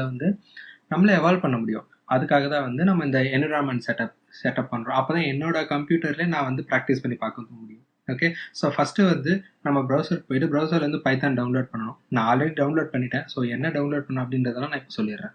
வந்து நம்மள எவால்வ் பண்ண முடியும். அதுக்காக தான் வந்து நம்ம இந்த என்விரான்மெண்ட் செட்டப் பண்றோம். அப்பதான் என்னோட கம்ப்யூட்டர்ல நான் வந்து பிராக்டிஸ் பண்ணி பார்க்க முடியும். ஓகே. ஸோ ஃபர்ஸ்ட்டு வந்து நம்ம ப்ரௌசருக்கு போயிட்டு ப்ரௌசர்லேருந்து பைத்தான் டவுன்லோட் பண்ணணும். நான் ஆல்ரெடி டவுன்லோட் பண்ணிட்டேன். ஸோ என்ன டவுன்லோட் பண்ணணும் அப்படின்றதெல்லாம் நான் இப்போ சொல்லிடுறேன்.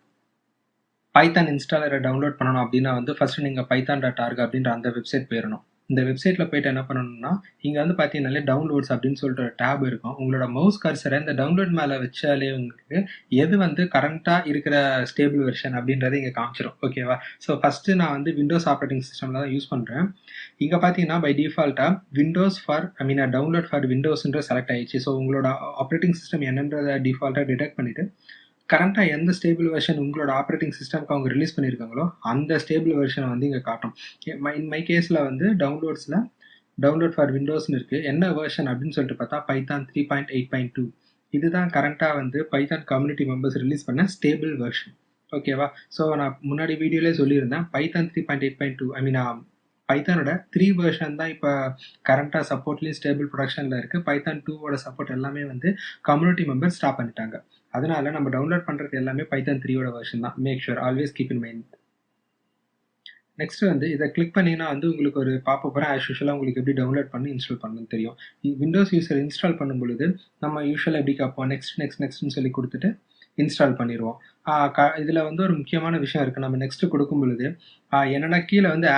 பைத்தான் இன்ஸ்டாலரை டவுன்லோட் பண்ணணும் அப்படின்னா வந்து ஃபர்ஸ்ட் நீங்கள் python.org அப்படின்ற அந்த வெப்சைட் போயிடணும். இந்த வெப்சைட்டில் போயிட்டு என்ன பண்ணணும்னா இங்கே வந்து பார்த்தீங்கன்னாலே டவுன்லோட்ஸ் அப்படின்னு சொல்லிட்டு ஒரு டேப் இருக்கும். உங்களோட மவுஸ் கர்சரை இந்த டவுன்லோட் மேலே வச்சாலே உங்களுக்கு எது வந்து கரண்ட்டாக இருக்கிற ஸ்டேபிள் வெர்ஷன் அப்படின்றத இங்கே காமிச்சிடும். ஓகேவா? ஸோ ஃபஸ்ட்டு நான் வந்து விண்டோஸ் ஆப்ரேட்டிங் சிஸ்டமில் தான் யூஸ் பண்ணுறேன். இங்கே பார்த்தீங்கன்னா பை டிஃபால்ட்டாக விண்டோஸ் ஃபார் டவுன்லோட் ஃபார் விண்டோஸ்ன்ற செலக்ட் ஆயிடுச்சு. ஸோ உங்களோட ஆப்ரேட்டிங் சிஸ்டம் என்னன்றதை டிஃபால்ட்டாக டிடெக்ட் பண்ணிவிட்டு கரண்ட்டாக எந்த ஸ்டேபிள் வெர்ஷன் உங்களோட ஆப்ரேட்டிங் சிஸ்டம்க்கு அவங்க ரிலீஸ் பண்ணியிருக்காங்களோ அந்த ஸ்டேபிள் வெர்ஷனை வந்து இங்கே காட்டும். இன் மை கேஸில் வந்து டவுன்லோட் ஃபார் விண்டோஸ்னு இருக்குது. என்ன வெர்ஷன் அப்படின்னு சொல்லிட்டு பார்த்தா பைத்தான் 3.8.2 இதுதான் கரண்ட்டாக வந்து பைத்தான் கம்யூனிட்டி மெம்பர்ஸ் ரிலீஸ் பண்ண ஸ்டேபிள் வெர்ஷன். ஓகேவா? ஸோ நான் முன்னாடி வீடியோலே சொல்லியிருந்தேன் பைத்தான் 3.8.2 பைத்தானோட 3 வெர்ஷன் தான் இப்போ கரண்ட்டாக சப்போர்ட்லேயும் ஸ்டேபிள் ப்ரொடக்ஷனில் இருக்குது. பைத்தான் 2ஓட சப்போர்ட் எல்லாமே வந்து கம்யூனிட்டி மெம்பர்ஸ் ஸ்டாப் பண்ணிட்டாங்க. அதனால நம்ம டவுன்லோட் பண்ணுறது எல்லாமே பைத்தான் 3ஓட வெர்ஷன் தான். Make sure always keep in mind. Next வந்து இதை கிளிக் பண்ணிங்கன்னா வந்து உங்களுக்கு ஒரு பாப்பப் வரும். ஆஸ் யூஷுவலாக உங்களுக்கு எப்படி டவுன்லோட் பண்ணி இன்ஸ்டால் பண்ணணும்னு தெரியும். விண்டோஸ் யூஸர் இன்ஸ்டால் பண்ணும்பொழுது நம்ம யூஷுவலாக எப்படி கேட்போம் நெக்ஸ்ட்னு சொல்லி கொடுத்துட்டு இன்ஸ்டால் பண்ணிடுவோம். இதில் வந்து ஒரு முக்கியமான விஷயம் இருக்குது. நம்ம நெக்ஸ்ட்டு கொடுக்கும் பொழுது என்னென்னா கீழே வந்து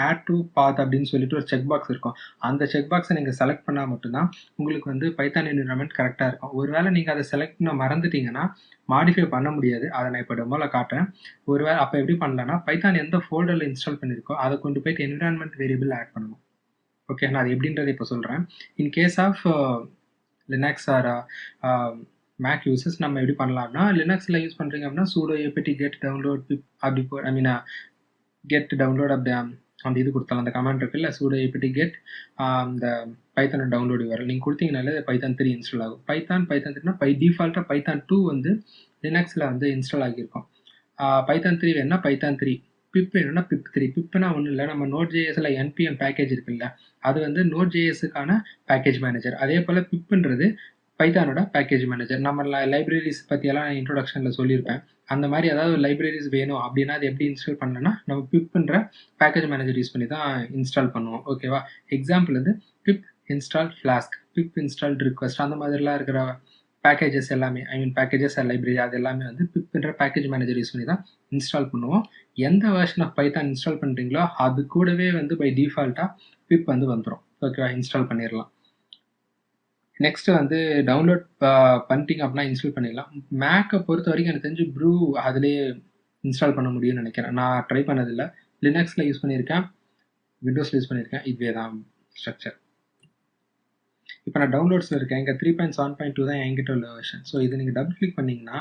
ஆட் டு பாத் அப்படின்னு சொல்லிட்டு ஒரு செக் பாக்ஸ் இருக்கும். அந்த செக் பாக்ஸை நீங்கள் செலக்ட் பண்ணால் மட்டும்தான் உங்களுக்கு வந்து பைத்தான் என்விரான்மெண்ட் கரெக்டாக இருக்கும். ஒருவேளை நீங்கள் அதை செலக்ட் பண்ண மறந்துட்டீங்கன்னா மாடிஃபை பண்ண முடியாது. அதை நான் இப்போ டெமோவில் காட்டுறேன். ஒருவேளை அப்போ எப்படி பண்ணலான்னா பைத்தான் எந்த ஃபோல்டரில் இன்ஸ்டால் பண்ணியிருக்கோ அதை கொண்டு போயிட்டு என்விரான்மெண்ட் வேரியபிள் ஆட் பண்ணணும். ஓகே, நான் அது எப்படின்றத இப்போ சொல்கிறேன். In case of Linux or Mac users நம்ம எப்படி பண்ணலாம்னா லினக்ஸில் யூஸ் பண்ணுறீங்க அப்படின்னா sudo apt get download pip அப்படி get download அப்படி அந்த இது கொடுத்தாலும் அந்த கமாண்ட் இருக்குல்ல sudo apt get இந்த பைத்தானை டவுன்லோட் வரும். நீங்கள் கொடுத்தீங்கனாலே பைத்தான் 3 இன்ஸ்டால் ஆகும். பைத்தான் 3னா பை டிஃபால்ட்டாக பைத்தான் 2 வந்து லினக்ஸில் வந்து இன்ஸ்டால் ஆகியிருக்கும். பைத்தான் 3 வேணுன்னா பைத்தான் 3, பிப் வேணும்னா பிப் 3. பிப்னா ஒன்றும் இல்லை, நம்ம Node.jsல npm பேக்கேஜ் இருக்குல்ல அது வந்து Node.jsக்கான பேக்கேஜ் மேனேஜர். அதே போல் பிப்ன்றது பைத்தானோட பேக்கேஜ் மேனேஜர். நம்ம லைப்ரரிஸ் பற்றியெல்லாம் இன்ட்ரோடக்ஷனில் சொல்லியிருப்பேன். அந்த மாதிரி ஏதாவது ஒரு லைப்ரரிஸ் வேணும் அப்படின்னா அது எப்படி இன்ஸ்டால் பண்ணலன்னா நம்ம பிப்ன்ற பேக்கேஜ் மேனேஜர் யூஸ் பண்ணி தான் இன்ஸ்டால் பண்ணுவோம். ஓகேவா? எக்ஸாம்பிள் வந்து பிப் இன்ஸ்டால் ஃப்ளாஸ்க், பிப் இன்ஸ்டால் ரிக்வெஸ்ட், அந்த மாதிரிலாம் இருக்கிற பேக்கேஜஸ் எல்லாமே பேக்கேஜஸ் லைப்ரரி அது எல்லாமே வந்து பிப்ன்ற பேக்கேஜ் மேனேஜர் யூஸ் பண்ணி தான் இன்ஸ்டால் பண்ணுவோம். எந்த வெர்ஷன் ஆஃப் பைத்தான் இன்ஸ்டால் பண்ணுறீங்களோ அது கூடவே வந்து பை டிஃபால்ட்டாக பிப் வந்து வந்துடும். ஓகேவா? இன்ஸ்டால் பண்ணிடலாம். நெக்ஸ்ட் வந்து டவுன்லோட் பண்ணிட்டீங்க அப்படின்னா இன்ஸ்டால் பண்ணிடலாம். மேக்கை பொறுத்த வரைக்கும் எனக்கு தெரிஞ்சு ப்ரூ அதிலேயே இன்ஸ்டால் பண்ண முடியும்னு நினைக்கிறேன். நான் ட்ரை பண்ணதில்லை. லினக்ஸில் யூஸ் பண்ணியிருக்கேன், விண்டோஸில் யூஸ் பண்ணியிருக்கேன். இதுவே தான் ஸ்ட்ரக்சர். இப்போ நான் டவுன்லோட்ஸில் இருக்கேன். இங்கே 3.7.2 தான் என்கிட்ட உள்ள வெர்ஷன். ஸோ இது நீங்கள் டபுள் கிளிக் பண்ணிங்கன்னா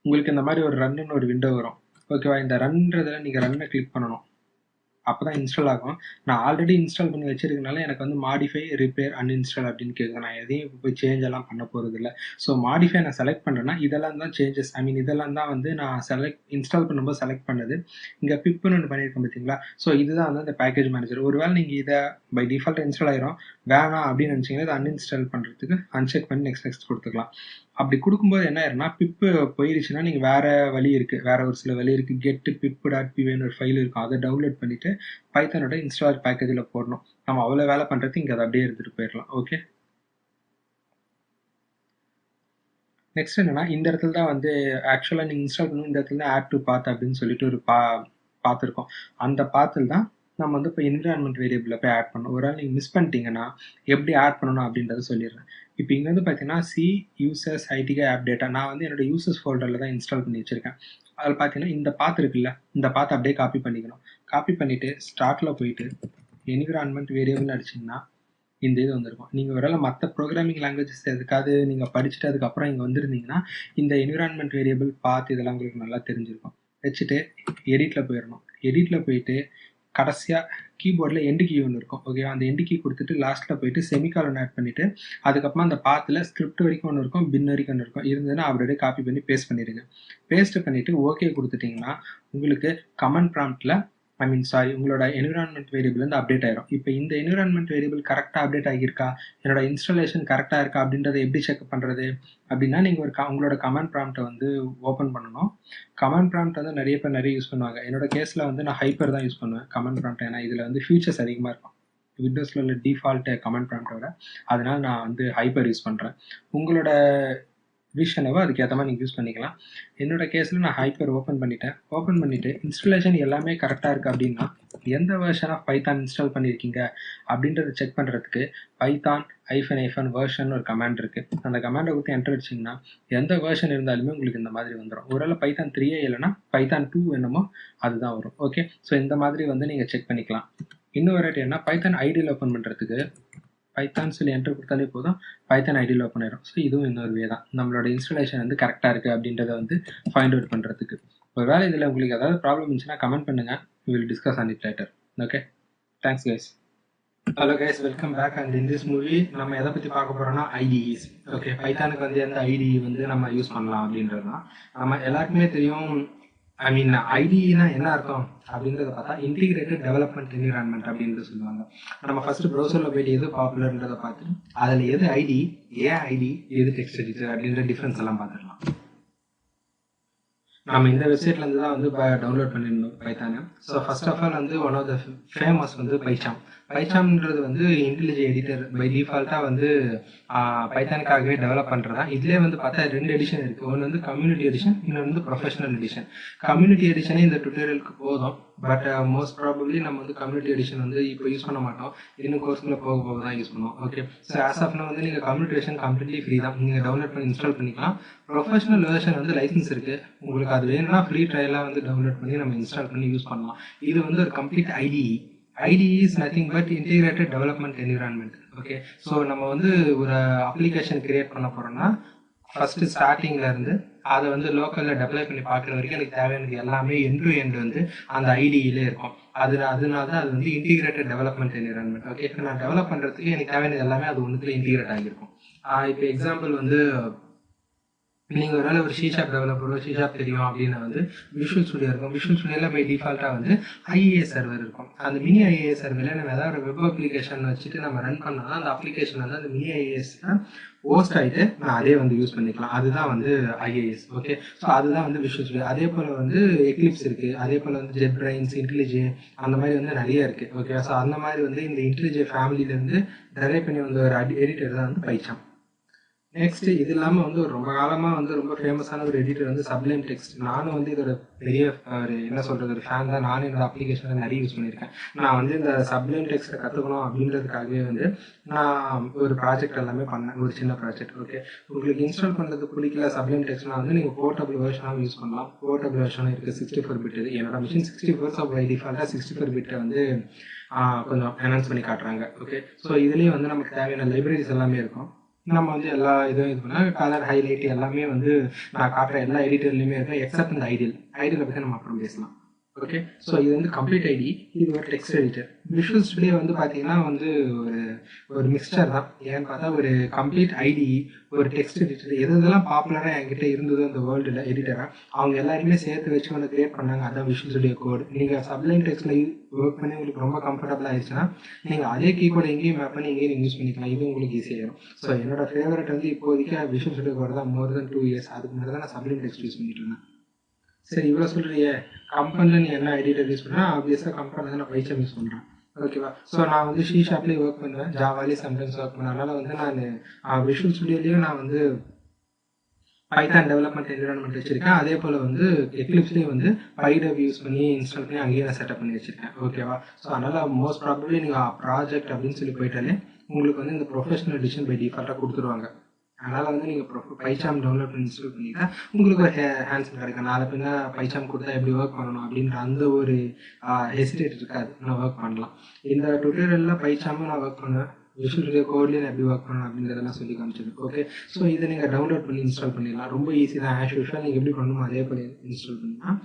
உங்களுக்கு இந்த மாதிரி ஒரு ரன்னு ஒரு விண்டோ வரும். ஓகேவா? இந்த ரன்ன்றதில் நீங்கள் ரன்னை கிளிக் பண்ணணும். அப்போ தான் இன்ஸ்டால் ஆகும். நான் ஆல்ரெடி இன்ஸ்டால் பண்ணி வச்சிருக்கனால எனக்கு வந்து மாடிஃபை, ரிப்பேர், அன்இன்ஸ்டால் அப்படின்னு கேட்குது. நான் எதையும் இப்போ போய் சேஞ்ச் எல்லாம் பண்ண போகிறது இல்லை. ஸோ மாடிஃபை நான் செலக்ட் பண்ணுறேன்னா இதெல்லாம் தான் சேஞ்சஸ். இதெல்லாம் தான் வந்து நான் இன்ஸ்டால் பண்ணும்போது செலக்ட் பண்ணது. இங்கே பிப்புன்னு ஒன்று பண்ணியிருக்கேன் பார்த்தீங்களா? ஸோ இதுதான் வந்து அந்த பேக்கேஜ் மேனேஜர். ஒருவேளை நீங்கள் இதை பை டிஃபால்ட்டாக இன்ஸ்டால் ஆகிரும், வேணாம் அப்படின்னு நினச்சிங்கன்னா இதை அன்இன்ஸ்டால் பண்ணுறதுக்கு அன்செக் பண்ணி நெக்ஸ்ட் கொடுத்துக்கலாம். அப்படி கொடுக்கும்போது என்ன ஆயிருன்னா பிப்பு போயிருச்சுன்னா நீங்கள் வேறு வழி இருக்குது, வேறு ஒரு சில வழி இருக்குது. கெட்டு pip.pyன்னு ஒரு ஃபைல் இருக்கும், அதை டவுன்லோட் பண்ணிவிட்டு பைத்தானோட இன்ஸ்டால் பேக்கேஜில் போடணும். நம்ம அவ்வளோ வேலை பண்ணுறதுக்கு இங்கே அதை அப்படியே எடுத்துகிட்டு போயிடலாம். ஓகே, நெக்ஸ்ட் என்னன்னா இந்த இடத்துல தான் வந்து ஆக்சுவலாக நீங்கள் இன்ஸ்டால் பண்ணணும். இந்த இடத்துல தான் ஆட் டு பாத் அப்படின்னு சொல்லிட்டு ஒரு பார்த்துருக்கோம். அந்த பாத்தில் தான் நம்ம வந்து இப்போ என்விரான்மெண்ட் வேரியபிளில் போய் ஆட் பண்ணணும். ஒரு வேளை நீங்கள் மிஸ் பண்ணிட்டீங்கன்னா எப்படி ஆட் பண்ணணும் அப்படின்றத சொல்லிடுறேன். இப்போ இங்கே வந்து பார்த்தீங்கன்னா C users IDK app data நான் வந்து என்னோட யூசர்ஸ் ஃபோல்டரில் தான் இன்ஸ்டால் பண்ணி வச்சுருக்கேன். அதில் பார்த்தீங்கன்னா இந்த பாத் இருக்குல்ல, இந்த பாத்தை அப்படியே காப்பி பண்ணிக்கணும். காப்பி பண்ணிவிட்டு ஸ்டார்ட்டில் போயிட்டு என்விரான்மெண்ட் வேரியபிள்னு அடிச்சிங்கன்னா இந்த இது வந்திருக்கும். நீங்கள் ஒருவேளை மற்ற ப்ரோக்ராமிங் லாங்குவேஜஸ் எதுக்காவது நீங்கள் படிச்சுட்டு அதுக்கப்புறம் இங்கே வந்திருந்தீங்கன்னா இந்த என்விரான்மெண்ட் வேரியபிள் பாத் இதெல்லாம் உங்களுக்கு நல்லா தெரிஞ்சிருக்கும். வச்சுட்டு எடிட்டில் போயிடணும். எடிட்டில் போயிட்டு கடைசியாக கீபோர்டில் எண்டு கீ ஒன்று இருக்கும். ஓகேவா? அந்த எண்டு கீ கொடுத்துட்டு லாஸ்ட்டில் போயிட்டு செமிகாலன் ஆட் பண்ணிவிட்டு அதுக்கப்புறமா அந்த பாத்தில் ஸ்கிரிப்ட் வரைக்கும் ஒன்று இருக்கும், பின் வரைக்கும் ஒன்று இருக்கும். இருந்ததுன்னா அப்படியே காப்பி பண்ணி பேஸ்ட் பண்ணிடுங்க. பேஸ்ட் பண்ணிவிட்டு ஓகே கொடுத்துட்டிங்கன்னா உங்களுக்கு கமெண்ட் ப்ராம்ப்டில் சாரி, உங்களோட என்விரான்மெண்ட் வேரியபிள் வந்து அப்டேட் ஆயிரும். இப்போ இந்த என்விரான்மெண்ட் வேரியபிள் கரெக்டாக அப்டேட் ஆகியிருக்கா, என்னோட இன்ஸ்டாலேஷன் கரெக்டாக இருக்கா அப்படின்றத எப்படி செக் பண்ணுறது அப்படின்னா, நீங்கள் உங்களோட கமாண்ட் ப்ராம்ப்டை வந்து ஓப்பன் பண்ணணும். கமாண்ட் ப்ராம்ப்ட் வந்து நிறைய பேர் நிறைய யூஸ் பண்ணுவாங்க. என்னோட கேஸில் வந்து நான் ஹைப்பர் தான் யூஸ் பண்ணுவேன் கமாண்ட் ப்ராம்ப்ட். ஏன்னா இதில் வந்து ஃபியூச்சர்ஸ் அதிகமாக இருக்கும் விண்டோஸில் உள்ள டிஃபால்ட் கமாண்ட் ப்ராம்ப்டோட. அதனால் நான் வந்து ஹைப்பர் யூஸ் பண்ணுறேன். உங்களோட விஷனவோ அதுக்கேற்ற மாதிரி நீங்கள் யூஸ் பண்ணிக்கலாம். என்னோட கேஸில் நான் ஹைப்பர் ஓப்பன் பண்ணிவிட்டு இன்ஸ்டாலேஷன் எல்லாமே கரெக்டாக இருக்குது அப்படின்னா, எந்த வெர்ஷன் ஆஃப் பைத்தான் இன்ஸ்டால் பண்ணியிருக்கீங்க அப்படின்றத செக் பண்ணுறதுக்கு பைத்தான் -- வெர்ஷன் ஒரு கமாண்ட் இருக்குது. அந்த கமாண்டை கொடுத்து என்டர் அடிச்சிங்கன்னா எந்த வெர்ஷன் இருந்தாலுமே உங்களுக்கு இந்த மாதிரி வந்துடும். ஒருவேளை பைத்தான் 3 இல்லைன்னா பைத்தான் 2 என்னமோ அதுதான் வரும். ஓகே, ஸோ இந்த மாதிரி வந்து நீங்கள் செக் பண்ணிக்கலாம். இன்னொரு ரேட் என்ன, பைத்தான் ஐடியில் ஓப்பன் பண்ணுறதுக்கு பைத்தான் சொல்லி என்டர் கொடுத்தாலே போதும், பைத்தான் ஐடியில் ஓப்பன் ஆயிடும். ஸோ இதுவும் இன்னொரு வே தான் நம்மளோட இன்ஸ்டாலேஷன் வந்து கரெக்டாக இருக்குது அப்படின்றத வந்து ஃபைண்ட் அவுட் பண்ணுறதுக்கு. ஒரு வேளை இதில் உங்களுக்கு ஏதாவது ப்ராப்ளம் இருந்துச்சுன்னா கமெண்ட் பண்ணுங்கள். we will discuss on it later. Okay, thanks guys. Hello guys, welcome back. And in this movie நம்ம எதை பற்றி பார்க்க போகிறோம்னா IDEs. ஓகே, பைத்தானுக்கு வந்து எந்த IDE வந்து நம்ம யூஸ் பண்ணலாம் அப்படின்றது தான். நம்ம எல்லாருக்குமே தெரியும். ஐடினா என்ன அர்த்தம் அப்படின்றத பார்த்தா இன்டிகிரேட்டட் டெவலப்மெண்ட் என்விரான்மெண்ட் அப்படின்றது சொல்லுவாங்க. நம்ம ஃபர்ஸ்ட் ப்ரௌசரில் போயிட்டு எது பாப்புலர்ன்றதை பார்த்து அதில் எது ஐடி, ஏன் ஐடி, எது டெக்ஸ்ட் எடிட்டர் அப்படின்ற டிஃப்ரென்ஸ் எல்லாம் பார்த்துடலாம். நம்ம இந்த வெப்சைட்லேருந்து தான் வந்து டவுன்லோட் பண்ணியிருந்தோம் பைத்தானை. ஸோ ஃபர்ஸ்ட் ஆஃப் ஆல் வந்து ஒன் ஆஃப் த ஃபேமஸ் வந்து பைச்சாம்ன்றது வந்து இன்டெலிஜென்ட் எடிட்டர் பை டிஃபால்ட்டாக வந்து பைத்தானுக்காகவே டெவலப் பண்ணுறதா. இதுலேயே வந்து பார்த்தா 2 எடிஷன் இருக்குது. ஒன்று வந்து கம்யூனிட்டி எடிஷன், இன்னொன்று வந்து ப்ரொஃபஷனல் எடிஷன். கம்யூனிட்டி எடிஷனே இந்த டுட்டோரியலுக்கு போதும். பட் மோஸ்ட் ப்ராபப்ளி நம்ம வந்து கம்யூனிட்டி எடிஷன் வந்து இப்போ யூஸ் பண்ண மாட்டோம். இன்னும் கோர்ஸ்க்குள்ளே போக போக தான் யூஸ் பண்ணுவோம். ஓகே, ஸோ ஆஸ் ஆஃப் வந்து நீங்கள் கம்யூனிட்டி எடிஷன் கம்ப்ளீட்லி ஃப்ரீ தான். நீங்கள் டவுன்லோட் பண்ணி இன்ஸ்டால் பண்ணிக்கலாம். ப்ரொஃபஷனல் வெர்ஷன் வந்து லைசன்ஸ் இருக்குது. உங்களுக்கு அது வேணும்னா ஃப்ரீ ட்ரையலாக வந்து டவுன்லோட் பண்ணி நம்ம இன்ஸ்டால் பண்ணி யூஸ் பண்ணலாம். இது வந்து ஒரு complete IDE. IDE is nothing but integrated development environment. Okay, so நம்ம வந்து ஒரு அப்ளிகேஷன் கிரியேட் பண்ண போகிறோம்னா ஃபர்ஸ்ட் ஸ்டார்டிங்ல இருந்து அதை வந்து லோக்கலில் டெப்ளை பண்ணி பார்க்குற வரைக்கும் எனக்கு தேவையானது எல்லாமே எண்ட் டு எண்ட் வந்து அந்த ஐடியிலே இருக்கும். அதனால தான் அது வந்து இன்டிகிரேட்டட் டெவலப்மெண்ட் என்விரான்மெண்ட். ஓகே, இப்போ நான் டெவலப் பண்ணுறதுக்கு எனக்கு தேவையானது எல்லாமே அது ஒன்றுத்துல இன்டிகிரேட் ஆகியிருக்கும். இப்போ எக்ஸாம்பிள் வந்து நீங்கள் ஒரு ஷீஷாப் டெவலப்பரோ ஷீஷாப் தெரியும் அப்படின்னா வந்து விஷுவல் ஸ்டுடியோ இருக்கும். விஷுவல் ஸ்டுடியோவில் பை டிஃபால்ட்டாக வந்து IIS சர்வர் இருக்கும். அந்த மினி IIS சர்வரில் நம்ம ஏதாவது ஒரு வெப் அப்ளிகேஷன் வச்சுட்டு நம்ம ரன் பண்ணால் அந்த அப்ளிகேஷன் வந்து அந்த மினி IIS ஹோஸ்ட் ஆகிட்டு நான் அதே வந்து யூஸ் பண்ணிக்கலாம். அதுதான் வந்து IIS. ஓகே, ஸோ அதுதான் வந்து விஷுவல் ஸ்டுடியோ. அதே போல் வந்து எக்லிப்ஸ் இருக்குது. அதே போல் வந்து JetBrains, IntelliJ அந்த மாதிரி வந்து நிறைய இருக்குது. ஓகே, ஸோ அந்த மாதிரி வந்து இந்த IntelliJ ஃபேமிலியிலேருந்து டெரைவ் பண்ணி வந்த ஒரு எடிட்டர் தான் வந்து பைச்சாம். நெக்ஸ்ட் இது இல்லாமல் வந்து ரொம்ப காலமாக வந்து ரொம்ப ஃபேமஸான ஒரு எடிட்டர் வந்து சப்ளைம் டெக்ஸ்ட். நானும் வந்து இதோட பெரிய ஒரு என்ன சொல்கிறது ஒரு ஃபேன் தான். நானும் என்னோட அப்ளிகேஷனில் நிறைய யூஸ் பண்ணியிருக்கேன். நான் வந்து இந்த சப்ளைம் டெக்ஸ்ட்டை கற்றுக்கணும் அப்படின்றதுக்காகவே வந்து நான் ஒரு ப்ராஜெக்ட் எல்லாமே பண்ணேன், ஒரு சின்ன ப்ராஜெக்ட். ஓகே, உங்களுக்கு இன்ஸ்டால் பண்ணுறது பிடிக்கல சப்ளைம் டெக்ஸ்ட்னா வந்து நீங்கள் போர்ட்டபிள் வெர்ஷனாகவும் யூஸ் பண்ணலாம். போர்ட்டபிள் வெர்ஷனும் இருக்குது 64 பிட். இது என்னோட மிஷின் 64, ஸோ பை டிஃபால்ட்டாக 64 பிட்டை வந்து கொஞ்சம் என்ஹான்ஸ் பண்ணி காட்டுறாங்க. ஓகே, ஸோ இதுலேயும் வந்து நமக்கு தேவையான லைப்ரரிஸ் எல்லாமே இருக்கும். நம்ம வந்து எல்லா இதுவும் இது பண்ணால் கலர் ஹைலைட் எல்லாமே வந்து நான் காட்டுற எல்லா எடிட்டர்லையுமே இருக்கும் எக்ஸப்ட் இந்த ஐடியில் பற்றி நம்ம அப்புறம் பேசலாம். ஓகே, ஸோ இது வந்து கம்ப்ளீட் ஐடி. இது ஒரு டெக்ஸ்ட் எடிட்டர். விஷுவல் ஸ்டுடியோ வந்து பார்த்தீங்கன்னா வந்து ஒரு மிக்சர் தான். ஏன்னு பார்த்தா ஒரு கம்ப்ளீட் ஐடி, ஒரு டெக்ஸ்ட் எடிட்டர், எதெல்லாம் பாப்புலராக என்கிட்ட இருந்ததோ அந்த வேர்ல்டில் எடிட்டராக அவங்க எல்லாருமே சேர்த்து வச்சு வந்து கிரியேட் பண்ணாங்க. அதான் விஷுவல் ஸ்டுடியோ கோட். நீங்கள் சப்ளைம் டெக்ஸ்ட்டில் ஒர்க் பண்ணி உங்களுக்கு ரொம்ப கம்ஃபர்டபுள் ஆயிடுச்சுன்னா நீங்கள் அதே கீபோர்டு எங்கேயும் மேப் பண்ணி எங்கேயும் யூஸ் பண்ணிக்கலாம். இது உங்களுக்கு ஈஸியாகிடும். ஸோ என்னோட ஃபேவரட் வந்து இப்போதைக்கு விஷுவல் ஸ்டுடியோ கோட் தான். மோர் தென் 2 இயர்ஸ் அதுக்கு முன்னாடி தான் நான் சப்ளைம் டெக்ஸ்ட் யூஸ் பண்ணிட்டு இருந்தேன். சரி, இவ்வளோ சொல்கிறியே, கம்பெனியில் நீ என்ன எடிட்டர் யூஸ் பண்ணுறேன்? ஆப்வியஸாக கம்பெனியில் தான் நான் பைச்சாம் யூஸ் பண்ணுறேன். ஓகேவா, ஸோ நான் வந்து ஷீஷாப்லேயே ஒர்க் பண்ணுவேன், ஜாவாலேயே சம்டைம்ஸ் ஒர்க் பண்ணுவேன். அதனால் வந்து நான் விஷுவல் ஸ்டுடியோலேயும் நான் வந்து பைத்தான் டெவலப்மெண்ட் என்விரான்மெண்ட் வச்சிருக்கேன். அதே போல் வந்து எக்லிப்ஸ்லேயும் வந்து பைடப் யூஸ் பண்ணி இன்ஸ்டால் பண்ணி அங்கேயே நான் செட்டப் பண்ணி வச்சிருக்கேன். ஓகேவா, ஸோ அதனால் மோஸ்ட் ப்ராபப்ளி நீங்கள் ப்ராஜெக்ட் அப்படின்னு சொல்லி போயிட்டாலே உங்களுக்கு வந்து இந்த ப்ரொஃபஷனல் எடிஷன் பை டிஃபால்ட்டாக கொடுத்துருவாங்க. அதனால் வந்து நீங்கள் பைச்சாம் டவுன்லோட் பண்ணி இன்ஸ்டால் பண்ணிட்டா உங்களுக்கு ஒரு ஹேண்ட்ஸ் கிடைக்கும். நாளை பின்ன பைச்சாம் கொடுத்தா எப்படி ஒர்க் பண்ணணும் அப்படின்ற அந்த ஒரு ஹெசிடேட் இருக்காது. நான் ஒர்க் பண்ணலாம். இந்த டுட்டோரியலில் பைச்சாமும் நான் ஒர்க் பண்ணுவேன், விஷுவல் ஸ்டுடியோ கோட்லேயே நான் எப்படி ஒர்க் பண்ணணும் அப்படின்றதெல்லாம் சொல்லி காமிச்சிருக்கேன். ஓகே, ஸோ இதை நீங்கள் டவுன்லோட் பண்ணி இன்ஸ்டால் பண்ணிடலாம். ரொம்ப ஈஸி தான். ஆஸ் யூஷுவல் நீங்கள் எப்படி பண்ணணுமோ அதே போல் இன்ஸ்டால் பண்ணிடலாம்.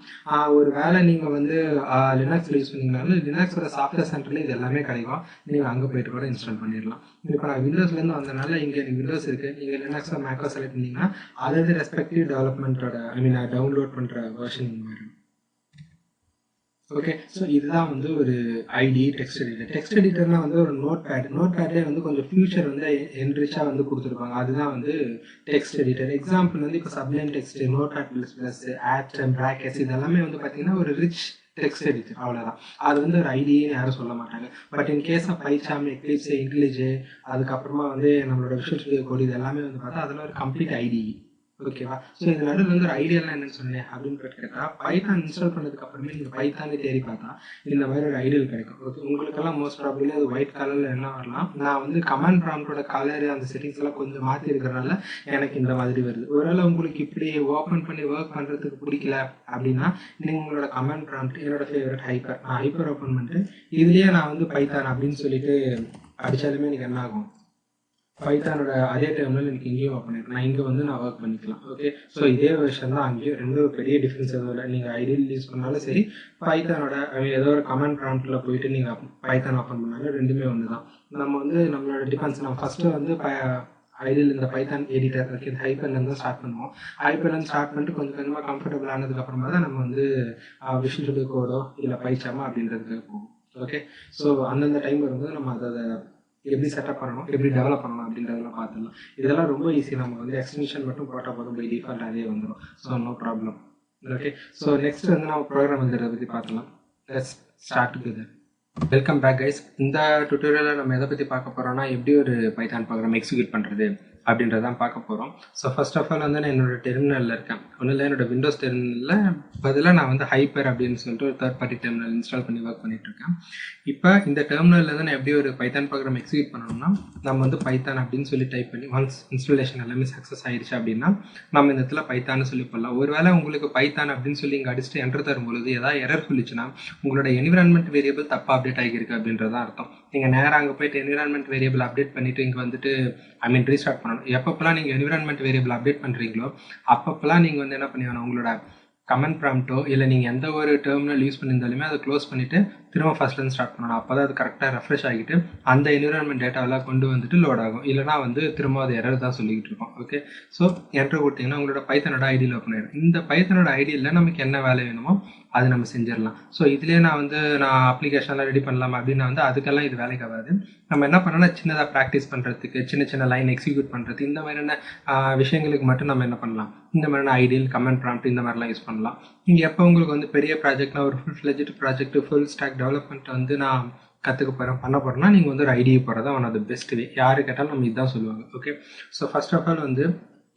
ஒரு வேளை நீங்கள் வந்து லினக்ஸில் யூஸ் பண்ணிங்கனாலும் லினக்ஸோட சாஃப்ட்வேர் சென்டரில் இது எல்லாமே கிடைக்கும். நீங்கள் அங்கே போய்ட்டு கூட இன்ஸ்டால் பண்ணிடலாம். இப்போ நான் விண்டோஸ்லேருந்து வந்தனால இங்கே எனக்கு விண்டோஸ் இருக்குது. நீங்கள் லினக்ஸோ மேக்கோ செலக்ட் பண்ணிங்கன்னா அதாவது ரெஸ்பெக்டிவ் டெவலப்மெண்ட்டோட டவுன்லோட் பண்ணுற வெர்ஷன் இந்த மாதிரி. ஓகே, ஸோ இதுதான் வந்து ஒரு ஐடி டெக்ஸ்ட் எடிட்டர். டெக்ஸ்ட் எடிட்டர்னா வந்து ஒரு நோட் பேட்லேயே வந்து கொஞ்சம் ஃபியூச்சர் வந்து என்ரிச்சாக வந்து கொடுத்துருப்பாங்க. அதுதான் வந்து டெக்ஸ்ட் எடிட்டர். எக்ஸாம்பிள் வந்து இப்போ Sublime text, notepad plus plus, add, brackets இதெல்லாமே வந்து பார்த்தீங்கன்னா ஒரு ரிச் டெக்ஸ்ட் எடிட்டர், அவ்வளோதான். அது வந்து ஒரு ஐடின்னு யாரும் சொல்ல மாட்டாங்க. But in case of PyCharm, Eclipse, IntelliJ, அதுக்கப்புறமா வந்து நம்மளோட விஷுவல் ஸ்டுடியோ கோட், இது எல்லாமே வந்து பார்த்தா அதில் ஒரு கம்ப்ளீட் ஐடி. ஓகேவா? ஸோ இது நடுவில் வந்து ஒரு ஐடியாலாம் என்னன்னு சொன்னேன் அப்படின்னு கேட்டால், பைத்தான் இன்ஸ்டால் பண்ணதுக்கு அப்புறமே நீங்கள் பைத்தானே தேடி பார்த்தா இந்த மாதிரி ஒரு ஐடியல் கிடைக்கும். ஓகே, உங்களுக்கெல்லாம் மோஸ்ட் ப்ராபப்ளி அது ஒயிட் கலரில் என்ன வரலாம். நான் வந்து கமாண்ட் ப்ராம்ப்டோட கலரு அந்த செட்டிங்ஸ் எல்லாம் கொஞ்சம் மாற்றி இருக்கிறனால எனக்கு இந்த மாதிரி வருது. ஒருவேளை உங்களுக்கு இப்படி ஓப்பன் பண்ணி ஒர்க் பண்ணுறதுக்கு பிடிக்கல அப்படின்னா நீங்கள் உங்களோட கமாண்ட் ப்ராம்ப்ட், என்னோட ஃபேவரட் ஹைப்பர், நான் ஹைப்பர் ஓப்பன் பண்ணிட்டு இதுலேயே நான் வந்து பைத்தான் அப்படின்னு சொல்லிட்டு அடித்தாலுமே எனக்கு என்ன ஆகும், பைத்தானோட அதே டைமில் எனக்கு இங்கேயும் ஓப்பன் ஆகிடும். நான் இங்கே வந்து நான் ஒர்க் பண்ணிக்கலாம். ஓகே, ஸோ இதே விஷயம் தான் அங்கேயும். ரெண்டும் பெரிய டிஃப்ரென்ஸ் எதுவும் இல்லை. நீங்கள் ஐடியல் யூஸ் பண்ணாலும் சரி, பைத்தானோட ஏதோ ஒரு கமெண்ட் ப்ராம்ப்டில் போயிட்டு நீங்கள் பைத்தான் ஓப்பன் பண்ணாலும் ரெண்டுமே ஒன்று தான். நம்ம வந்து நம்மளோட டிஃபென்ஸ் நம்ம ஃபஸ்ட்டு வந்து ஐடியல் இந்த பைத்தான் எடிட்டர் ஓகே ஹைப்பர்லேருந்து ஸ்டார்ட் பண்ணுவோம். ஹைப்பர்லேருந்து ஸ்டார்ட் பண்ணிட்டு கொஞ்சம் கொஞ்சமாக கம்ஃபர்டபுள் ஆனதுக்கப்புறமா தான் நம்ம வந்து விஷுவல் ஸ்டுடியோ கோடோ இல்லை பைச்சாமா அப்படின்றதுக்கு போகும். ஓகே, ஸோ அந்தந்த டைம் வரும்போது நம்ம அதை எப்படி செட்டப் பண்ணணும், எப்படி டெவலப் பண்ணணும் அப்படின்றதெல்லாம் பார்த்துடலாம். இதெல்லாம் ரொம்ப ஈஸி. நம்ம வந்து எக்ஸ்டென்ஷன் மட்டும் போட்டால் போதும், பை டிஃபால்ட் அதே வந்துடும். So no problem. Okay, so next வந்து நம்ம ப்ரோக்ராம் எழுதுறதை பற்றி பார்க்கலாம். Let's start together. Welcome back guys. இந்த டுட்டோரியலில் நம்ம எதை பற்றி பார்க்க போகிறோம்னா, எப்படி ஒரு பைத்தான் ப்ரோக்ராம் எக்ஸிக்யூட் பண்ணுறது அப்படின்றதான் பார்க்க போகிறோம். ஸோ ஃபர்ஸ்ட் ஆஃப் ஆல் வந்து நான் என்னோட டெர்மினலில் இருக்கேன். ஒன்றும் இல்லை, என்னோட விண்டோஸ் டெர்மினலில் பதிலாக நான் வந்து ஹைப்பர் அப்படின்னு சொல்லிட்டு ஒரு தேர்ட் பார்ட்டி டெர்மினல் இன்ஸ்டால் பண்ணி ஒர்க் பண்ணிட்டு இருக்கேன். இப்போ இந்த டெர்மினலில் வந்து நான் எப்படி ஒரு பைத்தான் ப்ரோக்ராம் எக்ஸிக்யூட் பண்ணணும்னா, நம்ம வந்து பைத்தான் அப்படின்னு சொல்லி டைப் பண்ணி ஒன்ஸ் இன்ஸ்டாலேஷன் எல்லாமே சக்ஸஸ் ஆயிடுச்சு அப்படின்னா நம்ம இந்த இடத்துல பைத்தான்னு சொல்லி போடலாம். ஒருவேளை உங்களுக்கு பைத்தான் அப்படின்னு சொல்லி இங்கே அடிச்சுட்டு என்டர் தரும்பொழுது ஏதாவது எரர் சொல்லிச்சுன்னா உங்களோட என்விரான்மெண்ட் வேரியபிள் தப்பாக அப்டேட் ஆகியிருக்கு அப்படின்றதான் அர்த்தம். நீங்கள் நேராக அங்கே போயிட்டு என்விரான்மெண்ட் வேரியபிள் அப்டேட் பண்ணிவிட்டு இங்கே வந்துட்டு ரீஸ்டார்ட் பண்ணணும். எப்பப்பெல்லாம் நீங்கள் என்விரான்மெண்ட் வேரியபிள் அப்டேட் பண்ணுறீங்களோ அப்பப்பெல்லாம் நீங்கள் வந்து என்ன பண்ணிடணும், உங்களோட கமெண்ட் ப்ராம்ப்டோ இல்லை நீங்கள் எந்த ஒரு டெர்மினல் யூஸ் பண்ணியிருந்தாலுமே அதை க்ளோஸ் பண்ணிவிட்டு திரும்ப ஃபர்ஸ்ட்லேருந்து ஸ்டார்ட் பண்ணணும். அப்போ தான் அது கரெக்டாக ரெஃப்ரெஷ் ஆகிட்டு அந்த என்விரான்மெண்ட் டேட்டாவெல்லாம் கொண்டு வந்துட்டு லோட் ஆகும். இல்லைனா வந்து திரும்ப அது எரர் தான் சொல்லிக்கிட்டு இருக்கோம். ஓகே, ஸோ என்டர் கொடுத்தீங்கன்னா உங்களோட பைத்தனோட ஐடியில் ஓப்பன் ஆகிடும். இந்த பைத்தனோட ஐடியில் நமக்கு என்ன வேலை வேணுமோ அது நம்ம செஞ்சிடலாம். ஸோ இதுலேயே நான் அப்ளிகேஷன்லாம் ரெடி பண்ணலாம் அப்படின்னா வந்து அதுக்கெல்லாம் இது வேலைக்கு ஆகாது. நம்ம என்ன பண்ணோம்னா சின்னதாக ப்ராக்டிஸ் பண்ணுறதுக்கு, சின்ன சின்ன லைன் எக்ஸிக்யூட் பண்ணுறதுக்கு, இந்த மாதிரியான விஷயங்களுக்கு மட்டும் நம்ம என்ன பண்ணலாம், இந்த மாதிரியான ஐடியல், கமெண்ட் ப்ராம்ப்ட் இந்த மாதிரிலாம் யூஸ் பண்ணலாம். நீங்கள் எப்போ உங்களுக்கு வந்து பெரிய ப்ராஜெக்ட்னா ஒரு full fledged project, full stock development வந்து நான் கற்றுக்க போகிறேன், பண்ண போகிறேன்னா நீங்கள் வந்து ஒரு ஐடியா போகிறது தான் one of the best way. யாரு கேட்டாலும் நம்ம இதுதான் சொல்லுவாங்க. Okay, so first of all வந்து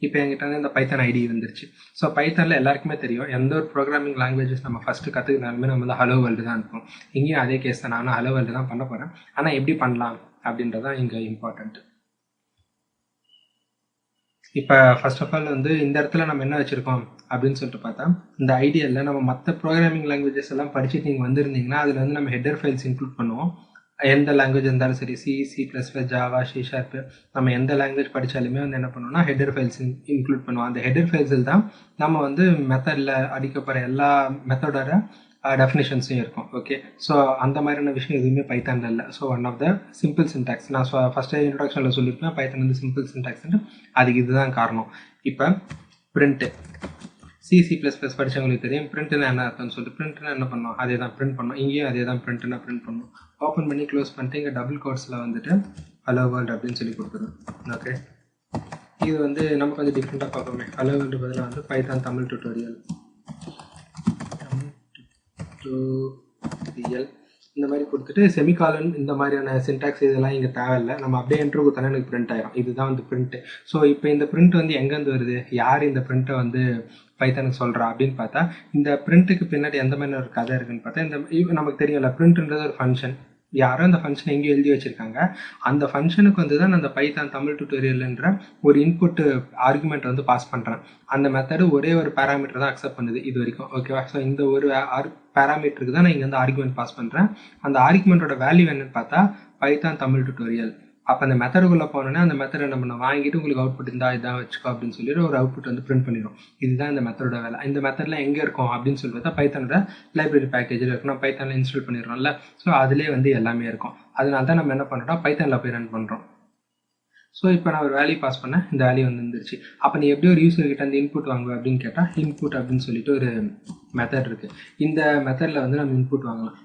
இப்போ என்கிட்ட வந்து இந்த பைத்தான் ஐடி வந்துருச்சு. ஸோ பைத்தானில் எல்லாருக்குமே தெரியும், எந்த ஒரு ப்ரோக்ராமிங் லாங்குவேஜஸ் நம்ம ஃபஸ்ட்டு கற்றுக்கினாலுமே நம்ம வந்து ஹலோ வேர்ல்டு தான் இருக்கும். இங்கேயும் அதே கேஸ் தான், நானும் ஹலோ வேர்ல்டு தான் பண்ண போகிறேன். ஆனால் எப்படி பண்ணலாம் அப்படின்றதான் இங்கே இம்பார்ட்டன்ட். இப்போ ஃபர்ஸ்ட் ஆஃப் ஆல் வந்து இந்த இடத்துல நம்ம என்ன வச்சுருக்கோம் அப்படின்னு சொல்லிட்டு பார்த்தா, இந்த ஐடியாவில் நம்ம மற்ற ப்ரோக்ராமிங் லாங்குவேஜஸ் எல்லாம் படிச்சுட்டு நீங்கள் வந்திருந்தீங்கன்னா அதில் வந்து நம்ம ஹெட்டர் ஃபைல்ஸ் இன்க்ளூட் பண்ணுவோம். எந்த லாங்குவேஜ் இருந்தாலும் சரி, C++, ஜாவா, C#, நம்ம எந்த லாங்குவேஜ் படித்தாலுமே வந்து என்ன பண்ணுவோம்னா ஹெட்டர் ஃபைல்ஸ் இன்க்ளூட் பண்ணுவோம். அந்த ஹெட்டர் ஃபைல்ஸில் தான் நம்ம வந்து மெத்தடில் அடிக்க போகிற எல்லா மெத்தடோட டெஃபினேஷன்ஸும் இருக்கும். ஓகே, ஸோ அந்த மாதிரியான விஷயம் எதுவுமே பைத்தானில் இல்லை. So one of the simple syntax, நான் ஃபஸ்ட்டு இன்ட்ரடக்ஷனில் சொல்லியிருப்பேன் பைத்தான் வந்து சிம்பிள் சின்டாக்ஸ்ன்னு. அதுக்கு இதுதான் காரணம். இப்போ பிரிண்ட்டு, C++ படித்தவங்களுக்கு தெரியும் பிரிண்ட்னா என்ன அர்த்தம்னு சொல்லிட்டு. பிரிண்ட்னா என்ன பண்ணோம், அதே தான் பிரிண்ட் பண்ணோம். இங்கேயும் அதே தான் பிரிண்ட்னா பிரிண்ட் பண்ணோம். ஓப்பன் பண்ணி க்ளோஸ் பண்ணிட்டு இங்கே டபுள் கோட்ஸில் வந்துட்டு ஹலோ வேர்ல்டு அப்படின்னு சொல்லி கொடுத்துருவோம். ஓகே, இது வந்து நம்ம கொஞ்சம் டிஃப்ரெண்ட்டாக பார்ப்போமே. ஹலோ வேர்ல்டு பதிலாக வந்து பைத்தான் தமிழ் டுட்டோரியல் இந்த மாதிரி கொடுத்துட்டு செமிகாலன் இந்த மாதிரியான சின்டாக்ஸ் இதெல்லாம் இங்கே தேவையில்லை. நம்ம அப்படியே என்ட்ரு கொடுத்தாலே எனக்கு பிரிண்ட் ஆயிரும். இதுதான் வந்து பிரிண்ட்டு. ஸோ இப்போ இந்த பிரிண்ட் வந்து எங்கேருந்து வருது, யார் இந்த பிரிண்ட்டை வந்து பைத்தானுக்கு சொல்கிறா அப்படின்னு பார்த்தா, இந்த பிரிண்ட்டுக்கு பின்னாடி எந்த மாதிரி ஒரு கதை இருக்குன்னு பார்த்தா, இந்த நமக்கு தெரியும்ல பிரிண்ட்ன்றது ஒரு ஃபங்க்ஷன். யாரோ அந்த ஃபங்க்ஷனை எங்கேயும் எழுதி வச்சுருக்காங்க. அந்த ஃபங்க்ஷனுக்கு வந்து தான் அந்த பைத்தான் தமிழ் டுட்டோரியல்ன்ற ஒரு இன்புட் ஆர்குமெண்ட் வந்து பாஸ் பண்ணுறேன். அந்த மெத்தடு ஒரே ஒரு பேராமீட்டர் தான் அக்செப்ட் பண்ணுது இது வரைக்கும். ஓகேவா, ஸோ இந்த ஒரு பேராமீட்டருக்கு தான் நான் இங்கே வந்து ஆர்குமெண்ட் பாஸ் பண்ணுறேன். அந்த ஆர்குமெண்ட்டோட வேல்யூ என்னன்னு பார்த்தா பைத்தான் தமிழ் டுட்டோரியல். அப்போ அந்த மெத்தடுக்குள்ளே போனோன்னா அந்த மெத்தட் என்ன பண்ண வாங்கிட்டு உங்களுக்கு அவுட்புட் இதான் வச்சுக்கோ அப்படின்னு சொல்லிட்டு ஒரு அவுட்புட் வந்து பிரிண்ட் பண்ணிடும். இதுதான் இந்த மெத்தடோட வேலை. இந்த மெத்தட்லாம் எங்கே இருக்கும் அப்படின்னு சொல்லி பார்த்தா பைத்தானோட லைப்ரரி பேக்கேஜில் இருக்கும். நம்ம பைத்தானில் இன்ஸ்டால் பண்ணிடுறோம்ல, ஸோ அதிலே வந்து எல்லாமே இருக்கும். அதனால தான் நம்ம என்ன பண்ணுறோம்னா பைத்தானில் போய் ரன் பண்ணுறோம். ஸோ இப்போ நான் ஒரு வேல்யூ பாஸ் பண்ணேன், இந்த வேல்யூ வந்துருச்சு. அப்போ நீ எப்படி ஒரு யூசர் கிட்ட அந்த இன்புட் வாங்குவ அப்படின்னு கேட்டால், இன்புட் அப்படின்னு சொல்லிட்டு ஒரு மெத்தட் இருக்குது. இந்த மெத்தடில் வந்து நம்ம இன்புட் வாங்கலாம்.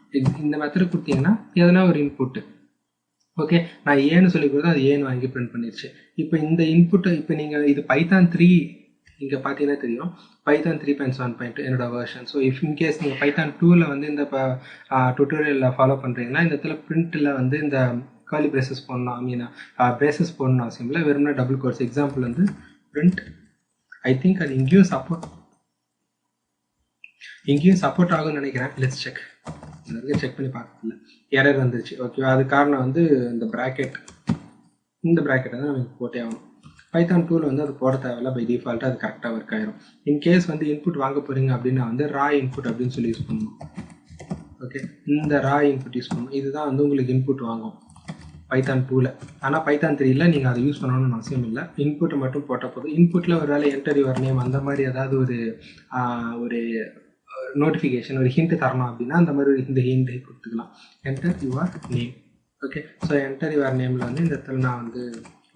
இந்த மெத்தட் கொடுத்தீங்கன்னா எதனா ஒரு இன்புட்டு, ஓகே, நான் ஏன்னு சொல்லி கொடுத்தா அது ஏன்னு வாங்கி பிரிண்ட் பண்ணிடுச்சு. இப்போ இந்த இன்புட்டை இப்போ நீங்கள் இது பைத்தான் 3 இங்கே பார்த்தீங்கன்னா தெரியும், பைத்தான் 3.7.2 என்னோட வெர்ஷன். ஸோ இஃப் இன்கேஸ் நீங்கள் பைத்தான் 2ல் வந்து இந்த இப்போ டுட்டோரியலில் ஃபாலோ பண்ணுறீங்கன்னா, இந்த இடத்துல பிரிண்ட்டில் வந்து இந்த கர்லி பிரேசஸ் போடணும், ஐ மீன் பிரேசஸ் போடணும் அவசியம் இல்லை, வெறும்னா டபுள் கோர்ஸ். எக்ஸாம்பிள் வந்து பிரிண்ட், ஐ திங்க் அது இங்கேயும் சப்போர்ட் ஆகும்னு நினைக்கிறேன். Let's check. செக் பண்ணி பார்க்கல, எரர் வந்துருச்சு. ஓகேவா, அது காரணம் வந்து இந்த ப்ராக்கெட் வந்து நமக்கு போட்டே ஆகணும். பைத்தான் 2ல் வந்து அது போட தேவையில்ல, பை டிஃபால்ட்டாக அது கரெக்டாக ஒர்க் ஆயிரும். இன்கேஸ் வந்து இன்புட் வாங்க போகிறீங்க அப்படின்னா வந்து ரா இன்புட் அப்படின்னு சொல்லி யூஸ் பண்ணணும். ஓகே, இந்த ரா இன்புட் யூஸ் பண்ணணும். இதுதான் வந்து உங்களுக்கு இன்புட் வாங்கும் பைத்தான் 2ல். ஆனால் பைத்தான் 3ல் நீங்கள் அதை யூஸ் பண்ணணும்னு அவசியம் இல்லை, இன்புட்டை மட்டும் போட்டால் போதும். இன்புட்டில் ஒரு வேலை என்டர் யுவர் நேம் அந்த மாதிரி ஏதாவது ஒரு நோட்டிஃபிகேஷன், ஒரு ஹிண்ட் தரணும் அப்படின்னா அந்த மாதிரி இந்த ஹிண்டை கொடுத்துக்கலாம், enter your name. Okay, so enter your நேமில் வந்து இந்த இடத்துல நான் வந்து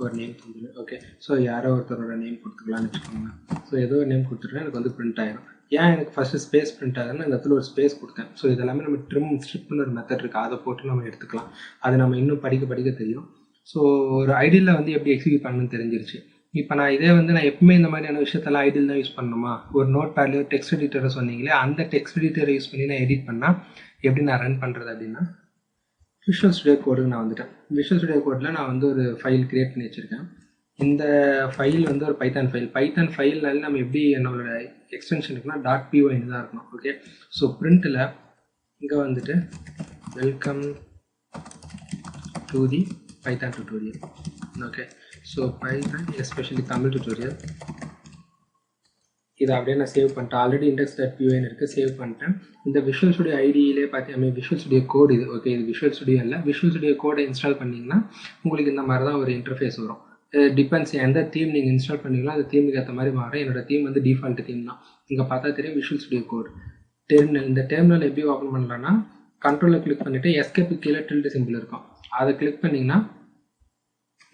ஒரு நேம் தந்துடுவேன். ஓகே, ஸோ யாரோ ஒருத்தரோட நேம் கொடுத்துக்கலாம்னு வச்சுக்கோங்க. ஸோ ஏதோ ஒரு நேம் கொடுத்துட்டேன், எனக்கு வந்து பிரிண்ட் ஆயிடும். ஏன் எனக்கு ஃபஸ்ட்டு ஸ்பேஸ் பிரிண்ட் ஆகுதுன்னு இந்த இடத்துல ஒரு ஸ்பேஸ் கொடுத்தேன். ஸோ இதெல்லாமே நம்ம ஸ்ட்ரிப்னு ஒரு மெத்தட் இருக்குது, அதை போட்டு நம்ம எடுத்துக்கலாம். அது நம்ம இன்னும் படிக்க தெரியும். ஸோ ஒரு ஐடியில் வந்து எப்படி எக்ஸிக்யூட் பண்ணணும்னு தெரிஞ்சிருச்சு. இப்போ நான் இதே வந்து நான் எப்பவுமே இந்த மாதிரியான விஷயத்தெல்லாம் ஐடியில் தான் யூஸ் பண்ணணுமா? ஒரு நோட் பேட்லேயோ டெக்ஸ்ட் எடிட்டரை சொன்னீங்களே, அந்த டெக்ஸ்ட் எடிட்டரை யூஸ் பண்ணி நான் எடிட் பண்ணால் எப்படி நான் ரன் பண்ணுறது அப்படின்னா, விஷுவல் ஸ்டுடியோ கோடுக்கு நான் வந்துட்டேன். விஷுவல் ஸ்டுடியோ கோடில் நான் வந்து ஒரு ஃபைல் க்ரியேட் பண்ணி வச்சுருக்கேன். இந்த ஃபைல் வந்து ஒரு பைத்தான் ஃபைல்னால நம்ம எப்படி நம்மளோட எக்ஸ்டென்ஷன் இருக்குன்னா .py தான் இருக்கணும். ஓகே, ஸோ பிரிண்ட்டில் இங்கே வந்துட்டு welcome to the Python tutorial. Okay, so Python especially Tamil tutorial, இதை அப்படியே நான் சேவ் பண்ணிட்டேன். ஆல்ரெடி index.py இருக்குது, சேவ் பண்ணிட்டேன். இந்த விஷுவல் ஸ்டுடியோ ஐடியிலே பார்த்தீங்கன்னா விஷுவல் ஸ்டுடியோ கோட் இது. ஓகே, இது விஷுவல் ஸ்டுடியோ இல்லை. விஷுவல் ஸ்டுடியோ கோடை இன்ஸ்டால் பண்ணிங்கன்னா உங்களுக்கு இந்த மாதிரி தான் ஒரு இன்டர்ஃபேஸ் வரும். டிபெண்ட்ஸ் எந்த தீம் நீங்கள் இன்ஸ்டால் பண்ணீங்களோ அந்த தீமுக்கு ஏற்ற மாதிரி மாறும். என்னோட தீம் வந்து டிஃபால்ட் தீம் தான். இங்கே பார்த்தா தெரியும் விஷுவல் ஸ்டுடியோ கோட். டெர்மினல், இந்த டெர்மினல் எப்படி ஓப்பன் பண்ணலான்னா, கண்ட்ரோலில் கிளிக் பண்ணிவிட்டு எஸ்கேப்பு கீழே டில்ட் சிம்பிள் இருக்கும், அதை கிளிக் பண்ணிங்கன்னா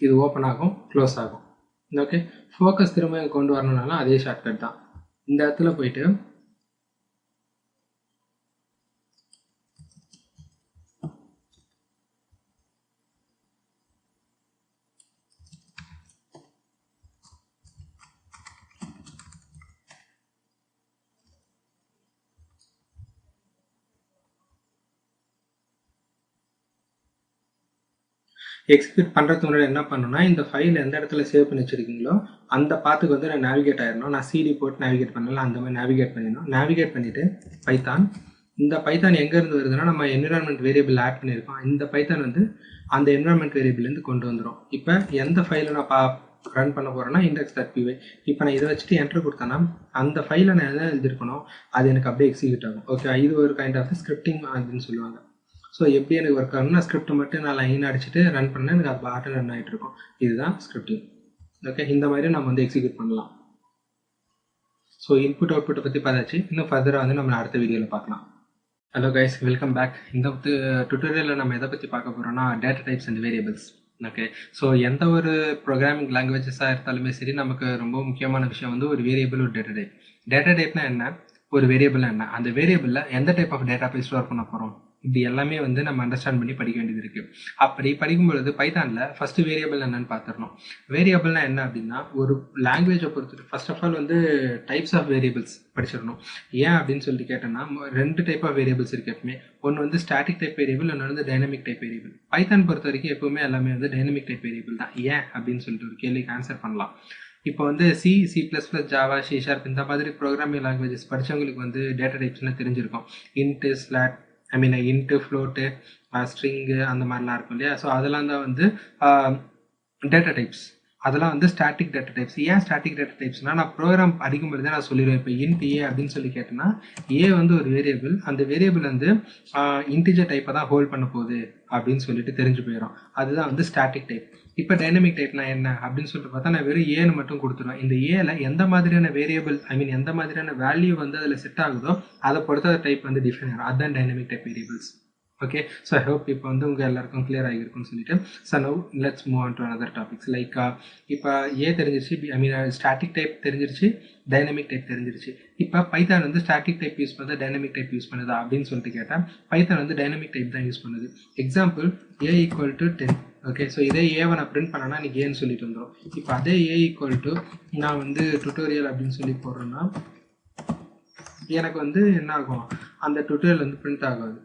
இது ஓப்பன் ஆகும், க்ளோஸ் ஆகும். ஓகே, ஃபோக்கஸ் திரும்ப கொண்டு வரணும்னாலும் அதே ஷார்ட்கட் தான். இந்த இடத்துல போயிட்டு எக்ஸிக்யூட் பண்ணுறதுக்கு முன்னாடி என்ன பண்ணணும்னா, இந்த ஃபைல் எந்த இடத்துல சேவ் பண்ணி வச்சுருக்கீங்களோ அந்த பாத்துக்கு வந்து நான் நேவிகேட் ஆயிடணும். நான் சிடி போட்டு நேவிகேட் பண்ணல, அந்த மாதிரி நேவிகேட் பண்ணிடணும். நேவிகேட் பண்ணிவிட்டு பைத்தான், இந்த பைத்தான் எங்கேருந்து வருதுன்னா நம்ம என்விரான்மெண்ட் வேரியபிள் ஆட் பண்ணியிருக்கோம். இந்த பைத்தான் வந்து அந்த என்விரான்மெண்ட் வேரியபிள்லேருந்து கொண்டு வந்துடும். இப்போ எந்த ஃபைலை நான் ரன் பண்ண போகிறேன்னா index.py. இப்போ நான் இதை வச்சுட்டு என்டர் கொடுத்தேன்னா அந்த ஃபைலை நான் எதாவது எழுதிருக்கணும், அது எனக்கு அப்படியே எக்ஸிக்யூட் ஆகும். ஓகே, இது ஒரு கைண்ட் ஆஃப் ஸ்கிரிப்டிங் அப்படின்னு சொல்லுவாங்க. ஸோ எப்படி எனக்கு ஒர்க் ஆகும்னா, ஸ்கிரிப்ட் மட்டும் நான் லைன் அடிச்சுட்டு ரன் பண்ணேன், எனக்கு அது பாட்டு ரன் ஆகிட்டு இருக்கும். இதுதான் ஸ்கிரிப்டிங். ஓகே, இந்த மாதிரி நம்ம வந்து எக்ஸிக்யூட் பண்ணலாம். ஸோ இன்புட் அவுட்புட்டை பற்றி பார்த்தாச்சு. இன்னும் ஃபர்தராக வந்து நம்ம அடுத்த வீடியோவில் பார்க்கலாம். Hello guys, welcome back. இந்த டுட்டோரியலில் நம்ம எதை பற்றி பார்க்க போகிறோம்னா data types and variables. Okay, so எந்த ஒரு ப்ரோக்ராமிங் லாங்குவேஜஸாக இருந்தாலுமே சரி, நமக்கு ரொம்ப முக்கியமான விஷயம் வந்து ஒரு வேரியபிள், ஒரு டேட்டா டைப். டேட்டா டைப்னா என்ன, ஒரு வேரியபிள்னா என்ன, அந்த வேரியபிளில் எந்த டைப் ஆஃப் டேட்டா போய் ஸ்டோர் பண்ண போகிறோம், இப்படி எல்லாமே வந்து நம்ம அண்டர்ஸ்டாண்ட் பண்ணி படிக்க வேண்டியது இருக்குது. அப்படி படிக்கும்பொழுது பைத்தானில் ஃபஸ்ட்டு வேரியபிள் என்னன்னு பார்த்துடணும். வேரியபிள்னா என்ன அப்படின்னா, ஒரு லாங்குவேஜை பொறுத்துட்டு ஃபர்ஸ்ட் ஆஃப் ஆல் வந்து டைப்ஸ் ஆஃப் வேரியபிள்ஸ் படிச்சிடணும். ஏன் அப்படின்னு சொல்லிட்டு கேட்டோன்னா, 2 டைப் ஆஃப் வேரியபிள்ஸ் இருக்குது எப்பவுமே. ஒன்று வந்து ஸ்டாட்டிக் டைப் வேரியபிள், ஒன்று வந்து டைனமிக் டைப் வேரியபிள். பைத்தான் பொறுத்த வரைக்கும் எப்பவுமே எல்லாமே வந்து டைனமிக் டைப் வேரியபிள் தான். ஏன் அப்படின்னு சொல்லிட்டு ஒரு கேள்விக்கு ஆன்சர் பண்ணலாம். இப்போ வந்து C++, ஜாவா, C# இந்த மாதிரி ப்ரோக்ராமிங் லாங்குவேஜஸ் படித்தவங்களுக்கு வந்து டேட்டா டைப்ஸ்லாம் தெரிஞ்சிருக்கும். Into, slot, into, float, string அந்த மாதிரிலாம் இருக்கும் இல்லையா. ஸோ அதெல்லாம் தான் வந்து டேட்டா டைப்ஸ். அதெல்லாம் வந்து ஸ்டாட்டிக் டேட்டா டைப்ஸ். ஏன் ஸ்டாட்டிக் டேட்டா டைப்ஸ்னால், நான் ப்ரோக்ராம் படிக்கும்போது தான் நான் சொல்லிடுவேன். இப்போ இன்ட் ஏ அப்படின்னு சொல்லி கேட்டேன்னா, ஏ வந்து ஒரு வேரியபிள், அந்த வேரியபிள் வந்து இன்டிஜர் டைப்பை தான் ஹோல்ட் பண்ண போகுது அப்படின்னு சொல்லிட்டு தெரிஞ்சு போயிடும். அதுதான் வந்து ஸ்டாட்டிக் டைப். இப்போ டைனமிக் டைப்னா என்ன அப்படின்னு சொல்லிட்டு பார்த்தா, நான் வெறும் ஏன்னு மட்டும் கொடுத்துருவேன். இந்த ஏல எந்த மாதிரியான வேரியபிள், எந்த மாதிரியான வேல்யூ வந்து அதில் செட் ஆகுதோ அதை பொறுத்த டைப் வந்து டிஃபைன் ஆகும். அதுதான் dynamic type variables. Okay, so I hope இப்போ வந்து உங்கள் எல்லாருக்கும் கிளியர் ஆகிருக்குன்னு சொல்லிட்டு, so now let's move on to other topics. Like இப்போ தெரிஞ்சிருச்சு, ஐ மீன் ஸ்டாட்டிக் டைப் தெரிஞ்சிருச்சு, டைனமிக் டைப் தெரிஞ்சிருச்சு. இப்போ பைத்தான் வந்து ஸ்டாட்டிக் டைப் யூஸ் பண்ணுறது, டைனமிக் டைப் யூஸ் பண்ணுதா அப்படின்னு சொல்லிட்டு கேட்டால் பைத்தான் வந்து டைனமிக் டைப் தான் யூஸ் பண்ணுது. Example a = 10. ஓகே, ஸோ இதே ஏவை நான் பிரிண்ட் பண்ணனா நீங்க ஏன்னு சொல்லிட்டு வந்துடும். இப்போ அதே a = நான் வந்து டுட்டோரியல் அப்படின்னு சொல்லி போடுறேன்னா எனக்கு வந்து என்ன ஆகும், அந்த டுட்டோரியல் வந்து பிரிண்ட் ஆகாது.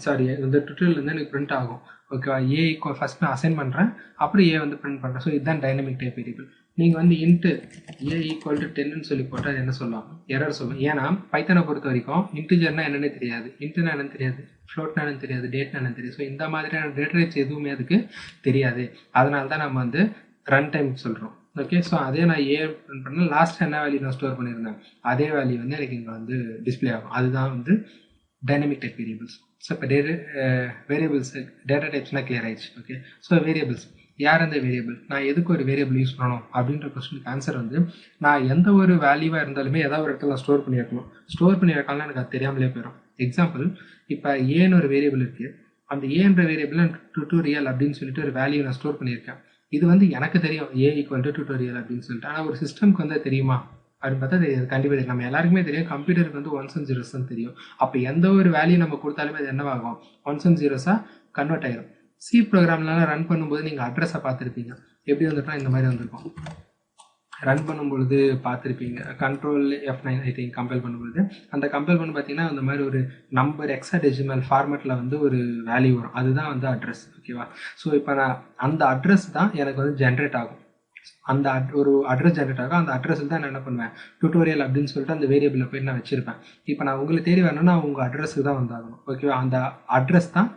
சாரி, இந்த டுட்டோரியல் வந்து எனக்கு பிரிண்ட் ஆகும். ஓகேவா, ஏ ஃபர்ஸ்ட் நான் அசைன் பண்ணுறேன், அப்புறம் ஏ வந்து பிரிண்ட் பண்ணுறேன். ஸோ இதுதான் டைனமிக் டைப் வேரியபிள். நீங்கள் வந்து இன்ட்டு a = 10ன்னு சொல்லி போட்டால் அது என்ன சொல்லலாம், எரர் சொல்லும். ஏன்னா பைத்தனை பொறுத்த வரைக்கும் இன்டிஜர்னா என்னன்னு தெரியாது, இன்ட்டுனா என்னன்னு தெரியாது, ஃப்ளோட்னா என்னன்னு தெரியாது, டேட்னா என்னன்னு தெரியாது. ஸோ இந்த மாதிரியான டேட்டா டைப்ஸ் எதுவுமே அதுக்கு தெரியாது. அதனால தான் நம்ம வந்து ரன் டைம் சொல்கிறோம். ஓகே, ஸோ அதே நான் ஏ பிரிண்ட் பண்ணால் லாஸ்ட் என்ன வேல்யூ நான் ஸ்டோர் பண்ணியிருந்தேன் அதே வேல்யூ வந்து எனக்கு இங்கே வந்து டிஸ்பிளே ஆகும். அதுதான் வந்து டைனமிக் டைப் வேரியபிள்ஸ். ஸோ இப்போ வேரியபிள்ஸ் டேட்டா டைப்ஸ்னால் கிளியர் ஆயிடுச்சு. ஓகே, ஸோ வேரியபிள்ஸ் யார் அந்த வேரியபிள், நான் எதுக்கு ஒரு வேரியபிள் யூஸ் பண்ணணும் அப்படின்ற கொஸ்டினுக்கு ஆன்சர் வந்து நான் எந்த ஒரு வேல்யூவாக இருந்தாலுமே ஏதாவது ஒரு இடத்துல ஸ்டோர் பண்ணி வைக்கணும். ஸ்டோர் பண்ணி வைக்கலாம் எனக்கு அது தெரியாமலே போயிடும். எக்ஸாம்பிள், இப்போ ஏன்னு ஒரு வேரியபிள் இருக்குது, அந்த ஏன்ற வேரியபிள் டுட்டோரியல் அப்படின்னு சொல்லிட்டு ஒரு வேல்யூ நான் ஸ்டோர் பண்ணியிருக்கேன். இது வந்து எனக்கு தெரியும் a = டுட்டோரியல் அப்படின்னு சொல்லிட்டு, ஆனால் ஒரு சிஸ்டம்க்கு வந்து தெரியுமா அப்படின்னு பார்த்தா தெரியாது. கண்டிப்பாக தெரியும். நம்ம எல்லாருக்குமே தெரியும், கம்ப்யூட்டருக்கு வந்து ஒன்ஸ் அண்ட் ஜீரோஸ் தான் தெரியும். அப்போ எந்த ஒரு வேல்யூ நம்ம கொடுத்தாலுமே அது என்னவாகும், ஒன்ஸ் அண்ட் ஜீரோஸாக கன்வெர்ட் ஆயிரும். சி ப்ரோக்ராம்லாம் ரன் பண்ணும்போது நீங்கள் அட்ரஸை பார்த்துருப்பீங்க, எப்படி வந்துட்டோம் இந்த மாதிரி வந்திருக்கும். ரன் பண்ணும்பொழுது பார்த்துருப்பீங்க, control F9 I think compile பண்ணும்பொழுது, அந்த கம்பைல் பண்ணி பார்த்தீங்கன்னா அந்த மாதிரி ஒரு நம்பர் ஹெக்ஸாடெசிமல் ஃபார்மேட்டில் வந்து ஒரு வேல்யூ வரும், அதுதான் வந்து அட்ரஸ். ஓகேவா, ஸோ இப்போ நான் அந்த அட்ரஸ் தான் எனக்கு வந்து ஜென்ரேட் ஆகும். அந்த ஒரு அட்ரஸ் ஜென்ரேட் ஆகும். அந்த அட்ரஸில் தான் நான் என்ன பண்ணுவேன், டுட்டோரியல் அப்படின்னு சொல்லிட்டு அந்த வேரியபிளில் போய் நான் வச்சிருப்பேன். இப்போ நான் உங்களுக்கு தேடி வரணும்னா உங்கள் அட்ரஸுக்கு தான் வந்தாகணும். ஓகேவா, அந்த அட்ரஸ் தான்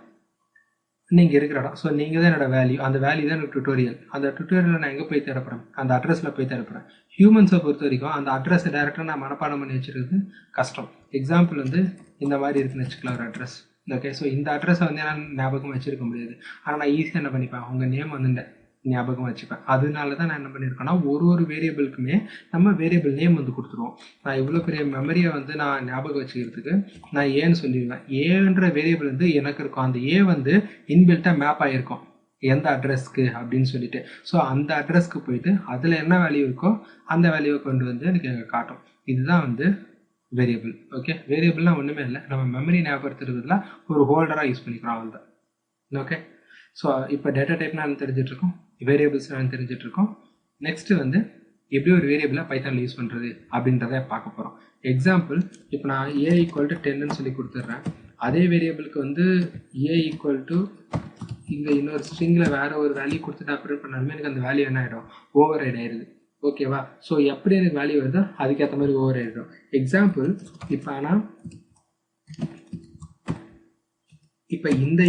நீங்கள் இருக்கிற இடம். ஸோ நீங்கள் தான் என்னோட வேல்யூ, அந்த வேல்யூ தான் எனக்கு டுட்டோரியல். அந்த டுட்டோரியலில் நான் எங்கே போய் தேடப்படுறேன், அந்த அட்ரஸில் போய் தேடப்படுறேன். ஹியூமன்ஸை பொறுத்த வரைக்கும் அந்த அட்ரஸை டேரெக்டாக நான் மனப்பாடம் பண்ணி வச்சுருக்கிறது கஷ்டம். எக்ஸாம்பிள் வந்து இந்த மாதிரி இருக்குன்னு வச்சுக்கலாம் ஒரு அட்ரஸ். ஓகே, ஸோ இந்த அட்ரஸை வந்து நான் ஞாபகம் வச்சுருக்க முடியாது. ஆனால் நான் ஈஸியாக என்ன பண்ணிப்பேன், உங்கள் நேம் வந்து ஞாபகம் வச்சுப்பேன். அதனால தான் நான் என்ன பண்ணியிருக்கேன்னா ஒரு வேரியபிளுக்குமே நம்ம வேரியபிள் நேம் வந்து கொடுத்துருவோம். நான் இவ்வளோ பெரிய மெமரியை வந்து நான் ஞாபகம் வச்சுக்கிறதுக்கு நான் ஏன்னு சொல்லிடுவேன். ஏன்ற வேரியபிள் வந்து எனக்கு இருக்கும், அந்த ஏ வந்து இன்பில்ட்டாக மேப் ஆகிருக்கும் எந்த அட்ரஸ்க்கு அப்படின்னு சொல்லிட்டு. ஸோ அந்த அட்ரஸ்க்கு போயிட்டு அதில் என்ன வேல்யூ இருக்கோ அந்த வேல்யூவை கொண்டு வந்து எனக்கு காட்டும். இதுதான் வந்து வேரியபிள். ஓகே, வேரியபிள்லாம் ஒன்றுமே இல்லை, நம்ம மெமரி ஞாபகப்படுத்துறதுல ஒரு ஹோல்டராக யூஸ் பண்ணிக்கிறோம், அவ்வளோதான். ஓகே, ஸோ இப்போ டேட்டா டைப்னா தெரிஞ்சிட்ருக்கோம், வேரியபிள்ஸ் தெரிஞ்சிட்ருக்கோம். நெக்ஸ்ட் வந்து எப்படி ஒரு வேரியபிளை பைத்தானில் யூஸ் பண்ணுறது அப்படின்றத பார்க்க போகிறோம். எக்ஸாம்பிள், இப்போ நான் a = 10ன்னு சொல்லி கொடுத்துட்றேன். அதே வேரியபிளுக்கு வந்து a = இங்கே இன்னொரு ஸ்ட்ரிங்கில் வேறு ஒரு வேல்யூ கொடுத்துட்டு அப்டேட் பண்ணாலுமே எனக்கு அந்த வேல்யூ என்ன ஆகிடும், ஓவர் ரைட் ஆயிடுது. ஓகேவா, ஸோ எப்படி எனக்கு வேல்யூ வருதோ அதுக்கேற்ற மாதிரி ஓவர் ஆயிடும். எக்ஸாம்பிள், இப்போ ஆனால் இப்போ இந்த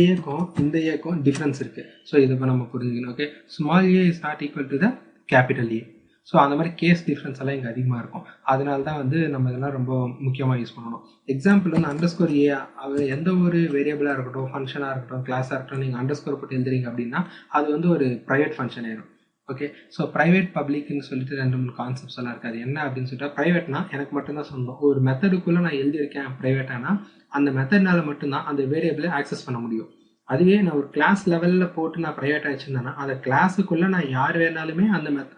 ஏக்கும் டிஃப்ரென்ஸ் இருக்குது. ஸோ இதை இப்போ நம்ம புரிஞ்சுக்கணும். Okay, small a is not equal to the capital A. So அந்த மாதிரி கேஸ் டிஃப்ரென்ஸ் எல்லாம் இங்கே அதிகமாக இருக்கும். அதனால தான் வந்து நம்ம இதெல்லாம் ரொம்ப முக்கியமாக யூஸ் பண்ணணும். எக்ஸாம்பிள் வந்து _a அது எந்த ஒரு வேரியபிளாக இருக்கட்டும், ஃபங்க்ஷனாக இருக்கட்டும், கிளாஸாக இருக்கட்டும், நீங்கள் அண்டர்ஸ்கோர் போட்டு எழுதுறீங்க அப்படின்னா அது வந்து ஒரு ப்ரைவேட் ஃபங்க்ஷன் ஆயிடும். ஓகே, ஸோ ப்ரைவேட் பப்ளிக்னு சொல்லிட்டு 2-3 கான்செப்ட்ஸ் எல்லாம் இருக்காது. என்ன அப்படின்னு சொல்லிட்டு, ப்ரைவேட்னா எனக்கு மட்டும்தான் சொந்தம். ஒரு மெத்தடுக்குள்ளே நான் எழுதியிருக்கேன் ப்ரைவேட்டானா அந்த மெத்தட்னால மட்டும்தான் அந்த வேரியபிளை ஆக்சஸ் பண்ண முடியும். அதுவே நான் ஒரு கிளாஸ் லெவலில் போட்டு நான் ப்ரைவேட்டாக வச்சுருந்தேன்னா அந்த கிளாஸுக்குள்ளே நான் யார் வேணாலுமே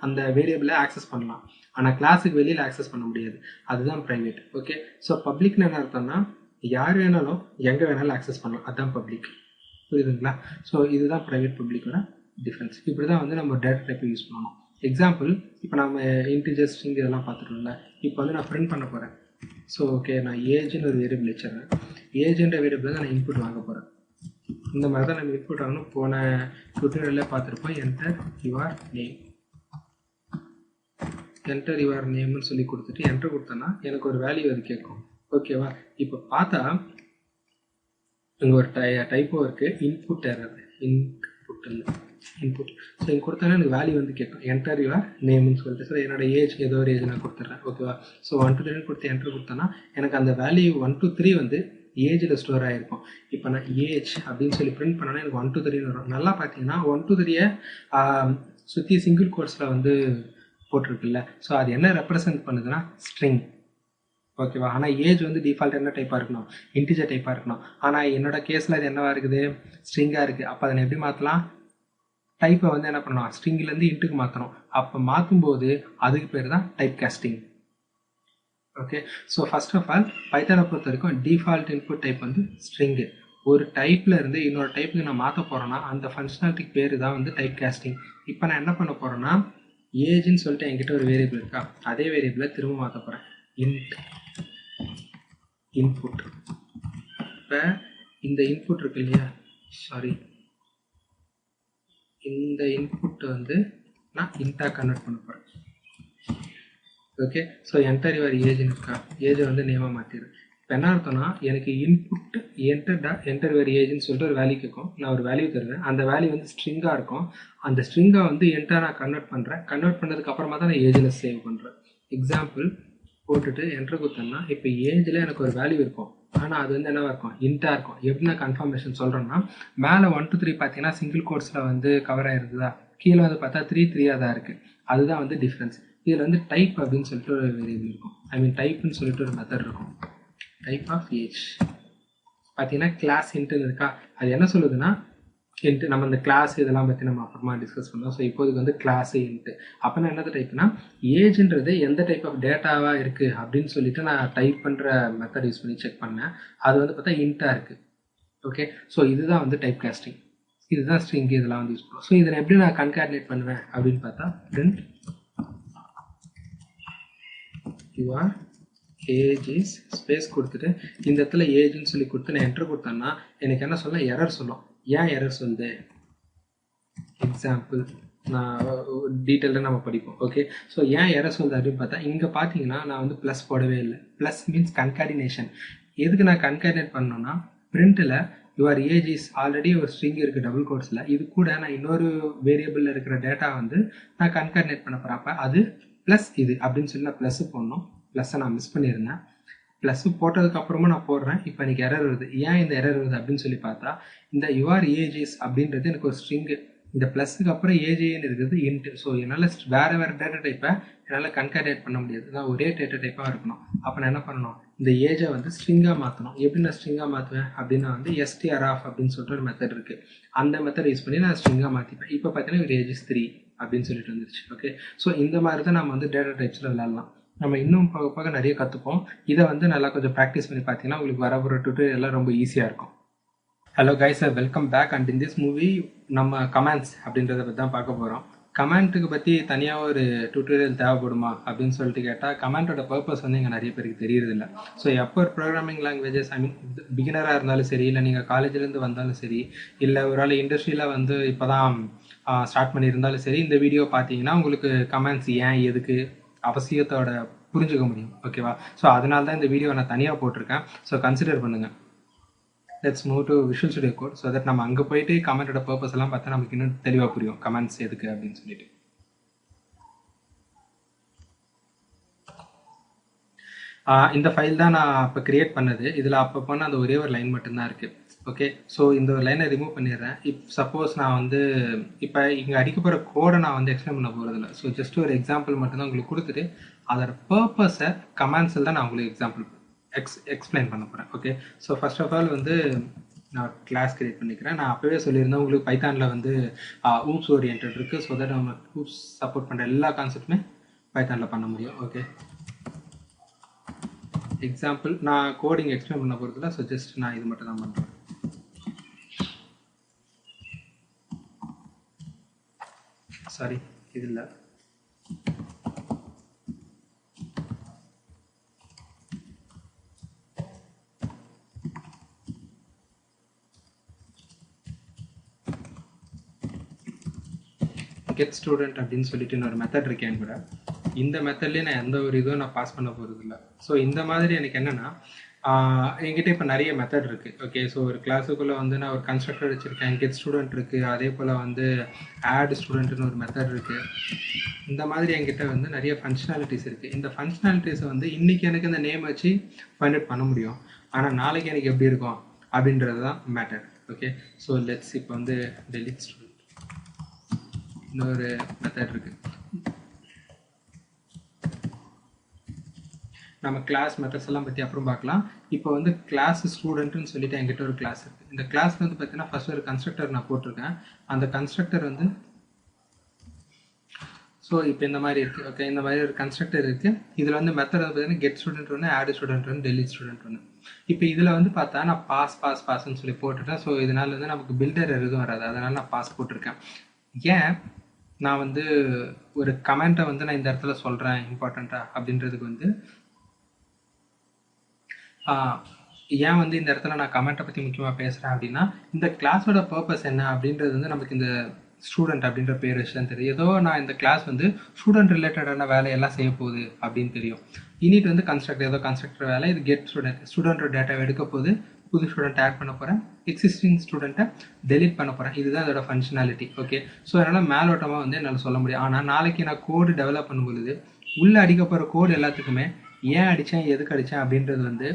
அந்த வேரியபிளை ஆக்சஸ் பண்ணலாம். ஆனால் கிளாஸுக்கு வெளியில் ஆக்சஸ் பண்ண முடியாது. அதுதான் ப்ரைவேட். ஓகே, ஸோ பப்ளிக்னு என்ன அர்த்தம்னா யார் வேணாலும் எங்கே வேணாலும் ஆக்சஸ் பண்ணலாம், அதுதான் பப்ளிக். புரியுதுங்களா? ஸோ இதுதான் ப்ரைவேட் பப்ளிக்கோட டிஃப்ரென்ஸ். இப்படி தான் வந்து நம்ம டேட்டா டைப்பை யூஸ் பண்ணணும். எக்ஸாம்பிள், இப்போ நம்ம இன்டிஜர் ஸ்ட்ரிங் இதெல்லாம் பார்த்துட்டோம்ல. இப்போ வந்து நான் பிரிண்ட் பண்ண போகிறேன். ஸோ ஓகே, நான் ஏஜ்னு ஒரு வேரியபிள் வச்சிடறேன். ஏஜ்ன்ற வேரியபிள் தான் நான் இன்புட் வாங்க போகிறேன். இந்த மாதிரி தான் நம்ம இன்புட் வாங்கணும். போன டுட்டோரியல்ல பார்த்துருப்போம். Enter your name, enter your நேம்னு சொல்லி கொடுத்துட்டு என்டர் கொடுத்தேன்னா எனக்கு ஒரு வேல்யூ அது கேட்கும். ஓகேவா, இப்போ பார்த்தா இங்கே ஒரு டைப்போ இருக்குது, இன்புட் எரர், இன்புட். ஸோ இங்கே கொடுத்தோன்னா எனக்கு வேல்யூ வந்து கேட்கும், என்டர் யுவர் நேம்னு சொல்லிட்டு. ஸோ என்னோட ஏஜ் ஏதோ ஒரு ஏஜ் நான் கொடுத்துட்றேன். ஓகேவா, ஸோ 1 to 3 கொடுத்து என்டர் கொடுத்தேன்னா எனக்கு அந்த வேல்யூ 1 to 3 வந்து ஏஜில் ஸ்டோர் ஆகிருக்கும். இப்போ நான் ஏஜ் அப்படின்னு சொல்லி பிரிண்ட் பண்ணோன்னா எனக்கு 1 to 3 வரும். நல்லா பார்த்தீங்கன்னா 1 to 3 சுற்றி சிங்கிள் கோட்ஸில் வந்து போட்டிருக்குல்ல. ஸோ அது என்ன ரெப்ரசன்ட் பண்ணுதுன்னா ஸ்ட்ரிங். ஓகேவா? ஆனால் ஏஜ் வந்து டிஃபால்ட் என்ன டைப்பாக இருக்கணும்? இன்டிஜர் டைப்பாக இருக்கணும். ஆனால் என்னோட கேஸில் அது என்னவா இருக்குது? ஸ்ட்ரிங்காக இருக்குது. அப்போ அதை எப்படி மாற்றலாம்? டைப்பை வந்து என்ன பண்ணணும்? ஸ்ட்ரிங்கிலேருந்து இன்ட்டுக்கு மாற்றணும். அப்போ மாற்றும்போது அதுக்கு பேர் தான் type casting. Okay, so first of all பைத்தானை பொறுத்த வரைக்கும் டிஃபால்ட் இன்புட் டைப் வந்து ஸ்ட்ரிங்கு. ஒரு டைப்பில் இருந்து இன்னொரு டைப்புக்கு நான் மாற்ற போகிறேன்னா அந்த ஃபங்க்ஷனாலிட்டிக்கு பேர் தான் வந்து டைப் காஸ்டிங். இப்போ நான் என்ன பண்ண போகிறேன்னா ஏஜ்னு சொல்லிட்டு என்கிட்ட ஒரு வேரியபிள் இருக்கா, அதே வேரியபிளை திரும்ப மாற்ற போகிறேன். Int input. இப்போ இந்த இன்புட் இருக்கு இல்லையா, சாரி, இந்த இன்புட் வந்து நான் இன்ட்டாக கன்வெர்ட் பண்ண போகிறேன். ஓகே, ஸோ என்டர் யுவர் ஏஜ்னு இருக்கா, ஏஜை வந்து நேமாக மாற்றிடுறேன். இப்போ என்ன அர்த்தம்னா எனக்கு இன்புட் என்டர் யுவர் ஏஜ்னு சொல்லிட்டு ஒரு வேல்யூ கேட்கும். நான் ஒரு வேல்யூ தருவேன். அந்த வேல்யூ வந்து ஸ்ட்ரிங்காக இருக்கும். அந்த ஸ்ட்ரிங்கை வந்து என்டர் நான் கன்வெர்ட் பண்ணுறேன். கன்வெர்ட் பண்ணதுக்கு அப்புறமா தான் நான் ஏஜில் சேவ் பண்ணுறேன். எக்ஸாம்பிள் போட்டுட்டு என்டர் கொடுத்தேன்னா இப்போ ஏஜில் எனக்கு ஒரு வேல்யூ இருக்கும். ஆனால் அது வந்து என்னவா இருக்கும்? இன்ட்டாக இருக்கும். எப்படி நான் கன்ஃபர்மேஷன் சொல்கிறேன்னா மேலே 1 to 3 பார்த்தீங்கன்னா சிங்கிள் கோட்ஸில் வந்து கவர் ஆயிருந்ததா, கீழே வந்து பார்த்தா 3 தான் இருக்குது. அதுதான் வந்து டிஃப்ரென்ஸ். இதில் வந்து டைப் அப்படின்னு சொல்லிட்டு ஒரு வேரியபிள் இருக்கும். ஐ மீன் டைப்னு சொல்லிட்டு ஒரு மெத்தட் இருக்கும். டைப் ஆஃப் ஏஜ் பார்த்தீங்கன்னா கிளாஸ் இன்ட்டுன்னு இருக்கா, அது என்ன சொல்லுதுன்னா இன்ட்டு. நம்ம இந்த கிளாஸ் இதெல்லாம் பற்றி நம்ம அப்புறமா டிஸ்கஸ் பண்ணோம். ஸோ இப்போதுக்கு வந்து கிளாஸ் இன்ட்டு. அப்போ நான் என்னது டைப்னா ஏஜ்ன்றது எந்த டைப் ஆஃப் டேட்டாவாக இருக்குது அப்படின்னு சொல்லிட்டு நான் டைப் பண்ணுற மெத்தட் யூஸ் பண்ணி செக் பண்ணேன். அது வந்து பார்த்தா இன்ட்டாக இருக்குது. ஓகே, ஸோ இதுதான் வந்து டைப் காஸ்டிங். இதுதான் ஸ்ட்ரிங், இதெல்லாம் வந்து யூஸ் பண்ணுவோம். ஸோ இதை எப்படி நான் கன்கார்டினேட் பண்ணுவேன் அப்படின்னு பார்த்தா print your age is space கொடுத்துட்டு இந்த இடத்துல ஏஜ்னு சொல்லி கொடுத்து நான் என்டர் கொடுத்தேன்னா எனக்கு என்ன சொல்ல, எரர் சொல்லும். ஏன் எரர் சொல்லுது? எக்ஸாம்பிள் நான் டீட்டெயிலாக நம்ம படிப்போம். ஓகே, ஸோ ஏன் எரர் சொல்லுது அப்படின்னு பார்த்தா இங்கே பார்த்தீங்கன்னா நான் வந்து ப்ளஸ் போடவே இல்லை. Plus means concatenation. எதுக்கு நான் கன்கார்டினேட் பண்ணோன்னா பிரிண்ட்டில் யுவர் ஏஜ் இஸ் ஆல்ரெடி ஒரு ஸ்ட்ரிங் இருக்குது டபுள் கோட்ஸில், இது கூட நான் இன்னொரு வேரியபிளில் இருக்கிற டேட்டா வந்து நான் கன்கார்டினேட் பண்ண போகிறேன். அப்போ அது ப்ளஸ் இது அப்படின்னு சொல்லி நான் ப்ளஸ்ஸு போடணும். ப்ளஸ்ஸை நான் மிஸ் பண்ணியிருந்தேன். ப்ளஸ்ஸு போட்டதுக்கப்புறமா நான் போடுறேன். இப்போ எனக்கு எரர் வருது. ஏன் இந்த எரர் வருது அப்படின்னு சொல்லி பார்த்தா இந்த யுவர் ஏஜ் இஸ் அப்படின்றது எனக்கு ஒரு ஸ்ட்ரிங்கு. இந்த ப்ளஸ்ஸுக்கு அப்புறம் ஏஜேன்னு இருக்குது இன்ட்டு. ஸோ என்னால் வேறு டேட்டா டைப்பை என்னால் கன்கார்டினேட் பண்ண முடியாது. நான் ஒரே டேட்டா டைப்பாக இருக்கணும். அப்போ நான் என்ன பண்ணணும், இந்த ஏஜை வந்து ஸ்ட்ரிங்காக மாற்றணும். எப்படி நான் ஸ்ட்ரிங்காக மாற்றுவேன் அப்படின்னா வந்து strf அப்படின்னு சொல்லிட்டு ஒரு மெத்தட் இருக்குது. அந்த மெத்தட் யூஸ் பண்ணி நான் ஸ்ட்ரிங்காக மாற்றிப்பேன். இப்போ பார்த்தீங்கன்னா ஒரு ஏஜ் இஸ் 3 அப்படின்னு சொல்லிட்டு வந்துருச்சு. ஓகே, ஸோ இந்த மாதிரி தான் நம்ம வந்து டேட்டா டைப்ஸில் விளாட்லாம். நம்ம இன்னும் போக போக நிறைய கற்றுப்போம். இதை வந்து நல்லா கொஞ்சம் ப்ராக்டிஸ் பண்ணி பார்த்தீங்கன்னா உங்களுக்கு வரப்போகிற டுட்டோரியல் எல்லாம் ரொம்ப ஈஸியாக இருக்கும். Hello guys, welcome back. And in this movie நம்ம கமெண்ட்ஸ் அப்படின்றத பற்றி தான் பார்க்க போகிறோம். கமெண்ட்டுக்கு பற்றி தனியாக ஒரு டுட்டோரியல் தேவைப்படுமா அப்படின்னு சொல்லிட்டு கேட்டால் கமெண்ட்டோட பர்பஸ் வந்து இங்கே நிறைய பேருக்கு தெரியறதில்ல. ஸோ எப்போ ஒரு ப்ரோக்ராமிங் லாங்குவேஜஸ், ஐ மீன் பிகினராக இருந்தாலும் சரி, இல்லை நீங்கள் காலேஜ்லேருந்து வந்தாலும் சரி, இல்லை ஒரு ஆள் இண்டஸ்ட்ரியில் வந்து இப்போ தான் ஸ்டார்ட் பண்ணியிருந்தாலும் சரி, இந்த வீடியோ பார்த்தீங்கன்னா உங்களுக்கு கமெண்ட்ஸ் ஏன் எதுக்கு அவசியத்தோட புரிஞ்சுக்க முடியும். ஓகேவா? ஸோ அதனால தான் இந்த வீடியோ நான் தனியாக போட்டிருக்கேன். ஸோ கன்சிடர் பண்ணுங்கள். Let's move to Visual Studio Code. So that நம்ம அங்கே போயிட்டு கமெண்ட்டோட பர்பஸ் எல்லாம் பார்த்தா நமக்கு இன்னும் தெளிவாக புரியும் கமெண்ட்ஸ் எதுக்கு அப்படின்னு சொல்லிட்டு. இந்த ஃபைல் தான் நான் இப்போ கிரியேட் பண்ணது. இதில் அப்போ பண்ண அந்த ஒரே ஒரு லைன் மட்டும்தான் இருக்குது. ஓகே, ஸோ இந்த ஒரு லைனை ரிமூவ் பண்ணிடுறேன். சப்போஸ் நான் வந்து இப்போ இங்கே அடிக்க போகிற கோடை நான் வந்து எக்ஸ்பிளைன் பண்ண போகிறதில்ல. ஸோ ஜஸ்ட் ஒரு எக்ஸாம்பிள் மட்டும்தான் உங்களுக்கு கொடுத்துட்டு அதோட பர்பஸை கமெண்ட்ஸில் தான் நான் உங்களுக்கு எக்ஸாம்பிள் எக்ஸ்பிளைன் பண்ண போகிறேன். Okay, so first of all வந்து நான் கிளாஸ் கிரியேட் பண்ணிக்கிறேன். நான் அப்போவே சொல்லியிருந்தேன் உங்களுக்கு பைத்தானில் வந்து ஊப்ஸ் ஓரியன்டட் இருக்குது. ஸோ தட் நம்ம ஊப்ஸ் சப்போர்ட் பண்ணுற எல்லா கான்செப்ட்டுமே பைத்தானில் பண்ண முடியும். ஓகே, எக்ஸாம்பிள் நான் கோடிங் எக்ஸ்பிளைன் பண்ண போகிறதில்ல. ஸோ ஜஸ்ட் நான் இது மட்டும் தான் பண்ணுறேன். சாரி, இது இல்லை. கெட் ஸ்டூடெண்ட் அப்படின்னு சொல்லிட்டு இன்னொரு மெத்தட் இருக்கேன் கூட. இந்த மெத்தட்லேயே நான் எந்த ஒரு இதுவும் நான் பாஸ் பண்ண போகிறது இல்லை. ஸோ இந்த மாதிரி எனக்கு என்னென்னா என்கிட்ட இப்போ நிறைய மெத்தட் இருக்குது. ஓகே, ஸோ ஒரு கிளாஸுக்குள்ளே வந்து நான் ஒரு கன்ஸ்ட்ரக்டர் வச்சுருக்கேன், கெட் ஸ்டூடெண்ட் இருக்குது, அதே போல் வந்து ஆட் ஸ்டூடெண்ட்னு ஒரு மெத்தட் இருக்குது. இந்த மாதிரி என்கிட்ட வந்து நிறைய ஃபங்க்ஷனாலிட்டிஸ் இருக்குது. இந்த ஃபங்க்ஷனாலிட்டிஸை வந்து இன்றைக்கி எனக்கு இந்த நேம் வச்சு ஃபைண்ட் அவுட் பண்ண முடியும். ஆனால் நாளைக்கு எனக்கு எப்படி இருக்கும் அப்படின்றது தான் மேட்டர். ஓகே, ஸோ லெட்ஸ் இப்போ வந்து டெலிட் ஸ்டூடெண்ட் இன்னொரு மெத்தட் இருக்குது. நம்ம கிளாஸ் மெத்தட்ஸ் எல்லாம் பற்றி அப்புறம் பார்க்கலாம். இப்போ வந்து கிளாஸ் ஸ்டூடெண்ட்னு சொல்லிட்டு என்கிட்ட ஒரு கிளாஸ் இருக்குது. இந்த கிளாஸில் வந்து பார்த்தீங்கன்னா ஃபர்ஸ்ட் ஒரு கன்ஸ்ட்ரக்டர் நான் போட்டிருக்கேன். அந்த கன்ஸ்ட்ரக்டர் வந்து ஸோ இப்போ இந்த மாதிரி இருக்குது. ஓகே, இந்த மாதிரி ஒரு கன்ஸ்ட்ரக்டர் இருக்குது. இதில் வந்து மெத்தட் வந்து பார்த்தீங்கன்னா கெட் ஸ்டூடெண்ட் ஒன்று, ஆட் ஸ்டூடெண்ட் ஒன்று, டெலிட் ஸ்டூடெண்ட் ஒன்று. இப்போ இதில் வந்து பார்த்தா நான் பாஸ்ன்னு சொல்லி போட்டுட்டேன். ஸோ இதனால வந்து நமக்கு பில்டர் எதுவும் வராது, அதனால் நான் பாஸ் போட்டிருக்கேன். ஏன் நான் வந்து ஒரு கமெண்ட்டை வந்து நான் இந்த இடத்துல சொல்கிறேன் இம்பார்ட்டண்ட்டாக அப்படின்றதுக்கு வந்து ஏன் வந்து இந்த இடத்துல நான் கமெண்ட்டை பற்றி முக்கியமாக பேசுகிறேன் அப்படின்னா, இந்த கிளாஸோட பர்பஸ் என்ன அப்படின்றது வந்து நமக்கு இந்த ஸ்டூடெண்ட் அப்படின்ற பேர் விஷயம் தெரியும். ஏதோ நான் இந்த கிளாஸ் வந்து ஸ்டூடெண்ட் ரிலேட்டடான வேலையெல்லாம் செய்ய போகுது அப்படின்னு தெரியும். இனிட் வந்து கன்ஸ்ட்ரக்டர், ஏதோ கன்ஸ்ட்ரக்டர் வேலை. இது கெட் ஸ்டூடெண்டோட டேட்டாவை எடுக்க போகுது, புது ஸ்டூடெண்ட் ஆட் பண்ண போகிறேன், எக்ஸிஸ்டிங் ஸ்டூடெண்ட்டை டெலிட் பண்ண போகிறேன். இதுதான் இதோட ஃபங்க்ஷனாலிட்டி. ஓகே, ஸோ அதனால் மேலோட்டமாக வந்து என்னால் சொல்ல முடியும். ஆனால் நாளைக்கு நான் கோடு டெவலப் பண்ணும்பொழுது உள்ளே அடிக்க போகிற கோடு எல்லாத்துக்குமே ஏன் அடித்தேன், எதுக்கு அடித்தேன் அப்படின்றது வந்து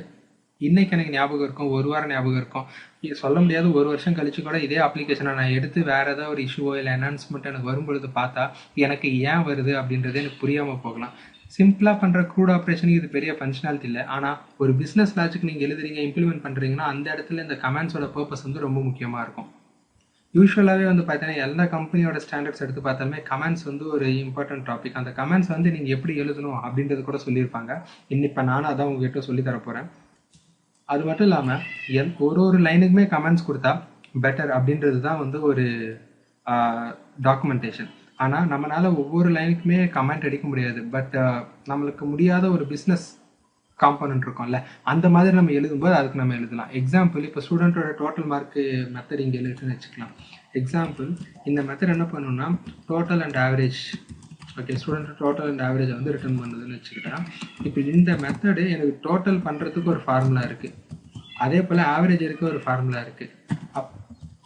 இன்னைக்கு எனக்கு ஞாபகம் இருக்கும், ஒரு வாரம் ஞாபகம் இருக்கும், சொல்ல முடியாது. ஒரு வருஷம் கழிச்சு கூட இதே அப்ளிகேஷனை நான் எடுத்து வேறு ஏதாவது ஒரு இஷ்யூவோ இல்லை என்ஹான்ஸ்மெண்ட் எனக்கு வரும்பொழுது பார்த்தா எனக்கு ஏன் வருது அப்படின்றது எனக்கு புரியாமல் போகலாம். சிம்பிளாக பண்ணுற க்ரூட் ஆப்ரேஷனுக்கு இது பெரிய ஃபங்க்ஷனாலிட்டி இல்லை. ஆனால் ஒரு பிஸ்னஸ் லாஜிக் நீங்கள் எழுதுறீங்க, இம்ப்ளிமெண்ட் பண்ணுறீங்கன்னா அந்த இடத்துல இந்த கமெண்ட்ஸோட பர்பஸ் வந்து ரொம்ப முக்கியமாக இருக்கும். யூஸ்வலாகவே வந்து பார்த்தீங்கன்னா எல்லா கம்பெனியோட ஸ்டாண்டர்ட்ஸ் எடுத்து பார்த்தாலுமே கமெண்ட்ஸ் வந்து ஒரு இம்பார்ட்டன்ட் டாபிக். அந்த கமெண்ட்ஸ் வந்து நீங்கள் எப்படி எழுதணும் அப்படின்றது கூட சொல்லியிருப்பாங்க. இப்போ நானும் அதான் உங்ககிட்ட சொல்லி தரப்போகிறேன். அது மட்டும் இல்லாமல் ஒரு லைனுக்குமே கமெண்ட்ஸ் கொடுத்தா பெட்டர் அப்படின்றது தான் வந்து ஒரு டாக்குமெண்டேஷன். ஆனால் நம்மளால் ஒவ்வொரு லைனுக்குமே கமெண்ட் அடிக்க முடியாது. பட் நம்மளுக்கு முடியாத ஒரு பிஸ்னஸ் காம்பனண்ட் இருக்கும்ல, அந்த மாதிரி நம்ம எழுதும்போது அதுக்கு நம்ம எழுதலாம். எக்ஸாம்பிள், இப்போ ஸ்டூடெண்ட்டோட டோட்டல் மார்க்கு மெத்தட் இங்கே எழுதுன்னு வச்சுக்கலாம். எக்ஸாம்பிள், இந்த மெத்தட் என்ன பண்ணணும்னா total and average. Okay, student total and average வந்து ரிட்டர்ன் பண்ணுதுன்னு வச்சுக்கிட்டேன். இப்போ இந்த மெத்தடு எனக்கு டோட்டல் பண்ணுறதுக்கு ஒரு ஃபார்முலா இருக்குது, அதே போல் ஆவரேஜ் இருக்க ஒரு ஃபார்முலா இருக்குது.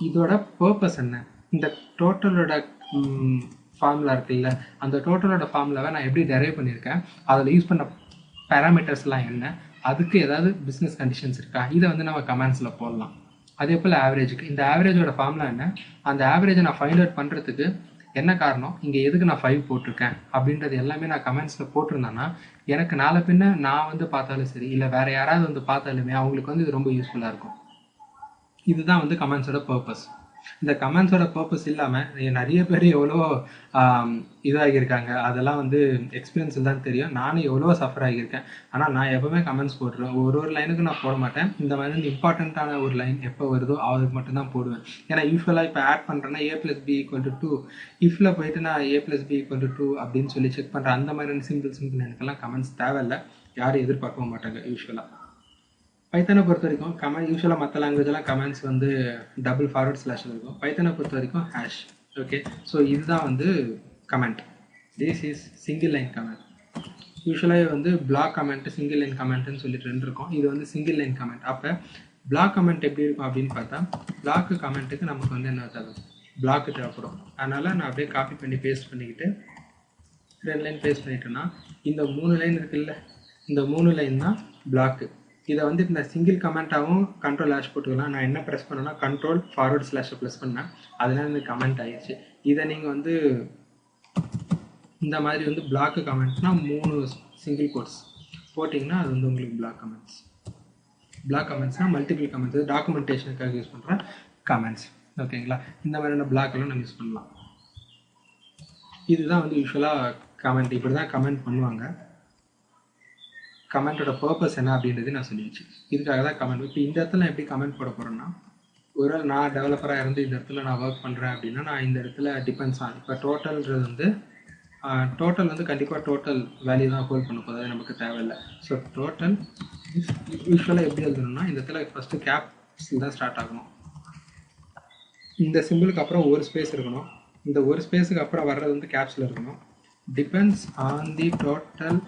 இதோட பர்பஸ் என்ன? இந்த டோட்டலோட ஃபார்முலா இருக்குல்ல, அந்த டோட்டலோட ஃபார்முலாவை நான் எப்படி டெரைவ் பண்ணியிருக்கேன், அதில் யூஸ் பண்ண பேராமீட்டர்ஸ்லாம் என்ன, அதுக்கு ஏதாவது பிஸ்னஸ் கண்டிஷன்ஸ் இருக்கா, இதை வந்து நம்ம கமெண்ட்ஸில் போடலாம். அதே போல் ஆவரேஜுக்கு, இந்த ஆவரேஜோட ஃபார்முலா என்ன, அந்த ஆவரேஜை நான் ஃபைண்ட் அவுட் பண்ணுறதுக்கு என்ன காரணம், இங்கே எதுக்கு நான் 5 போட்டிருக்கேன் அப்படின்றது எல்லாமே நான் கமெண்ட்ஸில் போட்டிருந்தேன்னா எனக்கு நாளை பின்ன நான் வந்து பார்த்தாலும் சரி, இல்லை வேறு யாராவது வந்து பார்த்தாலுமே அவங்களுக்கு வந்து இது ரொம்ப யூஸ்ஃபுல்லாக இருக்கும். இதுதான் வந்து கமெண்ட்ஸோட பர்பஸ். இந்த கமெண்ட்ஸோட பர்பஸ் இல்லாமல் நிறைய பேர் எவ்வளோ இதாகியிருக்காங்க, அதெல்லாம் வந்து எக்ஸ்பீரியன்ஸில் தான் தெரியும். நானும் எவ்வளோ சஃபர் ஆகியிருக்கேன். ஆனால் நான் எப்போவுமே கமெண்ட்ஸ் போட்டுருவேன். ஒரு லைனுக்கு நான் போட மாட்டேன். இந்த மாதிரி இம்பார்ட்டண்ட்டான ஒரு லைன் எப்போ வருதோ அதுக்கு மட்டும்தான் போடுவேன். ஏன்னா யூஸ்வலாக இப்போ ஆட் பண்ணுறேன்னா a+b = 2, இஃப்பில் போயிட்டு நான் a+b = 2 அப்படின்னு சொல்லி செக் பண்ணுறேன். அந்த மாதிரியான சிம்பிள் எனக்கெல்லாம் கமெண்ட்ஸ் தேவையில்லை, யாரும் எதிர்பார்க்கவும் மாட்டாங்க யூஸ்வலாக. பைத்தனை பொறுத்த வரைக்கும் யூஸ்வலாக மற்ற லாங்குவேஜெல்லாம் கமெண்ட்ஸ் வந்து டபுள் ஃபார்வர்ட் / இருக்கும். பைத்தனை பொறுத்த வரைக்கும் ஹேஷ். ஓகே, ஸோ இதுதான் வந்து comment. This is single line comment. யூஸ்வலாக வந்து பிளாக் கமெண்ட், சிங்கிள் லைன் கமெண்ட்னு சொல்லிட்டு 2 இருக்கும். இது வந்து சிங்கிள் லைன் கமெண்ட். அப்போ பிளாக் கமெண்ட் எப்படி இருக்கும் அப்படின்னு பார்த்தா, பிளாக் கமெண்ட்டுக்கு நமக்கு வந்து என்ன தேவை, பிளாக்கு தேவைப்படும். அதனால் நான் அப்படியே காப்பி பண்ணி பேஸ்ட் பண்ணிக்கிட்டு 2 லைன் பேஸ்ட் பண்ணிட்டேன்னா இந்த 3 லைன் இருக்குல்ல, இந்த 3 லைன் தான் பிளாக்கு. இதை வந்து இந்த சிங்கிள் கமெண்ட்டாகவும் கண்ட்ரோல் ஹேஷ் போட்டுக்கலாம். நான் என்ன ப்ரெஸ் பண்ணேன்னா கண்ட்ரோல் ஃபார்வர்ட் / ப்ரெஸ் பண்ணேன், அதனால இந்த கமெண்ட் ஆயிடுச்சு. இதை நீங்கள் வந்து இந்த மாதிரி வந்து பிளாக்கு கமெண்ட்ஸ்னால் 3 சிங்கிள் கோட்ஸ் போட்டிங்கன்னா அது வந்து உங்களுக்கு பிளாக் கமெண்ட்ஸ். பிளாக் கமெண்ட்ஸ்னால் மல்டிபிள் கமெண்ட்ஸ், டாக்குமெண்டேஷனுக்காக யூஸ் பண்ணுற கமெண்ட்ஸ். ஓகேங்களா, இந்த மாதிரியான பிளாக்கெல்லாம் நம்ம யூஸ் பண்ணலாம். இதுதான் வந்து யூஸ்வலாக கமெண்ட். இப்படி தான் கமெண்ட் பண்ணுவாங்க. கமெண்ட்டோட பர்பஸ் என்ன அப்படின்றது நான் சொல்லிடுச்சு. இதுக்காக தான் கமெண்ட். இப்போ இந்த இடத்துல நான் எப்படி கமெண்ட் போட போகிறேன்னா, ஒரு நான் டெவலப்பராக இருந்து இந்த இடத்துல நான் ஒர்க் பண்ணுறேன் அப்படின்னா நான் இந்த இடத்துல டிபெண்ட்ஸ் ஆன், இப்போ டோட்டல்ன்றது வந்து டோட்டல் வந்து கண்டிப்பாக டோட்டல் வேல்யூ தான் ஹோல்ட் பண்ண போகுது, அது நமக்கு தேவையில்லை. ஸோ டோட்டல் யூஸ்வலாக எப்படி எழுதணும்னா இந்த இடத்துல ஃபஸ்ட்டு கேப்ஸில் தான் ஸ்டார்ட் ஆகணும். இந்த சிம்பிளுக்கு அப்புறம் ஒரு ஸ்பேஸ் இருக்கணும். இந்த ஒரு ஸ்பேஸுக்கு அப்புறம் வர்றது வந்து கேப்ஸில் இருக்கணும். Depends on the total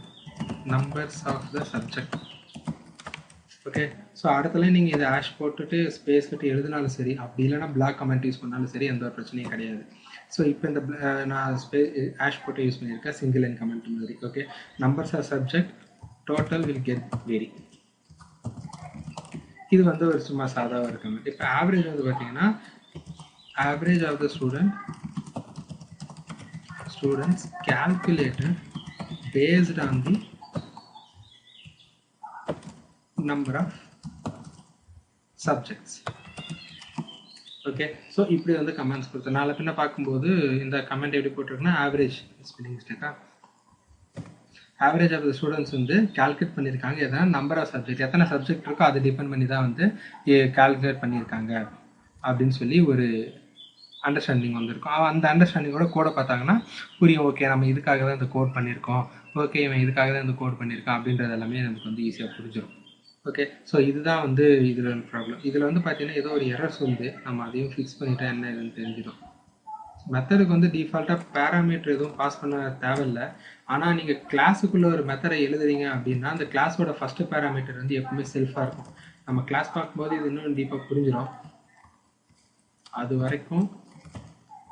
numbers of the subject. Okay, so அடுத்தல நீங்கள் இதை ஹேஷ் போட்டுட்டு ஸ்பேஸ் விட்டு எழுதினாலும் சரி, அப்படி இல்லைனா பிளாக் கமெண்ட் யூஸ் பண்ணாலும் சரி, எந்த ஒரு பிரச்சனையும் கிடையாது. ஸோ இப்போ இந்த நான் ஹேஷ் போட்டு யூஸ் பண்ணியிருக்கேன் சிங்கிள் லைன் கமெண்ட் மாதிரி. Okay, numbers are subject, total will get very. இது வந்து ஒரு சும்மா சாதாவாக ஒரு கமெண்ட். இப்போ ஆவரேஜ் வந்து பார்த்தீங்கன்னா average of the students calculated based on the number of subjects. Okay, so இப்படி வந்து கமெண்ட்ஸ் கொடுத்தோம். நாளை பின்ன பார்க்கும்போது இந்த கமெண்ட் எப்படி போட்டிருக்குன்னா ஆவரேஜ் ஸ்பெல்லிங் மிஸ்டேக்கா, ஆவரேஜ் ஆஃப் த ஸ்டூடெண்ட்ஸ் வந்து கால்குலேட் பண்ணியிருக்காங்க. எதனா நம்பர் ஆஃப் சப்ஜெக்ட், எத்தனை சப்ஜெக்ட் இருக்கோ அதை டிபெண்ட் பண்ணி தான் வந்து கால்குலேட் பண்ணியிருக்காங்க அப்படின்னு சொல்லி ஒரு அண்டர்ஸ்டாண்டிங் வந்திருக்கும். அந்த அண்டர்ஸ்டாண்டிங்கோட கோடை பார்த்தாங்கன்னா புரியும். ஓகே, நம்ம இதுக்காக தான் இந்த கோட் பண்ணியிருக்கோம், ஓகே இவன் இதுக்காக தான் இந்த கோட் பண்ணியிருக்கான் அப்படின்றது எல்லாமே நமக்கு வந்து ஈஸியாக புரிஞ்சிடும். ஓகே, ஸோ இதுதான் வந்து இதில் ப்ராப்ளம். இதில் வந்து பார்த்தீங்கன்னா ஏதோ ஒரு எரர்ஸ் வந்து நம்ம அதையும் ஃபிக்ஸ் பண்ணிட்டா என்ன இதுன்னு தெரிஞ்சிடும். மெத்தடுக்கு வந்து டிஃபால்ட்டாக பேராமீட்டர் எதுவும் பாஸ் பண்ண தேவையில்லை. ஆனால் நீங்கள் கிளாஸுக்குள்ளே ஒரு மெத்தடை எழுதுறீங்க அப்படின்னா அந்த கிளாஸோட ஃபஸ்ட்டு பேராமீட்டர் வந்து எப்பவுமே செல்ஃபாக இருக்கும். நம்ம கிளாஸ் பார்க்கும்போது இது இன்னும் டீப்பாக புரிஞ்சிடும். அது வரைக்கும்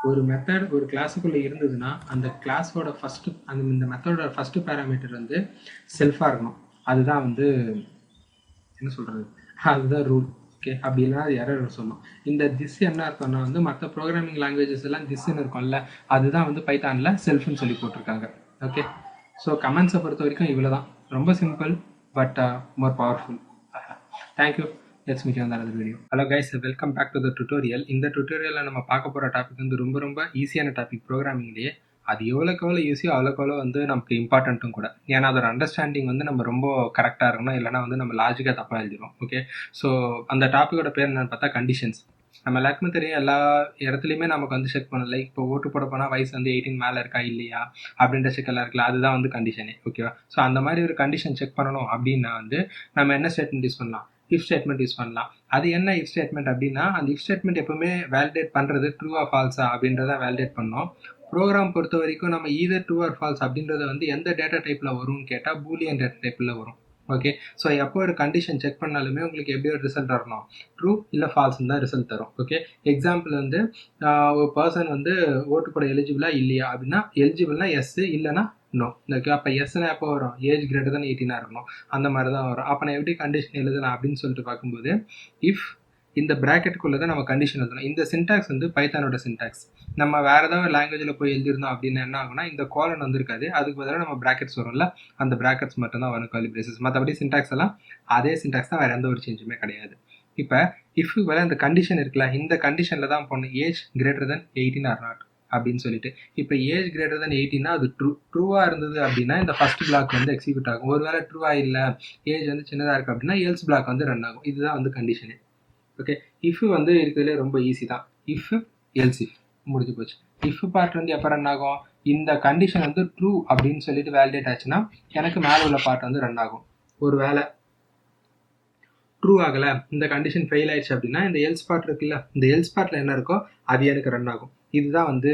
ஒரு மெத்தட் ஒரு கிளாஸுக்குள்ளே இருந்ததுன்னா அந்த கிளாஸோட ஃபஸ்ட்டு இந்த மெத்தடோட ஃபஸ்ட்டு பேராமீட்டர் வந்து செல்ஃபாக இருக்கணும். அதுதான் வந்து என்ன சொல்கிறது, அதுதான் ரூல். ஓகே, அப்படி இல்லைனா அது எரர் சொல்லணும். இந்த திஸ் என்ன அர்த்தம்னா வந்து மற்ற ப்ரோக்ராமிங் லாங்குவேஜஸ் எல்லாம் திஸ்ன்னு இருக்கும்ல, அதுதான் வந்து பைத்தானில் செல்ஃப்னு சொல்லி போட்டிருக்காங்க. ஓகே, ஸோ கமெண்ட்ஸை பொறுத்த வரைக்கும் இவ்வளோ தான். ரொம்ப simple but more powerful. Thank you. Let's meet you on another video. Hello guys, welcome back to the tutorial. இந்த டுட்டோரியலில் நம்ம பார்க்க போகிற டாபிக் வந்து ரொம்ப ரொம்ப ஈஸியான டாபிக் ப்ரோக்ராமிங்லேயே. அது எவ்வளோக்கு எவ்வளோ ஈஸியோ அவ்வளோக்கு எவ்வளோ வந்து நமக்கு இம்பார்ட்டண்ட்டும் கூட. ஏன்னா அதோட அண்டர்ஸ்டாண்டிங் வந்து நம்ம ரொம்ப கரெக்டாக இருக்கணும், இல்லைனா வந்து நம்ம லாஜிக்காக தப்பாக எழுதிடும். ஓகே, ஸோ அந்த டாப்பிக்கோட பேர் என்னன்னு பார்த்தா கண்டிஷன்ஸ். நம்ம எல்லாருக்குமே தெரியும், எல்லா இடத்துலையுமே நமக்கு வந்து செக் பண்ணல. இப்போ ஓட்டு போட போனால் வயசு வந்து 18 மேலே இருக்கா இல்லையா அப்படின்ற செக் எல்லாம் இருக்குல்ல, அதுதான் வந்து கண்டிஷனே. ஓகேவா, ஸோ அந்த மாதிரி ஒரு கண்டிஷன் செக் பண்ணணும் அப்படின்னா வந்து நம்ம என்ன ஸ்டேட்மெண்ட் யூஸ் பண்ணலாம், இஃப் ஸ்டேட்மெண்ட் யூஸ் பண்ணலாம். அது என்ன இஃப் ஸ்டேட்மெண்ட் அப்படின்னா, அந்த இஃப் ஸ்டேட்மெண்ட் எப்பவுமே வேலிடேட் பண்ணுறது ட்ரூவா ஃபால்ஸா அப்படின்றத வேலிடேட் பண்ணோம். ப்ரோக்ராம் பொறுத்த வரைக்கும் நம்ம ஈதர் ட்ரூ ஆர் ஃபால்ஸ் அப்படின்றத வந்து எந்த டேட்டா டைப்பில் வரும்னு கேட்டால் பூலியன் டேட்டா டைப்பில் வரும். ஓகே, ஸோ எப்போ ஒரு கண்டிஷன் செக் பண்ணாலுமே உங்களுக்கு எப்படி ஒரு ரிசல்ட் வரணும், ட்ரூ இல்லை ஃபால்ஸ்ன்னு தான் ரிசல்ட் தரும். ஓகே, எக்ஸாம்பிள் வந்து ஒரு பர்சன் வந்து ஓட்டு போட எலிஜிபிளா இல்லையா அப்படின்னா, எலிஜிபிள்னா எஸ், இல்லைனா நோ. ஓகே, அப்போ எஸ்னா எப்போ வரும், ஏஜ் கிரேட்டர் தான் 18 இருக்கணும், அந்த மாதிரி தான் வரும். அப்போ நான் எப்படி கண்டிஷன் எழுதலாம் அப்படின்னு சொல்லிட்டு பார்க்கும்போது, இஃப் இந்த ப்ராக்கெட்டுக்குள்ளே தான் நம்ம கண்டிஷன் எழுதணும். இந்த சின்டாக்ஸ் வந்து பைத்தானோட சின்டாக்ஸ். நம்ம வேறு ஏதாவது லாங்குவேஜில் போய் எழுதிருந்தோம் அப்படின்னா என்ன ஆகும்னா, இந்த கோலன் வந்துருக்காது, அதுக்கு பதிலாக நம்ம ப்ராக்கெட்ஸ் வரும்ல, அந்த ப்ராக்கெட்ஸ் மட்டும் தான் வரும் கர்லி பிரேசஸ். மற்றபடி சின்டாக்ஸ் எல்லாம் அதே சின்டாக்ஸ் தான், வேறு எந்த ஒரு சேஞ்சுமே கிடையாது. இப்போ இஃப்க்கு பதிலாக இந்த கண்டிஷன் இருக்குல்ல, இந்த கண்டிஷனில் தான் போடணும் age greater than 18 or not அப்படின்னு சொல்லிட்டு. இப்போ ஏஜ் கிரேட்டர் தென் 18 அது ட்ரூவாக இருந்தது அப்படின்னா இந்த ஃபர்ஸ்ட் பிளாக் வந்து எக்ஸிக்யூட் ஆகும். ஒருவேளை ட்ரூவாக இல்லை, ஏஜ் வந்து சின்னதாக இருக்குது அப்படின்னா எல்ஸ் பிளாக் வந்து ரன் ஆகும். இதுதான் வந்து கண்டிஷனு. ஓகே, இஃப் வந்து இருக்கிறதுலே ரொம்ப ஈஸி தான். இஃப் எல்ஸ் இஃப் முடிஞ்சு போச்சு. இஃப் பார்ட் வந்து எப்போ ரன் ஆகும், இந்த கண்டிஷன் வந்து ட்ரூ அப்படின்னு சொல்லிட்டு வேலிடேட் ஆச்சுன்னா எனக்கு மேலே உள்ள பார்ட் வந்து ரன் ஆகும். ஒரு வேளை ட்ரூ ஆகலை, இந்த கண்டிஷன் ஃபெயில் ஆயிடுச்சு அப்படின்னா இந்த எல்ஸ் பார்ட் இருக்குல்ல, இந்த எல்ஸ் பார்ட்டில் என்ன இருக்கோ அது எனக்கு ரன் ஆகும். இதுதான் வந்து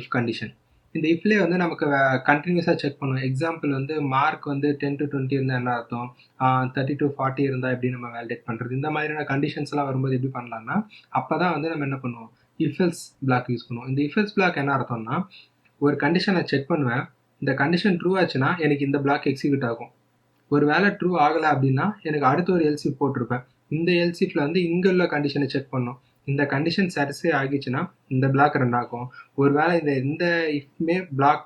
இஃப் கண்டிஷன். இந்த இஃப்லேயே வந்து நமக்கு கண்டினியூஸாக செக் பண்ணுவோம். எக்ஸாம்பிள் வந்து மார்க் வந்து 10 to 20 இருந்தால் என்ன அர்த்தம், 30 to 40 இருந்தால் எப்படி நம்ம வேலிடேட் பண்ணுறது, இந்த மாதிரியான கண்டிஷன்ஸ்லாம் வரும்போது எப்படி பண்ணலாம்னா, அப்போ தான் வந்து நம்ம என்ன பண்ணுவோம், இஃபெல்ஸ் பிளாக் யூஸ் பண்ணுவோம். இந்த இஃபெல்ஸ் பிளாக் என்ன அர்த்தம்னா, ஒரு கண்டிஷனை செக் பண்ணுவேன், இந்த கண்டிஷன் ட்ரூ ஆச்சுன்னா எனக்கு இந்த பிளாக் எக்ஸிக்யூட் ஆகும். ஒரு வேளை ட்ரூ ஆகலை அப்படின்னா எனக்கு அடுத்த ஒரு எல்சிஃப் போட்டிருப்பேன். இந்த எல்சிஃபில் வந்து இங்கே உள்ள கண்டிஷனை செக் பண்ணோம். இந்த கண்டிஷன் சாட்டிஸ்ஃபை ஆகிச்சுன்னா இந்த பிளாக் ரன் ஆகும். ஒருவேளை இந்த இஃப்மே பிளாக்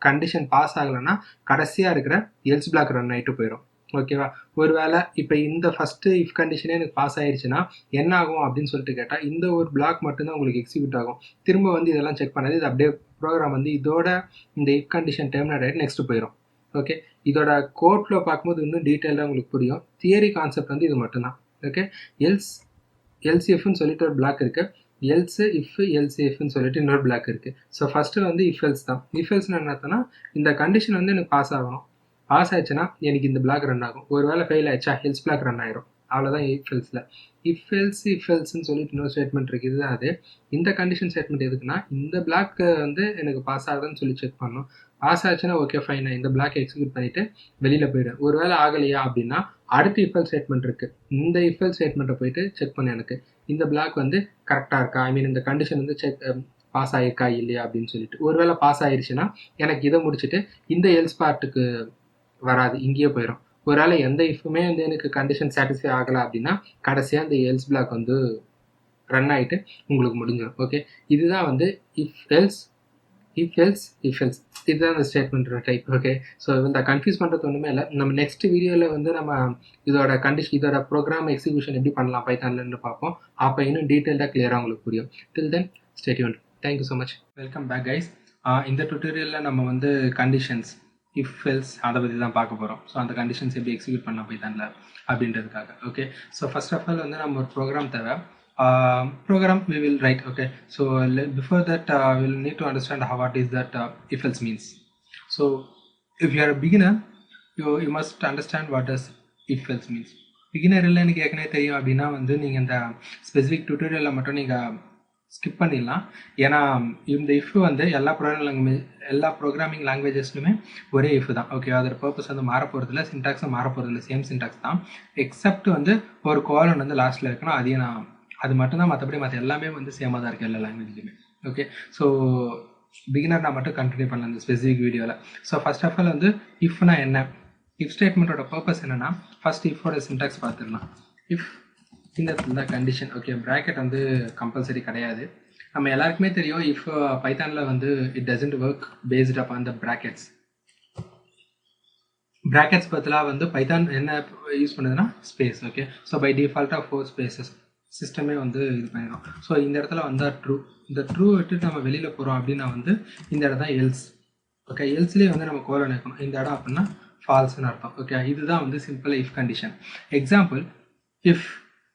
கண்டிஷன் பாஸ் ஆகலைன்னா கடைசியாக இருக்கிற எல்ஸ் பிளாக் ரன் ஆகிட்டு போயிடும். ஓகேவா, ஒருவேளை இப்போ இந்த ஃபஸ்ட்டு இஃப் கண்டிஷனே எனக்கு பாஸ் ஆயிடுச்சுன்னா என்ன ஆகும் அப்படின்னு சொல்லிட்டு கேட்டால் இந்த ஒரு பிளாக் மட்டும்தான் உங்களுக்கு எக்ஸிக்யூட் ஆகும். திரும்ப வந்து இதெல்லாம் செக் பண்ணாது, இது அப்படியே ப்ரோக்ராம் வந்து இதோட இந்த இஃப் கண்டிஷன் டெர்மினேட் ஆகிட்டு நெக்ஸ்ட் போயிடும். ஓகே, இதோட கோட் ஃப்ளோ பார்க்கும்போது இன்னும் டீட்டெயிலாக உங்களுக்கு புரியும். தியரி கான்செப்ட் வந்து இது மட்டும்தான். ஓகே, எல்சிஎஃப்னு சொல்லிட்டு ஒரு பிளாக் இருக்குது, எல்ஸ் இஃப் எல்சிஎஃப்னு சொல்லிட்டு இன்னொரு பிளாக் இருக்குது. ஸோ ஃபஸ்ட்டு வந்து இஃப் எல்ஸ் தான். இஃப் எல்ஸ்னு என்னன்னா, இந்த கண்டிஷன் வந்து எனக்கு பாஸ் ஆகணும், பாஸ் ஆயிடுச்சுன்னா எனக்கு இந்த பிளாக் ரன் ஆகும். ஒரு வேளை ஃபெயில் ஆயிடுச்சா எல்ஸ் பிளாக் ரன் ஆயிரும். அவ்வளோதான் இஃப் எல்ஸில். இஃப் எல்ஸ்ன்னு சொல்லிட்டு இன்னொரு ஸ்டேட்மெண்ட் இருக்குது, இதுதான் அது. இந்த கண்டிஷன் ஸ்டேட்மெண்ட் எதுக்குன்னா, இந்த பிளாக் வந்து எனக்கு பாஸ் ஆகுதுன்னு சொல்லி செக் பண்ணணும். பாஸ் ஆச்சுன்னா ஓகே ஃபைன், நான் இந்த பிளாக் எக்ஸிக்யூட் பண்ணிவிட்டு வெளியில் போயிடுவேன். ஒரு வேளை ஆகலையா அப்படின்னா அடுத்து இஃபெல் ஸ்டேட்மெண்ட் இருக்குது, இந்த இஃபெல் ஸ்டேட்மெண்ட்டை போயிட்டு செக் பண்ண எனக்கு இந்த பிளாக் வந்து கரெக்டாக இருக்கா, ஐ மீன் இந்த கண்டிஷன் வந்து செக் பாஸ் ஆகிருக்கா இல்லையா அப்படின்னு சொல்லிட்டு. ஒருவேளை பாஸ் ஆயிடுச்சுன்னா எனக்கு இதை முடிச்சுட்டு இந்த எல்ஸ் பார்ட்டுக்கு வராது, இங்கேயே போயிடும். ஒருவேளை எந்த இஃபுமே வந்து எனக்கு கண்டிஷன் சாட்டிஸ்ஃபை ஆகலை அப்படின்னா கடைசியாக இந்த எல்ஸ் பிளாக் வந்து ரன் ஆகிட்டு உங்களுக்கு முடிஞ்சிடும். ஓகே, இதுதான் வந்து இஃப் எல்ஸ் இஃப் எல்ஸ் இதுதான் அந்த ஸ்டேட்மெண்ட்டோட டைப். ஓகே, ஸோ இந்த கன்ஃபியூஸ் பண்ணுறது ஒன்றுமே இல்லை. நம்ம நெக்ஸ்ட் வீடியோவில் வந்து நம்ம இதோட ப்ரோக்ராம் எக்ஸிக்யூஷன் எப்படி பண்ணலாம் பைத்தான்லன்னு பார்ப்போம். அப்போ இன்னும் டீட்டெயில்டாக கிளியராக உங்களுக்கு புரியும். Till then stay tuned. Thank you so much. Welcome back guys. இந்த டுட்டோரியலில் நம்ம வந்து கண்டிஷன்ஸ் இஃப் எல்ஸ் அதை பற்றி தான் பார்க்க போகிறோம். ஸோ அந்த கண்டிஷன்ஸ் எப்படி எக்ஸிக்யூட் பண்ணலாம் பைத்தானில் அப்படின்றதுக்காக. Okay, so first of all வந்து நம்ம ஒரு ப்ரோக்ராம் தேவை. Program we will write. Okay, so before that we will need to understand what is that if else means. So if you are a beginner, you must understand what does if else means. Beginner இல்லை எனக்கு ஏற்கனவே தெரியும் அப்படின்னா வந்து நீங்கள் இந்த specific டுட்டோரியலில் மட்டும் நீங்கள் ஸ்கிப் பண்ணிடலாம். ஏன்னா இந்த இஃப் வந்து எல்லா ப்ரோக்ராமிங் லாங்குவேஜஸ்லுமே ஒரே இஃப் தான். ஓகே, அதோட பர்பஸ் வந்து மாற போகிறதில்ல, சின்டாக்ஸும் மாற போகிறதில்ல, சேம் சின்டாக்ஸ் தான். எக்ஸப்ட் வந்து ஒரு கோலன் வந்து லாஸ்ட்டில் இருக்கணும், அதையும் நான் அது மட்டும்தான். மற்றபடி மற்ற எல்லாமே வந்து சேமாக தான் இருக்குது எல்லா லாங்குவேஜ்லையுமே. ஓகே, ஸோ பிகினர் நான் மட்டும் கண்டினியூ பண்ணலாம் இந்த ஸ்பெசிஃபிக் வீடியோவில். ஸோ ஃபர்ஸ்ட் ஆஃப் ஆல் வந்து இஃப்னா என்ன, இஃப் ஸ்டேட்மெண்ட்டோட பர்பஸ் என்னென்னா ஃபர்ஸ்ட் இஃபோட சின்டாக்ஸ் பார்த்துடலாம். இஃப் இந்த இடத்துல கண்டிஷன். ஓகே, ப்ராக்கெட் வந்து கம்பல்சரி கிடையாது. நம்ம எல்லாருக்குமே தெரியும் இஃப் பைத்தானில் வந்து it doesn't work based upon the brackets. Brackets பதிலாக வந்து பைத்தான் என்ன யூஸ் பண்ணுதுன்னா ஸ்பேஸ். ஓகே, ஸோ பை டிஃபால்ட்டாக 4 ஸ்பேசஸ் சிஸ்டமே வந்து இது பண்ணிடும். ஸோ இந்த இடத்துல வந்தால் ட்ரூ. இந்த ட்ரூ விட்டுட்டு நம்ம வெளியில் போகிறோம் அப்படின்னா வந்து இந்த இடம் தான் எல்ஸ். ஓகே, எல்ஸ்லேயே வந்து நம்ம கோலன் வைக்கணும். இந்த இடம் அப்படின்னா ஃபால்ஸ்னு அர்த்தம். ஓகே, இதுதான் வந்து simple if condition. Example, if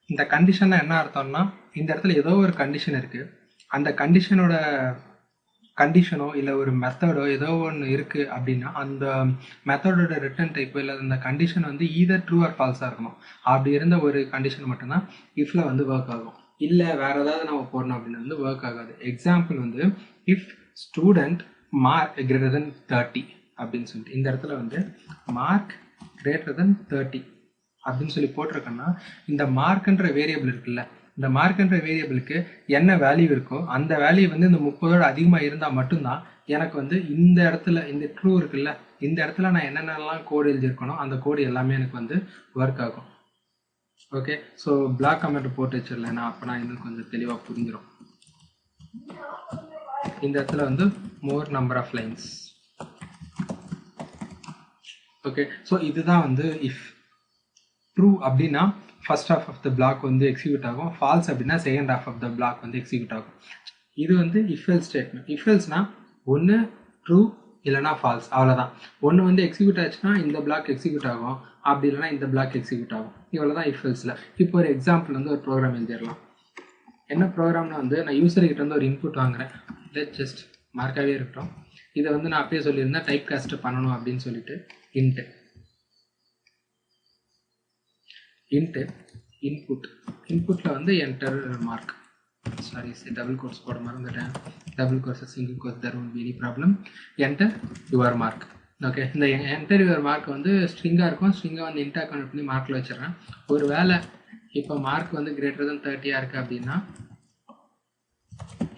இந்த கண்டிஷன்னா என்ன அர்த்தம்னா இந்த இடத்துல ஏதோ ஒரு கண்டிஷன் இருக்குது, அந்த கண்டிஷனோ இல்லை ஒரு மெத்தடோ ஏதோ ஒன்று இருக்குது அப்படின்னா அந்த மெத்தடோட ரிட்டர்ன் டைப்போ இல்லை அந்த கண்டிஷன் வந்து ஈதர் ட்ரூ ஆர் ஃபால்ஸாக இருக்கணும். அப்படி இருந்த ஒரு கண்டிஷன் மட்டும்தான் இஃப்பில் வந்து ஒர்க் ஆகும். இல்லை வேறு ஏதாவது நம்ம போடணும் அப்படின்னு வந்து ஒர்க் ஆகாது. எக்ஸாம்பிள் வந்து if student mark greater than 30 அப்படின்னு சொல்லிட்டு இந்த இடத்துல வந்து மார்க் கிரேட்டர் தென் 30 அப்படின்னு சொல்லி போட்டிருக்கோன்னா இந்த மார்க்ன்ற வேரியபிள் இருக்குல்ல, இந்த மார்க்ன்ற வேரியபிளுக்கு என்ன வேல்யூ இருக்கோ அந்த வேல்யூ வந்து இந்த 30ஓட அதிகமாக இருந்தால் மட்டும்தான் எனக்கு வந்து இந்த இடத்துல இந்த ட்ரூ இருக்குல்ல, இந்த இடத்துல நான் என்னென்னலாம் கோடு எழுதியிருக்கணும் அந்த கோடு எல்லாமே எனக்கு வந்து ஒர்க் ஆகும். ஓகே, ஸோ பிளாக் கமெண்ட் போட்டு வச்சிடலாம், அப்போ நான் இன்னும் கொஞ்சம் தெளிவாக புரிஞ்சிடும். இந்த இடத்துல வந்து more number of lines. Okay, so இதுதான் வந்து இஃப். ட்ரூ அப்படின்னா first half of the block வந்து எக்ஸிக்யூட் ஆகும், ஃபால்ஸ் அப்படின்னா second half of the block வந்து எக்ஸிக்யூட் ஆகும். இது வந்து இஃப் எல்ஸ் ஸ்டேட்மெண்ட். இஃப் எல்ஸ்னா ஒன்று ட்ரூ இல்லைனா ஃபால்ஸ், அவ்வளோதான். ஒன்று வந்து எக்ஸிக்யூட் ஆச்சுன்னா இந்த பிளாக் எக்ஸிக்யூட் ஆகும், அப்படி இல்லைனா இந்த பிளாக் எக்ஸிக்யூட் ஆகும். இவ்வளோ தான் இஃப் எல்ஸில். இப்போ ஒரு எக்ஸாம்பிள் வந்து ஒரு ப்ரோக்ராம் எழுதிடலாம். என்ன ப்ரோக்ராம்னா வந்து நான் யூசர்கிட்ட வந்து ஒரு இன்புட் வாங்குறேன், ஜஸ்ட் மார்க்காகவே இருக்கட்டும். இதை வந்து நான் அப்பயே சொல்லியிருந்தேன் டைப் காஸ்ட் பண்ணணும் அப்படின்னு சொல்லிட்டு இன்ட்டு இன்புட்டில் வந்து enter mark, sorry double quotes போட மறந்துட்டேன், double quotes single quotes there won't be any problem. Enter your mark. Okay, இந்த என்டர் யுவர் மார்க் வந்து ஸ்ட்ரிங்காக இருக்கும், ஸ்ட்ரிங்கை வந்து இன்டாக கன்வெர்ட் பண்ணி மார்க்கில் வச்சிடறேன். ஒரு வேளை இப்போ மார்க் வந்து கிரேட்டர் தென் 30 இருக்குது அப்படின்னா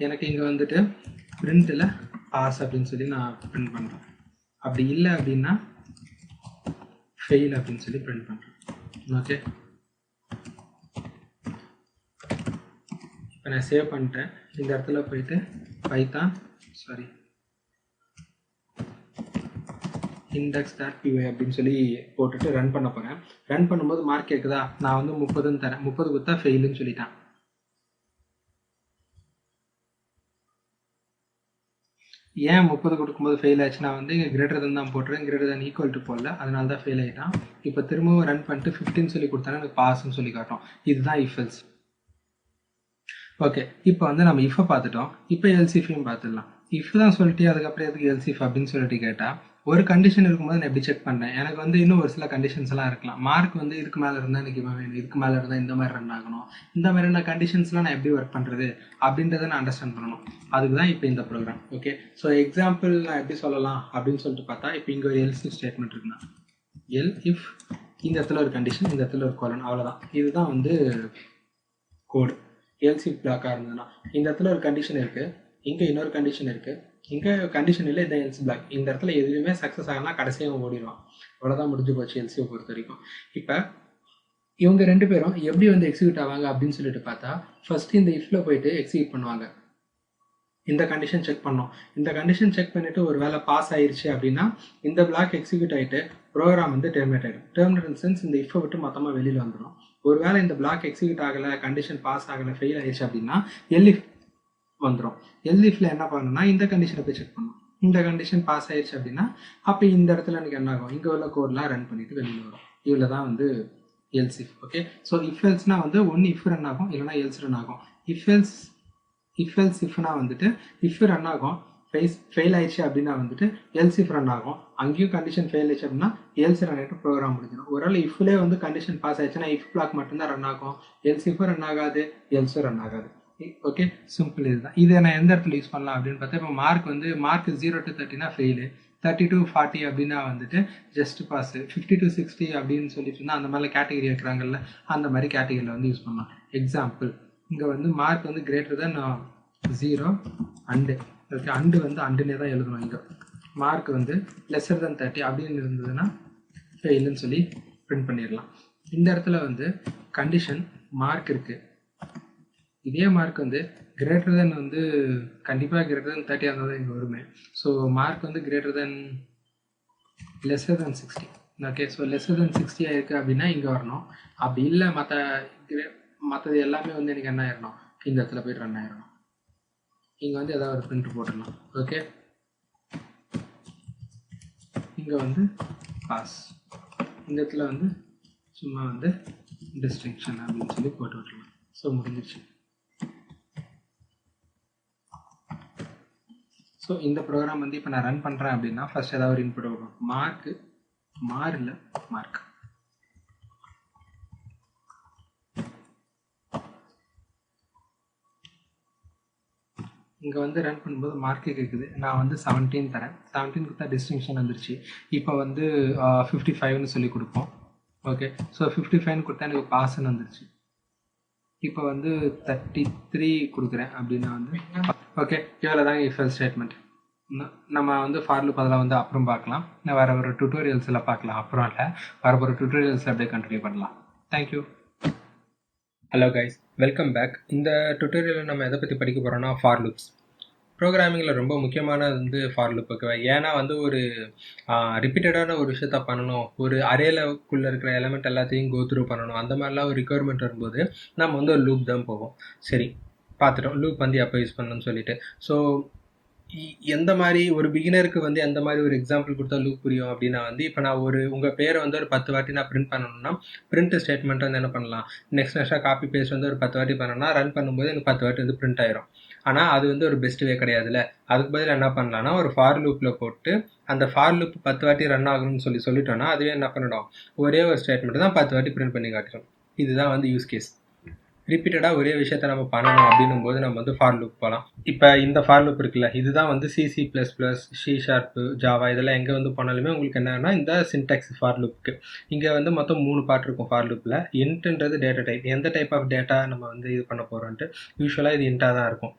எனக்கு இங்கே வந்துட்டு பிரிண்டில் பாஸ் அப்படின்னு சொல்லி நான் பிரிண்ட் பண்ணுறேன். அப்படி இல்லை அப்படின்னா ஃபெயில் அப்படின்னு சொல்லி பிரிண்ட் பண்ணுறேன். ஓகே, இப்போ நான் சேவ் பண்ணிட்டேன். இந்த இடத்துல போயிட்டு பைத்தான் index.py அப்படின்னு சொல்லி போட்டுட்டு ரன் பண்ண போகிறேன். ரன் பண்ணும்போது மார்க் கேட்குதா, நான் வந்து 30ன்னு தரேன், 30 கொடுத்தா ஃபெயிலுன்னு சொல்லிட்டேன். ஏன் 30 கொடுக்கும்போது ஃபெயில் ஆச்சு, நான் வந்து இங்கே கிரேட்டர் தென் தான் போட்டுறேன், கிரேட்டர் தென் ஈக்குவல் டு போடல, அதனால தான் ஃபெயில் ஆகிட்டான். இப்போ திரும்பவும் ரன் பண்ணிட்டு 15 சொல்லி கொடுத்தானே எனக்கு பாஸ்ன்னு சொல்லி காட்டும். இதுதான் இஃப் எல்ஸ். ஓகே, இப்போ வந்து நம்ம இஃபை பார்த்துட்டோம். இப்போ எல்சிஃபையும் பார்த்துடலாம். இஃப் தான் சொல்லிட்டு அதுக்கப்புறம் எதுக்கு எல்சிஃப் அப்படின்னு சொல்லிட்டு கேட்டால், ஒரு கண்டிஷன் இருக்கும்போது நான் எப்படி செக் பண்ணேன், எனக்கு வந்து இன்னும் ஒரு சில கண்டிஷன்ஸ்லாம் இருக்கலாம். மார்க் வந்து இதுக்கு மேலே இருந்தால் எனக்கு இவன் வேணும், இதுக்கு மேலே இருந்தால் இந்த மாதிரி ரன் ஆகணும், இந்த மாதிரியான கண்டிஷன்ஸ்லாம் நான் எப்படி ஒர்க் பண்ணுறது அப்படின்றத நான் அண்டர்ஸ்டாண்ட் பண்ணணும். அதுக்கு தான் இப்போ இந்த ப்ரோக்ராம். ஓகே, ஸோ எக்ஸாம்பிள் நான் எப்படி சொல்லலாம் அப்படின்னு சொல்லிட்டு பார்த்தா, இப்போ இங்கே ஒரு எல்ஸ் ஸ்டேட்மெண்ட் இருக்குன்னா எல் இஃப் இந்த இடத்துல ஒரு கண்டிஷன், இந்த இடத்துல ஒரு கோலன், அவ்வளோதான். இதுதான் வந்து கோடு. எல்சி பிளாக்காக இருந்ததுன்னா இந்த இடத்துல ஒரு கண்டிஷன் இருக்குது, இங்கே இன்னொரு கண்டிஷன் இருக்குது, இங்கே கண்டிஷன் இல்லை, இந்த எல்சி பிளாக். இந்த இடத்துல எதுவுமே சக்ஸஸ் ஆகலாம், கடைசியாக ஓடிடுவான். அவ்வளோதான், முடிஞ்சு போச்சு எல்சியை பொறுத்த வரைக்கும். இப்போ இவங்க ரெண்டு பேரும் எப்படி வந்து எக்ஸிக்யூட் ஆவாங்க அப்படின்னு சொல்லிட்டு பார்த்தா, ஃபர்ஸ்ட் இந்த இஃப்ல போயிட்டு எக்ஸிக்யூட் பண்ணுவாங்க. இந்த கண்டிஷன் செக் பண்ணோம். இந்த கண்டிஷன் செக் பண்ணிவிட்டு ஒரு வேளை பாஸ் ஆயிடுச்சு அப்படின்னா இந்த பிளாக் எக்ஸிக்யூட் ஆகிட்டு ப்ரோக்ராம் வந்து டெர்மினேட் ஆகிடும். டெர்மினேட் சென்ஸ் இந்த இஃபை விட்டு மொத்தமாக வெளியில் வந்துடும். ஒரு வேளை இந்த பிளாக் எக்ஸிக்யூட் ஆகலை, கண்டிஷன் பாஸ் ஆகலை, ஃபெயில் ஆயிடுச்சு அப்படின்னா எல்இஃப் வந்துடும். எல்இஃப்ல என்ன பண்ணணும்னா இந்த கண்டிஷனை போய் செக் பண்ணணும். இந்த கண்டிஷன் பாஸ் ஆயிடுச்சு அப்படின்னா அப்போ இந்த இடத்துல எனக்கு என்ன ஆகும், இங்கே உள்ள கோட்லாம் ரன் பண்ணிட்டு வெளியில் வரும். இவ்வளோ தான் வந்து else if. Okay, so if எல்ஸ்னா வந்து ஒன்று இஃப் ரன் ஆகும், இல்லைனா எல்ஸ் ரன் ஆகும். இஃப் எல்ஸ் இஃப்னா வந்துட்டு இஃப் ரன் ஆகும், ஃபெயில் ஆயிடுச்சு அப்படின்னா வந்துட்டு எல்ஸ் இஃப் ரன் ஆகும். அங்கேயும் கண்டிஷன் ஃபெயில் ஆயிடுச்சு அப்படின்னா எல்ஸ் ரன் ஆகிட்டு ப்ரோக்ராம் முடிஞ்சிடும். ஒரு வேளை இஃப்லேயே வந்து கண்டிஷன் பாஸ் ஆயிடுச்சுன்னா இஃப் பிளாக் மட்டும்தான் ரன் ஆகும், எல்ஸ் இஃபும் ரன் ஆகாது, எல்ஸும் ரன் ஆகாது. Okay, simple. இதுதான். இதை நான் எந்த இடத்துல யூஸ் பண்ணலாம் அப்படின்னு பார்த்தா, இப்போ மார்க் 0 to 30 ஃபெயிலு, 30 to 40 அப்படின்னா வந்துட்டு ஜஸ்ட் பாஸ், 50 to 60 அப்படின்னு சொல்லிட்டு இருந்தால் அந்த மாதிரி கேட்டகரி இருக்கிறாங்கல்ல, அந்த மாதிரி கேட்டகரியில் வந்து யூஸ் பண்ணலாம். எக்ஸாம்பிள், இங்கே வந்து மார்க் வந்து greater than 0 and. Okay, and வந்து அண்டுனே தான் எழுதணும். இங்கே மார்க் வந்து லெஸ்ஸர் தென் 30 அப்படின்னு இருந்ததுன்னா ஃபெயிலுன்னு சொல்லி பிரிண்ட் பண்ணிடலாம். இந்த இடத்துல வந்து கண்டிஷன் மார்க் இருக்குது, இதே மார்க் வந்து கிரேட்டர் தென் வந்து கண்டிப்பாக கிரேட்டர் தென் 30 இருந்தால் தான் இங்கே வருமே. ஸோ மார்க் வந்து கிரேட்டர் தென் லெஸ்ஸர் தென் 60. ஓகே, ஸோ லெஸ்ஸர் தென் 60 ஆயிருக்கு அப்படின்னா இங்கே வரணும். அப்படி இல்லை மற்றது எல்லாமே வந்து எனக்கு என்ன ஆயிடணும், இந்த இடத்துல போய்ட்டு ரன் ஆயிடணும். இங்கே வந்து ஏதாவது ஒரு பிரிண்ட் போட்டுடலாம். ஓகே, இங்கே வந்து பாஸ், இந்த இடத்துல வந்து சும்மா வந்து டிஸ்டிங்ஷன் அப்படின்னு சொல்லி போட்டு விட்டுருலாம். ஸோ முடிஞ்சிருச்சு. ஸோ இந்த ப்ரோக்ராம் வந்து இப்போ நான் ரன் பண்ணுறேன் அப்படின்னா ஃபர்ஸ்ட் ஏதாவது ஒரு இன்புட் வரும். மார்க் இங்கே வந்து ரன் பண்ணும்போது மார்க்கே கேட்குது. நான் வந்து 17 தரேன். 17 கொடுத்தா டிஸ்டிங்ஷன் வந்துருச்சு. இப்போ வந்து 55ன்னு சொல்லி கொடுப்போம். ஓகே, ஸோ 55 கொடுத்தா எனக்கு பாஸ்ன்னு வந்துருச்சு. இப்போ வந்து 33 கொடுக்குறேன் அப்படின்னா வந்து ஓகே, இவ்வளோ தாங்க இஃப் எல்ஸ் ஸ்டேட்மெண்ட். நம்ம வந்து ஃபார் லூப் அதெல்லாம் வந்து அப்புறம் பார்க்கலாம். வேறு ஒரு டுட்டோரியல்ஸில் பார்க்கலாம். அப்புறம் இல்லை, வேறு ஒரு டுட்டோரியல்ஸில் அப்படியே கண்டினியூ பண்ணலாம். Thank you. Hello guys, welcome back. இந்த டுட்டோரியலில் நம்ம எதை பற்றி படிக்க போகிறோம்னா ஃபார் லூப்ஸ். ப்ரோக்ராமிங்கில் ரொம்ப முக்கியமானது வந்து ஃபார் லூப். ஓகேவா? ஏன்னா வந்து ஒரு ரிப்பீட்டடான ஒரு விஷயத்த பண்ணணும், ஒரு அரேலக்குள்ளே இருக்கிற எலமெண்ட் எல்லாத்தையும் கோ த்ரூ பண்ணணும், அந்த மாதிரிலாம் ஒரு ரிக்குவயர்மெண்ட் வரும்போது நம்ம வந்து ஒரு லூப் தான் போவோம். சரி, பார்த்துட்டோம் லூப் வந்து எப்போ யூஸ் பண்ணணும்னு சொல்லிட்டு. ஸோ எந்த மாதிரி ஒரு பிகினருக்கு வந்து எந்த மாதிரி ஒரு எக்ஸாம்பிள் கொடுத்தா லூப் புரியும் அப்படின்னா வந்து, இப்போ நான் உங்கள் பேரை வந்து ஒரு 10 வாட்டி நான் பிரிண்ட் பண்ணணும்னா பிரிண்ட் ஸ்டேட்மெண்ட் வந்து என்ன பண்ணலாம், நெக்ஸ்ட்டாக காப்பி பேஸ்ட் வந்து ஒரு 10 வாட்டி பண்ணணும்னா ரன் பண்ணும்போது எனக்கு 10 வாட்டி வந்து பிரிண்ட் ஆயிரும். ஆனால் அது வந்து ஒரு பெஸ்ட் வே கிடையாதுல்ல. அதுக்கு பதில் என்ன பண்ணலாம்னா ஒரு ஃபார் லூப்பில் போட்டு அந்த ஃபார் லூப் 10 வாட்டி ரன் ஆகணும்னு சொல்லிட்டோம்னா அதுவே என்ன பண்ணிடும், ஒரே ஒரு ஸ்டேட்மெண்ட் தான் 10 வாட்டி பிரிண்ட் பண்ணி காட்டிடும். இதுதான் வந்து யூஸ் கேஸ். ரிப்பீட்டடாக ஒரே விஷயத்த நம்ம பண்ணணும் அப்படின்னும் போது நம்ம வந்து ஃபார் லூப் போகலாம். இப்போ இந்த ஃபார் லூப் இருக்குல்ல, இதுதான் வந்து C++, C#, ஜாவா இதெல்லாம் எங்கே வந்து போனாலுமே உங்களுக்கு என்னன்னா இந்த சின்டாக்ஸ் ஃபார் லூப்புக்கு. இங்கே வந்து மொத்தம் 3 பார்ட் இருக்கும் ஃபார் லூப்பில். இன்ட்ன்றது டேட்டா டைப், எந்த டைப் ஆஃப் டேட்டா நம்ம வந்து இது பண்ண போகிறோன்ட்டு. யூஸ்வலாக இது இன்ட்டாக தான் இருக்கும்.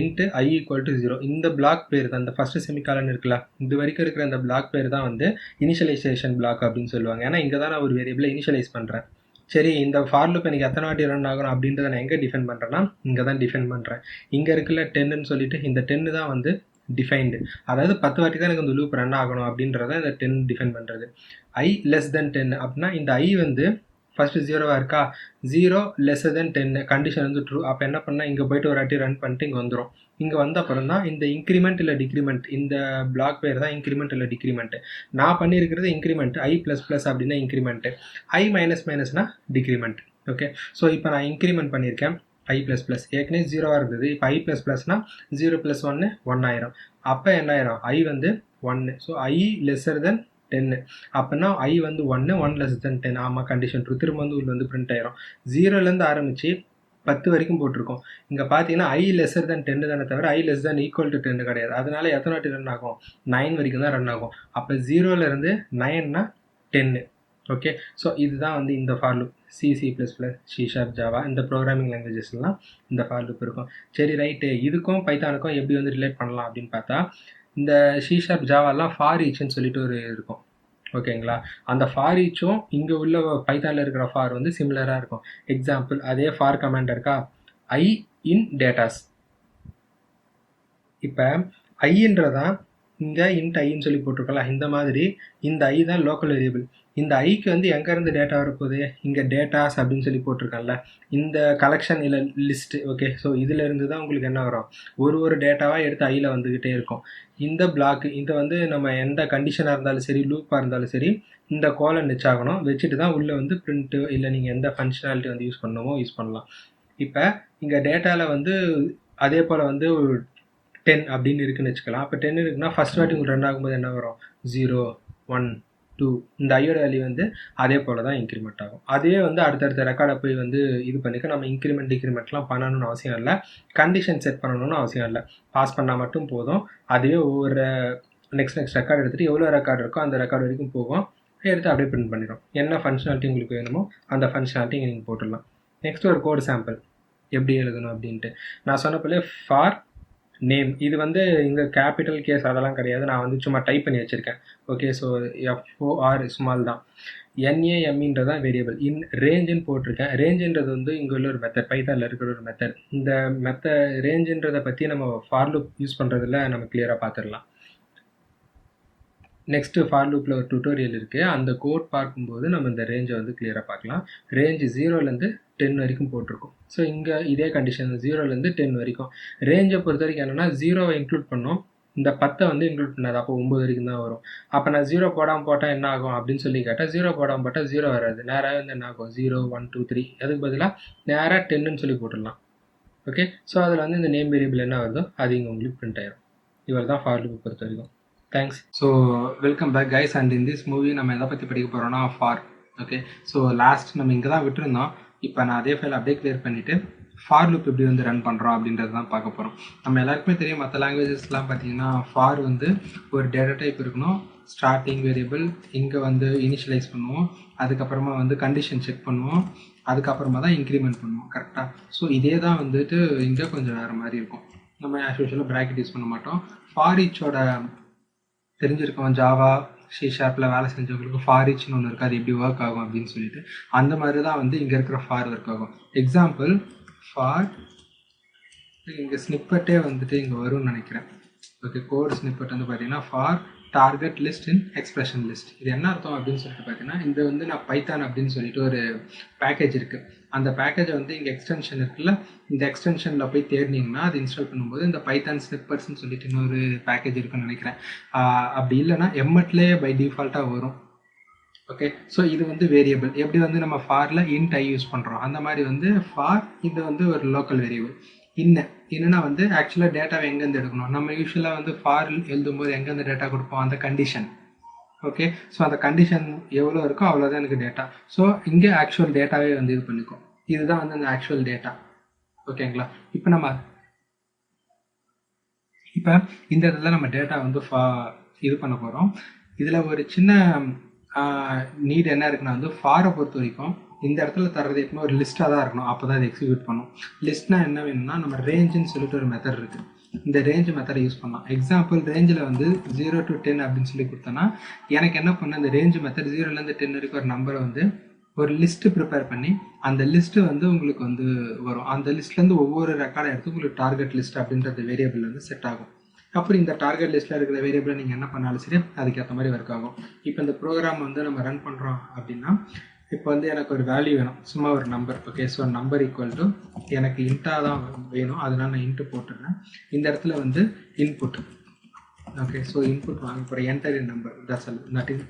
Into i = 0. இந்த பிளாக் பேர் தான், இந்த ஃபஸ்ட்டு செமிகாலன் இருக்குல்ல, இது வரைக்கும் இருக்கிற இந்த பிளாக் பேர் தான் வந்து இனிஷியலைசேஷன் பிளாக் அப்படின்னு சொல்லுவாங்க. ஏன்னா இங்கே தான் நான் ஒரு வேரியபிளை இனிஷியலைஸ் பண்ணுறேன். சரி, இந்த ஃபார் லூப் எனக்கு எத்தனை வாட்டி ரன் ஆகணும் அப்படின்றத நான் எங்கே டிஃபைன் பண்ணுறேன்னா இங்கே தான் டிஃபைன் பண்ணுறேன். இங்கே இருக்குல்ல 10ன்னு சொல்லிட்டு, இந்த 10 தான் வந்து டிஃபைன்டு. அதாவது 10 வாட்டி தான் எனக்கு இந்த லூப் ரன் ஆகணும் அப்படின்றத இந்த 10 டிஃபைன் பண்ணுறது. i < 10 அப்படின்னா இந்த i வந்து ஃபஸ்ட்டு 0வாக இருக்கா, 0 < 10 கண்டிஷன் வந்து ட்ரூ. அப்போ என்ன பண்ணால் இங்கே போய்ட்டு ஒரு வாட்டி ரன் பண்ணிட்டு இங்கே வந்துடும். இங்கே வந்த அப்புறம் தான் இந்த இன்க்ரிமெண்ட் இல்லை டிக்ரிமெண்ட், இந்த பிளாக் பேர் தான் இன்க்ரிமெண்ட் இல்லை டிக்ரிமெண்ட். நான் பண்ணியிருக்கிறது இன்க்ரிமெண்ட், i++ அப்படின்னா increment, i - decrement. Okay, so இப்போ நான் இன்க்ரிமெண்ட் பண்ணியிருக்கேன் i++. ஏற்கனவே 0வாக இருந்தது, இப்போ i++ 0 + 1 1 ஆயிரும். அப்போ என்ன ஆயிரும், i வந்து 1. ஸோ i < 10 அப்படின்னா i வந்து 1 < 10. ஆமாம், கண்டிஷன் ட்ரூ. திரும்ப வந்து உள்ள வந்து பிரிண்ட் ஆயிரும். 0லேருந்து ஆரம்பித்து 10 வரைக்கும் போட்டிருக்கோம். இங்கே பார்த்தீங்கன்னா i < 10 தானே தவிர i > 10 கிடையாது. அதனால எத்தனை வாட்டி ரன் ஆகும், 9 வரைக்கும் தான் ரன் ஆகும். அப்போ 0லேருந்து 9னா 10. ஓகே, ஸோ இதுதான் வந்து இந்த for loop. C++, C#, Java இந்த ப்ரோக்ராமிங் லாங்குவேஜஸ்லாம் இந்த ஃபார் லூப் இருக்கும். சரி, ரைட்டு. இதுக்கும் பைத்தானுக்கும் எப்படி வந்து ரிலேட் பண்ணலாம் அப்படின்னு பார்த்தா, இந்த C#, ஜாவாலாம் ஃபார் ஈச்னு சொல்லிட்டு ஒரு இருக்கும். ஓகேங்களா, அந்த ஃபார் ஈச்சும் இங்கே உள்ள பைத்தானில் இருக்கிற ஃபார் வந்து சிமிலராக இருக்கும். எக்ஸாம்பிள், அதே ஃபார் கமாண்ட் இருக்கா, i in datas. இப்போ ஐன்றதான் இங்கே இன்ட் ஐன்னு சொல்லி போட்டிருக்கல, இந்த மாதிரி இந்த ஐ தான் லோக்கல் வேரியபிள். இந்த ஐக்கு வந்து எங்கேருந்து டேட்டா வரப்போகுது, இங்கே டேட்டாஸ் அப்படின்னு சொல்லி போட்டிருக்கேன்ல, இந்த கலெக்ஷன் இல்லை லிஸ்ட்டு. ஓகே, ஸோ இதிலேருந்து தான் உங்களுக்கு என்ன வரும், ஒரு டேட்டாவாக எடுத்து ஐயில் வந்துக்கிட்டே இருக்கும். இந்த பிளாக் இது வந்து நம்ம எந்த கண்டிஷனாக இருந்தாலும் சரி, லூப்பாக இருந்தாலும் சரி, இந்த கோலன் வச்சாகணும். வச்சுட்டு தான் உள்ளே வந்து பிரிண்ட்டு இல்லை நீங்கள் எந்த ஃபங்க்ஷனாலிட்டி வந்து யூஸ் பண்ணணுமோ யூஸ் பண்ணலாம். இப்போ இங்கே டேட்டாவில் வந்து அதே போல் வந்து 10 அப்படின்னு இருக்குன்னு வச்சுக்கலாம். அப்போ 10 இருக்குன்னா ஃபர்ஸ்ட் வாட்டி உங்களுக்கு ரன் ஆகும்போது என்ன வரும், 0 1 2, இந்த ஐயோட வேல்யூ வந்து அதே போல் தான் இன்க்ரிமெண்ட் ஆகும். அதே வந்து அடுத்தடுத்த ரெக்கார்டை போய் வந்து இது பண்ணிக்க நம்ம இன்க்ரிமெண்ட் டிக்ரிமெண்ட்லாம் பண்ணணும்னு அவசியம் இல்லை, கண்டிஷன் செட் பண்ணணும்னு அவசியம் இல்லை. பாஸ் பண்ணால் மட்டும் போதும். அதுவே ஒவ்வொரு நெக்ஸ்ட் ரெக்கார்டு எடுத்துகிட்டு எவ்வளோ ரெக்கார்டு இருக்கோ அந்த ரெக்கார்டு வரைக்கும் போகும், எடுத்து அப்படியே பிரிண்ட் பண்ணிடும். என்ன ஃபங்க்ஷனாலிட்டி உங்களுக்கு வேணுமோ அந்த ஃபங்க்ஷனாலிட்டி இங்கே நீங்கள் போட்டுடலாம். நெக்ஸ்ட் ஒரு கோடு சாம்பிள் எப்படி எழுதணும் அப்படின்ட்டு நான் சொன்னப்போலே ஃபார் நேம், இது வந்து இங்கே கேபிட்டல் கேஸ் அதெல்லாம் கிடையாது, நான் வந்து சும்மா டைப் பண்ணி வச்சுருக்கேன். ஓகே, ஸோ FOR ஸ்மால் தான், NAMன்றதான் வேரியபிள். ரேஞ்சுன்னு போட்டிருக்கேன். ரேஞ்சுன்றது வந்து இங்கே உள்ள ஒரு மெத்தட், பைத்தானில் இருக்கிற ஒரு மெத்தட். இந்த ரேஞ்சுன்றதை பற்றி நம்ம ஃபார் லூப் யூஸ் பண்ணுறதுல நம்ம கிளியராக பார்த்துடலாம். நெக்ஸ்ட்டு ஃபார் லூப்பில் ஒரு டுட்டோரியல் இருக்குது, அந்த கோட் பார்க்கும்போது நம்ம இந்த ரேஞ்சை வந்து கிளியராக பார்க்கலாம். ரேஞ்சு 0லேருந்து 10 வரைக்கும் போட்டிருக்கோம். ஸோ இங்கே இதே கண்டிஷன் 0லேருந்து 10 வரைக்கும். ரேஞ்சை பொறுத்த வரைக்கும் என்னென்னா 0வை இன்க்ளூட் பண்ணோம், இந்த 10 வந்து இன்க்ளூட் பண்ணாது, அப்போ 9 வரைக்கும் தான் வரும். அப்போ நான் 0 போடாமல் போட்டால் என்ன ஆகும் அப்படின்னு சொல்லி கேட்டால் 0 போடாமல் போட்டால் 0 வராது, நேராக வந்து என்ன ஆகும் 0 1 2 3, அதுக்கு பதிலாக நேராக 10ன்னு சொல்லி போட்டுடலாம். ஓகே, ஸோ அதில் வந்து இந்த நேம் வேரியபிள் என்ன வருதோ அது இங்கே உங்களுக்கு பிரிண்ட் ஆயிரும். இவர் தான் ஃபார் லூப் பொறுத்த வரைக்கும். Thanks. So welcome back guys. And in this movie நம்ம எதை பற்றி படிக்க போகிறோம்னா ஃபார். ஓகே, ஸோ லாஸ்ட் நம்ம இங்கே தான் விட்டுருந்தோம். இப்போ நான் அதே ஃபைல் அப்படியே கிளியர் பண்ணிவிட்டு ஃபார் லூப் எப்படி வந்து ரன் பண்ணுறோம் அப்படின்றது தான் பார்க்க போகிறோம். நம்ம எல்லாருக்குமே தெரியும், மற்ற லாங்குவேஜஸ்லாம் பார்த்தீங்கன்னா ஃபார் வந்து ஒரு டேட்டா டைப் இருக்கணும், ஸ்டார்டிங் வேரியபிள், இங்கே வந்து இனிஷியலைஸ் பண்ணுவோம், அதுக்கப்புறமா வந்து கண்டிஷன் செக் பண்ணுவோம், அதுக்கப்புறமா தான் இன்க்ரிமெண்ட் பண்ணுவோம். கரெக்டாக? ஸோ இதே தான் வந்துட்டு இங்கே கொஞ்சம் வேறு மாதிரி இருக்கும். நம்ம ஆஸ் யூஷுவலாக ப்ராக்கெட் யூஸ் பண்ண மாட்டோம். ஃபார் ஈச்சோட தெரிஞ்சிருக்கோம், ஜாவா சி ஷார்ப்பில் வேலை செஞ்சவங்களுக்கு ஃபார் ஈச்னு ஒன்று இருக்குது, அது எப்படி ஒர்க் ஆகும் அப்படின்னு சொல்லிட்டு அந்த மாதிரி தான் வந்து இங்கே இருக்கிற ஃபார் ஒர்க் ஆகும். எக்ஸாம்பிள் ஃபார், இங்கே ஸ்னிப்பட்டே வந்துட்டு இங்கே வரும்னு நினைக்கிறேன். ஓகே, கோட் ஸ்னிப்பட் வந்து பார்த்தீங்கன்னா for target list in expression list. இது என்ன அர்த்தம் அப்படின்னு சொல்லிட்டு பார்த்தீங்கன்னா, இந்த வந்து நான் பைத்தான் அப்படின்னு சொல்லிட்டு ஒரு பேக்கேஜ் இருக்குது, அந்த பேக்கேஜை வந்து இங்கே எக்ஸ்டென்ஷன் இருக்குல்ல, இந்த எக்ஸ்டென்ஷனில் போய் தேடினீங்கன்னா அது இன்ஸ்டால் பண்ணும்போது இந்த பைத்தான் ஸ்னிப்பர்ஸ்ன்னு சொல்லிட்டு இன்னொரு பேக்கேஜ் இருக்குன்னு நினைக்கிறேன். அப்படி இல்லைன்னா எம்எட்லேயே பை டிஃபால்ட்டாக வரும். ஓகே, ஸோ இது வந்து வேரியபிள். எப்படி வந்து நம்ம ஃபாரில் இன்ட் ஐ யூஸ் பண்ணுறோம் அந்த மாதிரி வந்து ஃபார் இது வந்து ஒரு லோக்கல் வேரியபிள். என்னன்னா வந்து ஆக்சுவலாக டேட்டாவை எங்கேருந்து எடுக்கணும், நம்ம யூஸ்வலாக வந்து ஃபார் எழுதும்போது எங்கேருந்து டேட்டா கொடுப்போம், அந்த கண்டிஷன். ஓகே, ஸோ அந்த கண்டிஷன் எவ்வளோ இருக்கோ அவ்வளோதான் எனக்கு டேட்டா. ஸோ இங்கே ஆக்சுவல் டேட்டாவே வந்து இது பண்ணிக்கும், இதுதான் வந்து அந்த ஆக்சுவல் டேட்டா. ஓகேங்களா? இப்போ இந்த இடத்துல நம்ம டேட்டா வந்து இது பண்ண போகிறோம். இதில் ஒரு சின்ன நீட் என்ன இருக்குன்னா வந்து ஃபாரை பொறுத்த வரைக்கும் இந்த இடத்துல தர்றது எப்பவுமே ஒரு லிஸ்ட்டாக தான் இருக்கணும், அப்போ தான் அது எக்ஸிக்யூட் பண்ணும். லிஸ்ட்னா என்ன வேணும்னா, நம்ம ரேஞ்சுன்னு சொல்லிட்டு ஒரு மெத்தட் இருக்குது, இந்த ரேஞ்ச் மெத்தடை யூஸ் பண்ணலாம். எக்ஸாம்பிள் ரேஞ்சில் வந்து 0 to 10 அப்படின்னு சொல்லி கொடுத்தோன்னா எனக்கு என்ன பண்ண, இந்த ரேஞ்ச் மெத்தட் 0லேருந்து 10 வரைக்கும் ஒரு நம்பரை வந்து ஒரு லிஸ்ட்டு ப்ரிப்பேர் பண்ணி அந்த லிஸ்ட்டு வந்து உங்களுக்கு வந்து வரும். அந்த லிஸ்ட்லேருந்து ஒவ்வொரு ரெக்கார்டை எடுத்து உங்களுக்கு டார்கெட் லிஸ்ட் அப்படின்றது வேரியபிள் வந்து செட் ஆகும். அப்புறம் இந்த டார்கெட் லிஸ்ட்டில் இருக்கிற வேரியபிளை நீங்கள் என்ன பண்ணாலும் சரி அதுக்கேற்ற மாதிரி ஒர்க் ஆகும். இப்போ இந்த ப்ரோக்ராம் வந்து நம்ம ரன் பண்ணுறோம் அப்படின்னா, இப்போ வந்து எனக்கு ஒரு வேல்யூ வேணும், சும்மா ஒரு number. Okay, so number equal to எனக்கு இன்ட்டாக தான் வேணும், அதனால நான் இன்ட்டு போட்டுடுறேன். இந்த இடத்துல வந்து இன்புட். ஓகே, ஸோ இன்புட் வாங்க போகிறேன், enter N number, that's all, not in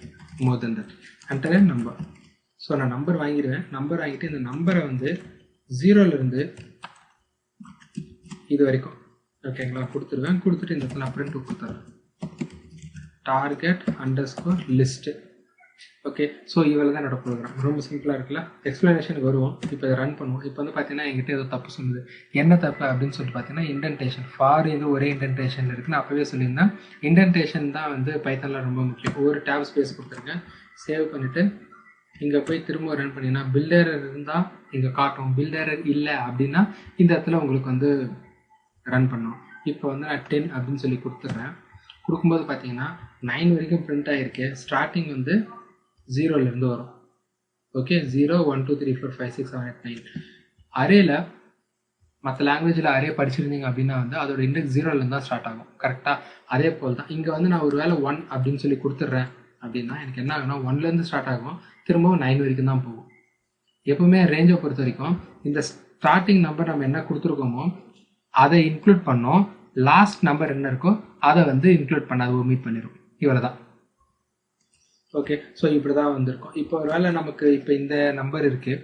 more then that, enter N number. So நான் நம்பர் வாங்கிடுவேன். நம்பர் வாங்கிட்டு இந்த நம்பரை வந்து 0லேருந்து இது வரைக்கும் ஓகேங்களா கொடுத்துருவேன். கொடுத்துட்டு இந்த இடத்துல அப்புறம் கொடுத்துறேன் target underscore list. Okay, so இவ்வளோ தான் என்னோட ப்ரோக்ராம். ரொம்ப சிம்பிளாக இருக்குல்ல? எக்ஸ்ப்ளனேஷனுக்கு வருவோம். இப்போ இதை ரன் பண்ணுவோம். இப்போ வந்து பார்த்தீங்கன்னா என்கிட்ட ஏதோ தப்பு சொல்லுது. என்ன தப்பு அப்படின்னு சொல்லிட்டு பார்த்தீங்கன்னா, இண்டென்டேஷன். ஃபார் இது ஒரே இண்டென்டேஷன் இருக்குன்னு அப்போவே சொல்லியிருந்தேன். இண்டென்டேஷன் தான் வந்து பைத்தானில் ரொம்ப முக்கியம். ஒரு டேப் ஸ்பேஸ் கொடுத்துருக்கேன், சேவ் பண்ணிவிட்டு இங்கே போய் திரும்ப ரன் பண்ணிங்கன்னா பில்டர் இருந்தால் இங்கே காட்டும், பில்டர் இல்லை அப்படின்னா இந்த இடத்துல உங்களுக்கு வந்து ரன் பண்ணோம். இப்போ வந்து நான் 10 அப்படின்னு சொல்லி கொடுத்துட்றேன். கொடுக்கும்போது பார்த்தீங்கன்னா 9 வரைக்கும் பிரிண்ட் ஆகிருக்கு. ஸ்டார்டிங் வந்து 0லேருந்து வரும். ஓகே, 0 1 2 3 4 5 6 7 8 9. அரேல மற்ற லாங்குவேஜில் அரே படிச்சிருந்தீங்க அப்படின்னா வந்து அதோட இண்டெக்ஸ் 0லேருந்து தான் ஸ்டார்ட் ஆகும். கரெக்டாக அதே போல் தான் இங்கே வந்து நான் ஒரு வேளை 1 அப்படின்னு சொல்லி கொடுத்துட்றேன் அப்படின்னா எனக்கு என்ன ஆகும்னா 1லேருந்து ஸ்டார்ட் ஆகும், திரும்பவும் 9 வரைக்கும் தான் போகும். எப்பவுமே ரேஞ்சை பொறுத்த வரைக்கும் இந்த ஸ்டார்டிங் நம்பர் நம்ம என்ன கொடுத்துருக்கோமோ அதை இன்க்ளூட் பண்ணோம், லாஸ்ட் நம்பர் என்ன இருக்கோ அதை வந்து இன்க்ளூட் பண்ணாது, ஒமிட் பண்ணிடும். இவ்வளோ தான். ஓகே, ஸோ இப்படி தான் வந்திருக்கும். இப்போ ஒரு வேளை நமக்கு இப்போ இந்த நம்பர் இருக்குது,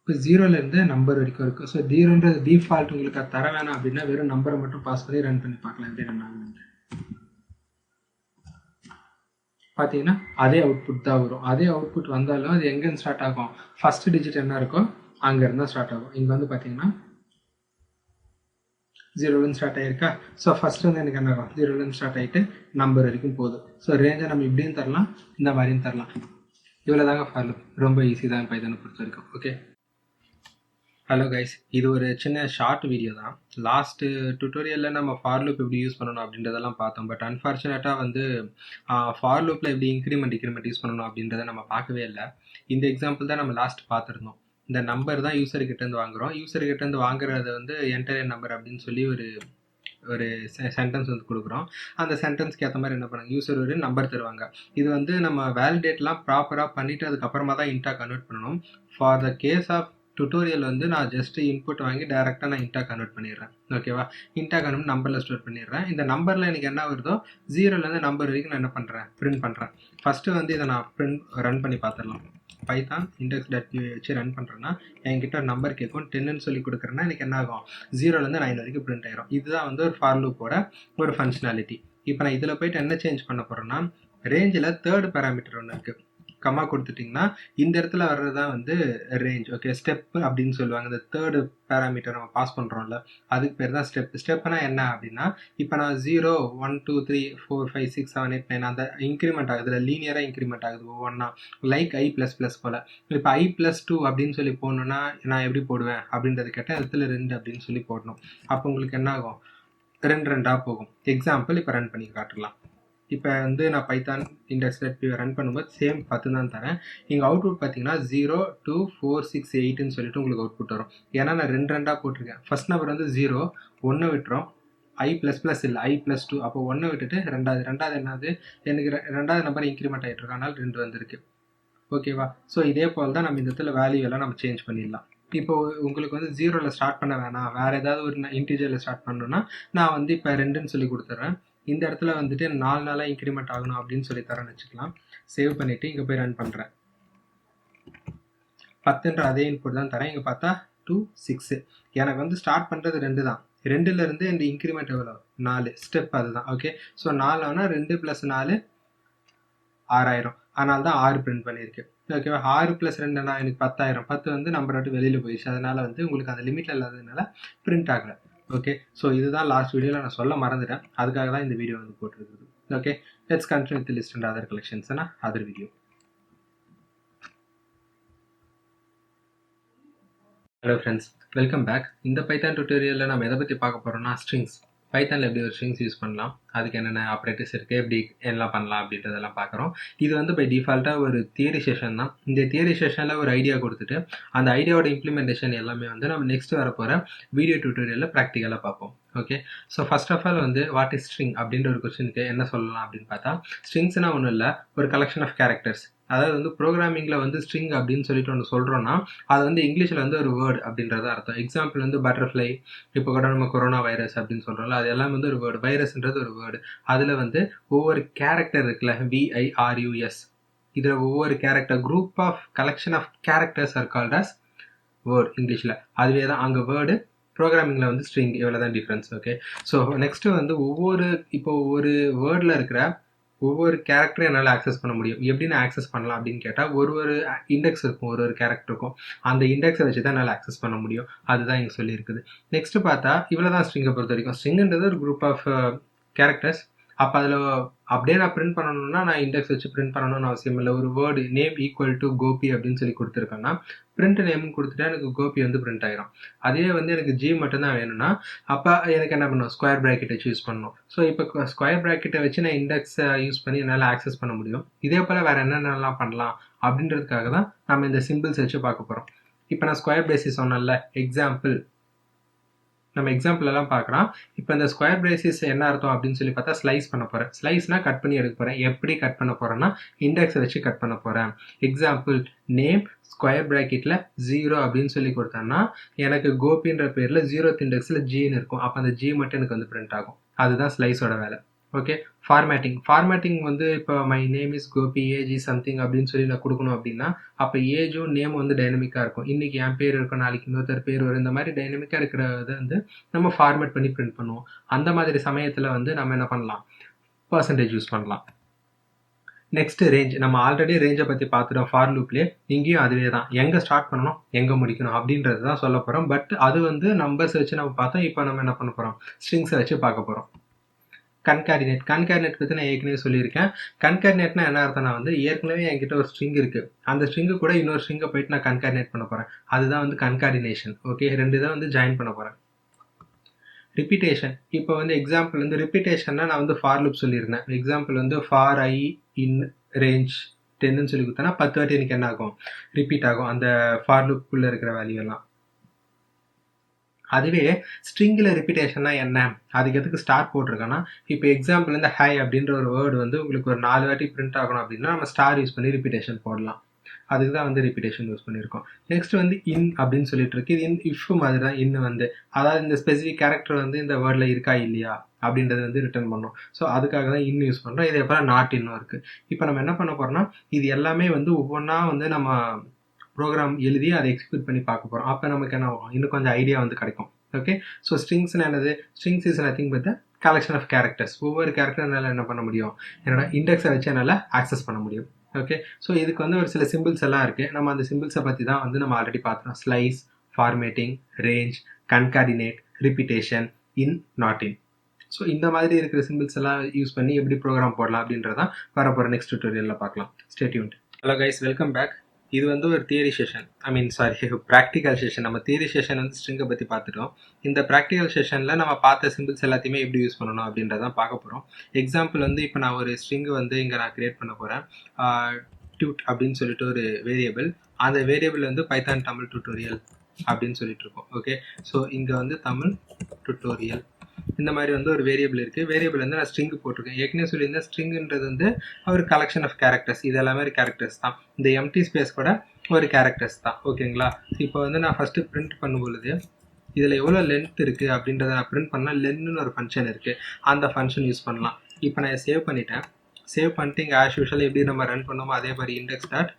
இப்போ 0லேருந்து நம்பர் வரைக்கும் இருக்குது. ஸோ 0ன்றது டிஃபால்ட், உங்களுக்கு அது தர வேணாம் அப்படின்னா வெறும் நம்பரை மட்டும் பாஸ் பண்ணி ரன் பண்ணி பார்க்கலாம் எப்படி ரன் ஆகுது. பார்த்தீங்கன்னா அதே அவுட்புட் தான் வரும். அதே அவுட்புட் வந்தாலும் அது எங்கேருந்து ஸ்டார்ட் ஆகும், ஃபர்ஸ்ட் டிஜிட் என்ன இருக்கோ அங்கேருந்து தான் ஸ்டார்ட் ஆகும். இங்கே வந்து பார்த்தீங்கன்னா 0லேருந்து ஸ்டார்ட் ஆகிருக்கா. ஸோ ஃபஸ்ட்டு வந்து எனக்கு என்ன ஆகும், 0லேருந்து ஸ்டார்ட் ஆகிட்டு நம்பர் வரைக்கும் போகுது. ஸோ ரேஞ்சை நம்ம இப்படியும் தரலாம், இந்த மாதிரியும் தரலாம். இவ்வளோ தாங்க ஃபார் லூப். ரொம்ப ஈஸி தான் பைத்தானை பொறுத்த வரைக்கும். ஓகே, ஹலோ கைஸ், இது ஒரு சின்ன ஷார்ட் வீடியோ தான். லாஸ்ட்டு டுட்டோரியலில் நம்ம ஃபார் லூப் எப்படி யூஸ் பண்ணணும் அப்படின்றதெல்லாம் பார்த்தோம். பட் அன்ஃபார்ச்சுனேட்டாக வந்து ஃபார் லூப்பில் எப்படி இன்க்ரிமெண்ட் யூஸ் பண்ணணும் அப்படின்றத நம்ம பார்க்கவே இல்லை. இந்த எக்ஸாம்பிள் தான் நம்ம லாஸ்ட் பார்த்துருந்தோம். இந்த நம்பர் தான் யூசர்கிட்டேருந்து வாங்குகிறோம். யூசர்கிட்டேருந்து வாங்குறது வந்து என்டர் நம்பர் அப்படின்னு சொல்லி ஒரு சென்டென்ஸ் வந்து கொடுக்குறோம். அந்த சென்டென்ஸ்க்கு ஏற்ற மாதிரி என்ன பண்ணுங்க, யூசர் ஒரு நம்பர் தருவாங்க. இது வந்து நம்ம வேலிடேட்லாம் ப்ராப்பராக பண்ணிவிட்டு அதுக்கப்புறமா தான் இன்ட்டாக கன்வெர்ட் பண்ணணும். For the case of tutorial வந்து நான் ஜஸ்ட் இன்புட் வாங்கி டேரெக்டாக நான் இன்ட்டாக கன்வெர்ட் பண்ணிடுறேன். ஓகேவா, இன்ட்டாக கன்வெர்ட் நம்பரில் ஸ்டோர் பண்ணிடுறேன். இந்த நம்பரில் எனக்கு என்ன வருதோ 0லேருந்து நம்பர் வரைக்கும் நான் என்ன பண்ணுறேன், பிரிண்ட் பண்ணுறேன். ஃபஸ்ட்டு வந்து இதை நான் ரன் பண்ணி பார்த்துடலாம். பைத்தான் index.py வச்சு ரன் பண்ணுறேன்னா என்கிட்ட ஒரு நம்பர் கேட்கும், 10ன்னு சொல்லி கொடுக்குறேன்னா எனக்கு என்ன ஆகும், 0லேருந்து 9 வரைக்கும் பிரிண்ட் ஆயிரும். இதுதான் வந்து ஒரு ஃபார் லூப்போட ஒரு ஃபங்க்ஷனாலிட்டி. இப்போ நான் இதில் போயிட்டு என்ன சேஞ்ச் பண்ண போகிறேன்னா, ரேஞ்சில் தேர்ட் பேராமீட்டர் ஒன்று இருக்குது, கம்மா கொடுத்துட்டிங்கன்னா இந்த இடத்துல வர்றது தான் வந்து ரேஞ்ச். ஓகே, ஸ்டெப் அப்படின்னு சொல்லுவாங்க. இந்த தேர்டு பேராமீட்டர் நம்ம பாஸ் பண்ணுறோம்ல, அதுக்கு பேர் தான் ஸ்டெப். ஸ்டெப்னா என்ன அப்படின்னா, இப்போ நான் 0 1 2 3 4 5 6 7 8 9 அந்த இன்க்ரிமெண்ட் ஆகுது, இல்லை லீனியராக இன்க்ரிமெண்ட் ஆகுது ஒவ்வொன்றா, லைக் i++ போல். இப்போ i+2 அப்படின்னு சொல்லி போடணுன்னா நான் எப்படி போடுவேன் அப்படின்றது கேட்டால் இடத்துல 2 அப்படின்னு சொல்லி போடணும். அப்போ உங்களுக்கு என்ன ஆகும், 2 2ஆக போகும். எக்ஸாம்பிள் இப்போ ரன் பண்ணி காட்டலாம். இப்போ வந்து நான் பைத்தான் index.py ரன் பண்ணும்போது சேம் 10 தான் தரேன். இங்கே அவுட்புட் பார்த்தீங்கன்னா 0 2 4 6 8ன்னு சொல்லிட்டு உங்களுக்கு அவுட்புட் வரும். ஏன்னா நான் 2 2ஆக போட்டிருக்கேன். ஃபர்ஸ்ட் நம்பர் வந்து 0, 1 விட்டுரும், i++ இல்லை i+2, அப்போ 1 விட்டுட்டு ரெண்டாவது என்னது, எனக்கு ரெண்டாவது நம்பர் இன்க்ரிமெண்ட் ஆகிட்டு இருக்கு, அதனால் 2 வந்திருக்கு. ஓகேவா, ஸோ இதே போல் தான் நம்ம இந்த இடத்துல வேல்யூ எல்லாம் நம்ம சேஞ்ச் பண்ணிடலாம். இப்போ உங்களுக்கு வந்து 0ல் ஸ்டார்ட் பண்ண வேணாம், வேறு ஏதாவது ஒரு இன்டீஜரில் ஸ்டார்ட் பண்ணணும்னா நான் வந்து இப்போ 2ன்னு சொல்லி கொடுத்துட்றேன். இந்த இடத்துல வந்துட்டு 4 நாளாக இன்க்ரிமெண்ட் ஆகணும் அப்படின்னு சொல்லி தரேன்னு வச்சுக்கலாம். சேவ் பண்ணிவிட்டு இங்கே போய் ரன் பண்ணுறேன். 10ன்ற அதே இன்புட் தான் தரேன். இங்கே பார்த்தா 2 6. எனக்கு வந்து ஸ்டார்ட் பண்ணுறது 2 தான். 2லேருந்து இந்த இன்க்ரிமெண்ட் எவ்வளோ, 4 ஸ்டெப், அதுதான். ஓகே, ஸோ 4 ஆனால் 2 + 4 6000, அதனால தான் 6 பிரிண்ட் பண்ணியிருக்கு. ஓகேவா, 6 + 2னா எனக்கு 10,000. 10 வந்து நம்பர் விட்டு வெளியில் போயிடுச்சு, அதனால் வந்து உங்களுக்கு அந்த லிமிட்டில் இல்லாததுனால பிரிண்ட் ஆகலை. ஓகே, ஸோ இதுதான் லாஸ்ட் வீடியோவில் நான் சொல்ல மறந்துட்டேன், அதுக்காக தான் இந்த வீடியோ வந்து போட்டிருக்குது. Okay, let's continue with list and other collections and other video. Hello friends, welcome back. இந்த பைத்தான் டுட்டோரியலில் நம்ம எதை பற்றி பார்க்க போகிறோம்னா, ஸ்ட்ரிங்ஸ். பைத்தானில் எப்படி ஒரு ஸ்ட்ரிங்ஸ் யூஸ் பண்ணலாம், அதுக்கு என்னென்ன ஆப்ரேட்டர்ஸ் இருக்குது, எப்படி எல்லாம் பண்ணலாம் அப்படின்றதெல்லாம் பார்க்குறோம். இது வந்து பை டிஃபால்ட்டாக ஒரு தியரி செஷன் தான். இந்த தியரி செஷனில் ஒரு ஐடியா கொடுத்துட்டு அந்த ஐடியாவோட இம்ப்ளிமெண்டேஷன் எல்லாமே வந்து நம்ம நெக்ஸ்ட் வரப்போகிற வீடியோ டியூட்டோரியலில் ப்ராக்டிக்கலாக பார்ப்போம். Okay, so first of all வந்து வாட் இஸ் ஸ்ட்ரிங் அப்படின்ற ஒரு கொஸ்டினுக்கு என்ன சொல்லலாம் அப்படின்னு பார்த்தா, ஸ்ட்ரிங்ஸ்னால் ஒன்றும் இல்லை, ஒரு கலெக்ஷன் ஆஃப் கேரக்டர்ஸ். அதாவது வந்து ப்ரோக்ராமிங்கில் வந்து ஸ்ட்ரிங் அப்படின்னு சொல்லிட்டு ஒன்று சொல்கிறோன்னா அது வந்து இங்கிலீஷில் வந்து ஒரு வேர்டு அப்படின்றத அர்த்தம். எக்ஸாம்பிள் வந்து பட்டர்ஃப்ளை, இப்போ கூட நம்ம கொரோனா வைரஸ் அப்படின்னு சொல்கிறோம்ல, அது எல்லாம் வந்து ஒரு வேர்டு. வைரஸ்ன்றது ஒரு வேர்டு. அதில் வந்து ஒவ்வொரு கேரக்டர் இருக்குல்ல, VIRUS, இதில் ஒவ்வொரு character, group of collection of characters are called as word இங்கிலீஷில். அதுவே தான் அங்கே வேர்டு, ப்ரோக்ராமிங்கில் வந்து ஸ்ட்ரிங். இவ்வளோ தான் டிஃப்ரென்ஸ். ஓகே, ஸோ நெக்ஸ்ட்டு வந்து இப்போ ஒரு வேர்டில் இருக்கிற ஒவ்வொரு கேரக்டரும் என்னால் ஆக்சஸ் பண்ண முடியும். எப்படி நான் ஆக்சஸ் பண்ணலாம் அப்படின்னு கேட்டால், ஒரு இண்டெக்ஸ் இருக்கும், ஒரு கேரக்டருக்கும். அந்த இண்டெக்ஸை வச்சு தான் என்னால் ஆக்சஸ் பண்ண முடியும். அதுதான் இங்கே சொல்லியிருக்குது. நெக்ஸ்ட்டு பார்த்தா இவ்வளோ தான் ஸ்ட்ரிங்கை பொறுத்த வரைக்கும். ஸ்ட்ரிங்குன்றது ஒரு குரூப் ஆஃப் கேரக்டர்ஸ். அப்போ அதில் அப்படியே நான் பிரிண்ட் பண்ணணும்னா நான் இண்டெக்ஸ் வச்சு பிரிண்ட் பண்ணணும்னு அவசியம் இல்லை. ஒரு word name equal to Gopi அப்படின்னு சொல்லி கொடுத்துருக்கேன்னா பிரிண்ட் நேம்னு கொடுத்துட்டா எனக்கு கோபி வந்து பிரிண்ட் ஆகிரும். அதே வந்து எனக்கு ஜி மட்டும்தான் வேணும்னா அப்போ எனக்கு என்ன பண்ணணும், ஸ்கொயர் ப்ராக்கெட் வச்சு யூஸ் பண்ணணும். ஸோ இப்போ ஸ்கொயர் ப்ராக்கெட்டை வச்சு நான் இண்டெக்ஸை யூஸ் பண்ணி என்னால் ஆக்சஸ் பண்ண முடியும். இதே போல் வேறு என்னென்னலாம் பண்ணலாம் அப்படின்றதுக்காக தான் நம்ம இந்த சிம்பிள்ஸ் வச்சு பார்க்க போகிறோம். இப்போ நான் ஸ்கொயர் பேசிஸ் சொன்னேன்ல, எக்ஸாம்பிள் நம்ம எக்ஸாம்பிள் எல்லாம் பார்க்கலாம். இப்போ இந்த ஸ்கொயர் பிரேசிஸ் என்ன அர்த்தம் அப்படின்னு சொல்லி பார்த்தா ஸ்லைஸ் பண்ண போகிறேன். ஸ்லைஸ்னால் கட் பண்ணி எடுக்க போகிறேன். எப்படி கட் பண்ண போகிறேன்னா இண்டெக்ஸை வச்சு கட் பண்ண போகிறேன். எக்ஸாம்பிள் நேம் ஸ்கொயர் ப்ராக்கெட்டில் 0 அப்படின்னு சொல்லி கொடுத்தேன்னா எனக்கு கோபின்ற பேரில் 0th இண்டெக்ஸில் ஜின்னு இருக்கும். அப்போ அந்த ஜி மட்டும் எனக்கு வந்து பிரிண்ட் ஆகும். அதுதான் ஸ்லைஸோட வேலை. ஓகே, ஃபார்மேட்டிங் வந்து இப்போ my name is Gopi age something அப்படின்னு சொல்லி நான் கொடுக்கணும் அப்படின்னா அப்போ ஏஜும் நேம் வந்து டைனமிக்காக இருக்கும். இன்றைக்கி என் பேர் இருக்கும், நாளைக்கு இன்னொருத்தர் பேர் வரும். இந்த மாதிரி டைனமிக்காக இருக்கிறத வந்து நம்ம ஃபார்மேட் பண்ணி பிரிண்ட் பண்ணுவோம். அந்த மாதிரி சமயத்தில் வந்து நம்ம என்ன பண்ணலாம், பர்சன்டேஜ் யூஸ் பண்ணலாம். Next range. நம்ம ஆல்ரெடி ரேஞ்சை பற்றி பார்த்துட்டோம் ஃபார் லூப்லேயே. இங்கேயும் அதுவே தான், எங்கே ஸ்டார்ட் பண்ணணும் எங்கே முடிக்கணும் அப்படின்றது தான் சொல்ல போகிறோம். பட் அது வந்து நம்பர்ஸ் வச்சு நம்ம பார்த்தோம். இப்போ நம்ம என்ன பண்ண போகிறோம், ஸ்ட்ரிங்ஸை வச்சு பார்க்க போகிறோம். கன்கார்டினேட் பற்றி நான் ஏற்கனவே சொல்லியிருக்கேன். கன்கார்டினேட்னா என்ன அர்த்தம்னா வந்து ஏற்கனவே என்கிட்ட ஒரு ஸ்ட்ரிங் இருக்குது, அந்த ஸ்ட்ரிங்கு கூட இன்னொரு ஸ்ட்ரிங்கை போயிட்டு நான் கன்கார்டினேட் பண்ண போகிறேன். அதுதான் வந்து கன்கார்டினேஷன். ஓகே, ரெண்டு தான் வந்து ஜாயின் பண்ண போகிறேன். ரிப்பீட்டேஷன். இப்போ வந்து எக்ஸாம்பிள் வந்து ரிப்பீட்டேஷன்னா நான் வந்து ஃபார் லூப் சொல்லியிருந்தேன். எக்ஸாம்பிள் வந்து ஃபார் ஐ இன் ரேஞ்ச் 10ன்னு சொல்லி கொடுத்தேன்னா 10 வாட்டி எனக்கு என்ன ஆகும், ரிப்பீட் ஆகும் அந்த ஃபார் லூப்புக்குள்ளே இருக்கிற வேல்யூ எல்லாம். அதுவே ஸ்ட்ரிங்கில் ரிப்பீட்டேஷன்னா என்ன, அதுக்கு எதுக்கு ஸ்டார் போட்டிருக்கேன்னா இப்போ எக்ஸாம்பிள் வந்து ஹை அப்படின்ற ஒரு வேர்டு வந்து உங்களுக்கு ஒரு 4 வாட்டி பிரிண்ட் ஆகணும் அப்படின்னா நம்ம ஸ்டார் யூஸ் பண்ணி ரிப்பீட்டேஷன் போடலாம். அதுக்கு தான் வந்து ரிப்பீட்டேஷன் யூஸ் பண்ணியிருக்கோம். நெக்ஸ்ட் வந்து இன் அப்படின்னு சொல்லிட்டு இருக்கு. இது இஃப் மாதிரி தான். இன் வந்து அதாவது இந்த ஸ்பெசிஃபிக் கேரக்டர் வந்து இந்த வேர்டில் இருக்கா இல்லையா அப்படின்றது வந்து ரிட்டர்ன் பண்ணோம். ஸோ அதுக்காக தான் இன் யூஸ் பண்ணுறோம். இதே போல் நாட் இன்னும் இருக்குது. இப்போ நம்ம என்ன பண்ண போகிறோம்னா இது எல்லாமே வந்து ஒவ்வொன்றா வந்து நம்ம ப்ரோக்ராம் எழுதி அதை எக்ஸிக்யூட் பண்ணி பார்க்க போகிறோம். அப்போ நமக்கு என்ன ஆகும், இன்னும் கொஞ்சம் ஐடியா வந்து கிடைக்கும். ஓகே, ஸோ ஸ்ட்ரிங்ஸ்னு என்னது, strings is nothing but the collection of characters. ஒவ்வொரு கேரக்டர்னால என்ன பண்ண முடியும், என்னோட இண்டெக்ஸை வச்சு என்னால் ஆக்சஸ் பண்ண முடியும். ஓகே, ஸோ இதுக்கு வந்து ஒரு சில சிம்பிள்ஸ் எல்லாம் இருக்குது. நம்ம அந்த சிம்பிள்ஸை பற்றி தான் வந்து நம்ம ஆல்ரெடி பார்த்தோம். Slice, formatting, range, கன்கார்டினேட், repetition, in, not in. So இந்த மாதிரி இருக்கிற சிம்பிள்ஸ் எல்லாம் யூஸ் பண்ணி எப்படி ப்ரோக்ராம் போடலாம் அப்படின்றதான் வரப்போகிற நெக்ஸ்ட் டியூட்டோரியலில் பார்க்கலாம். Stay tuned. Hello guys, welcome back. இது வந்து ஒரு தியரி செஷன், ப்ராக்டிக்கல் செஷன். நம்ம தியரி செஷன் வந்து ஸ்ட்ரிங்கை பற்றி பார்த்துட்டோம். இந்த ப்ராக்டிக்கல் செஷனில் நம்ம பார்த்த சிம்பிள்ஸ் எல்லாத்தையுமே எப்படி யூஸ் பண்ணணும் அப்படின்றதான் பார்க்க போகிறோம். எக்ஸாம்பிள் வந்து இப்போ நான் ஒரு ஸ்ட்ரிங்கு வந்து இங்கே நான் க்ரியேட் பண்ண போகிறேன். டியூட் அப்படின்னு சொல்லிட்டு ஒரு வேரியபிள். அந்த வேரியபிள் வந்து பைத்தான் தமிழ் டியூட்டோரியல் அப்படின்னு சொல்லிட்டு இருக்கோம். ஓகே, ஸோ இங்கே வந்து தமிழ் டியூட்டோரியல் இந்த மாதிரி வந்து ஒரு வேரியபிள் இருக்குது. வேரியபிள் வந்து நான் ஸ்ட்ரிங்கு போட்டிருக்கேன். ஏற்கனவே சொல்லியிருந்தேன் ஸ்ட்ரிங்குன்றது வந்து ஒரு கலெக்ஷன் ஆஃப் கேரக்டர்ஸ். இது எல்லாமே ஒரு கேரக்டர்ஸ் தான். இந்த எம்டி ஸ்பேஸ் கூட ஒரு கேரக்டர்ஸ் தான். ஓகேங்களா, இப்போ வந்து நான் ஃபஸ்ட்டு பிரிண்ட் பண்ணும்பொழுது இதில் எவ்வளோ லென்த் இருக்குது அப்படின்றத நான் பிரிண்ட் பண்ணால் லென்னு ஒரு ஃபங்க்ஷன் இருக்குது. அந்த ஃபங்க்ஷன் யூஸ் பண்ணலாம். இப்போ நான் சேவ் பண்ணிட்டேன். சேவ் பண்ணிட்டு இங்கே ஆஸ் யூஷுவல் எப்படி நம்ம ரன் பண்ணோமோ அதே மாதிரி இண்டெக்ஸ் டாட்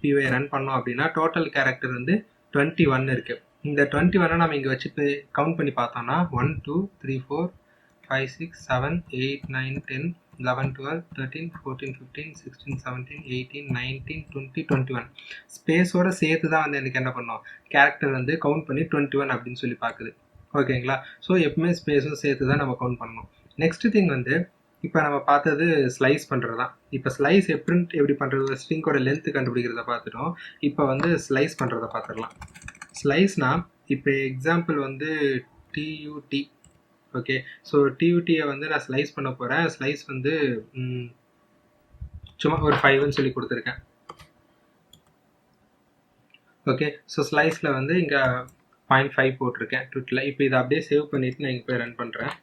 பிஒய் ரன் பண்ணோம் அப்படின்னா டோட்டல் கேரக்டர் வந்து 21 இருக்குது. இந்த 21 நம்ம இங்கே வச்சு கவுண்ட் பண்ணி பார்த்தோம்னா 1 2 3 4 5 6 7 8 9 10 11 12 13 14 15 16 17 18 19 20 21 ஸ்பேஸோட சேர்த்து தான் வந்து எனக்கு என்ன பண்ணோம், கேரக்டர் வந்து கவுண்ட் பண்ணி 21 அப்படின்னு சொல்லி பார்க்குது. ஓகேங்களா, ஸோ எப்பவுமே ஸ்பேஸும் சேர்த்து தான் நம்ம கவுண்ட் பண்ணணும். நெக்ஸ்ட் திங் வந்து இப்போ நம்ம பார்த்தது ஸ்லைஸ் பண்ணுறது தான். இப்போ ஸ்லைஸ் எப்படி பண்ணுறது, ஸ்ட்ரிங்கோட லென்த்து கண்டுபிடிக்கிறத பார்த்துட்டோம். இப்போ வந்து ஸ்லைஸ் பண்ணுறதை பார்த்துடலாம். ஸ்லைஸ்னா இப்போ எக்ஸாம்பிள் வந்து டியூடி. ஓகே, ஸோ டியூடியை வந்து நான் ஸ்லைஸ் பண்ண போகிறேன். ஸ்லைஸ் வந்து சும்மா ஒரு 5ன்னு சொல்லி கொடுத்துருக்கேன். ஓகே, ஸோ ஸ்லைஸில் வந்து இங்கே 0.5 போட்டிருக்கேன் ட்விட்டில். இப்போ இதை அப்படியே சேவ் பண்ணிவிட்டு நான் இங்கே போய் ரன் பண்ணுறேன்.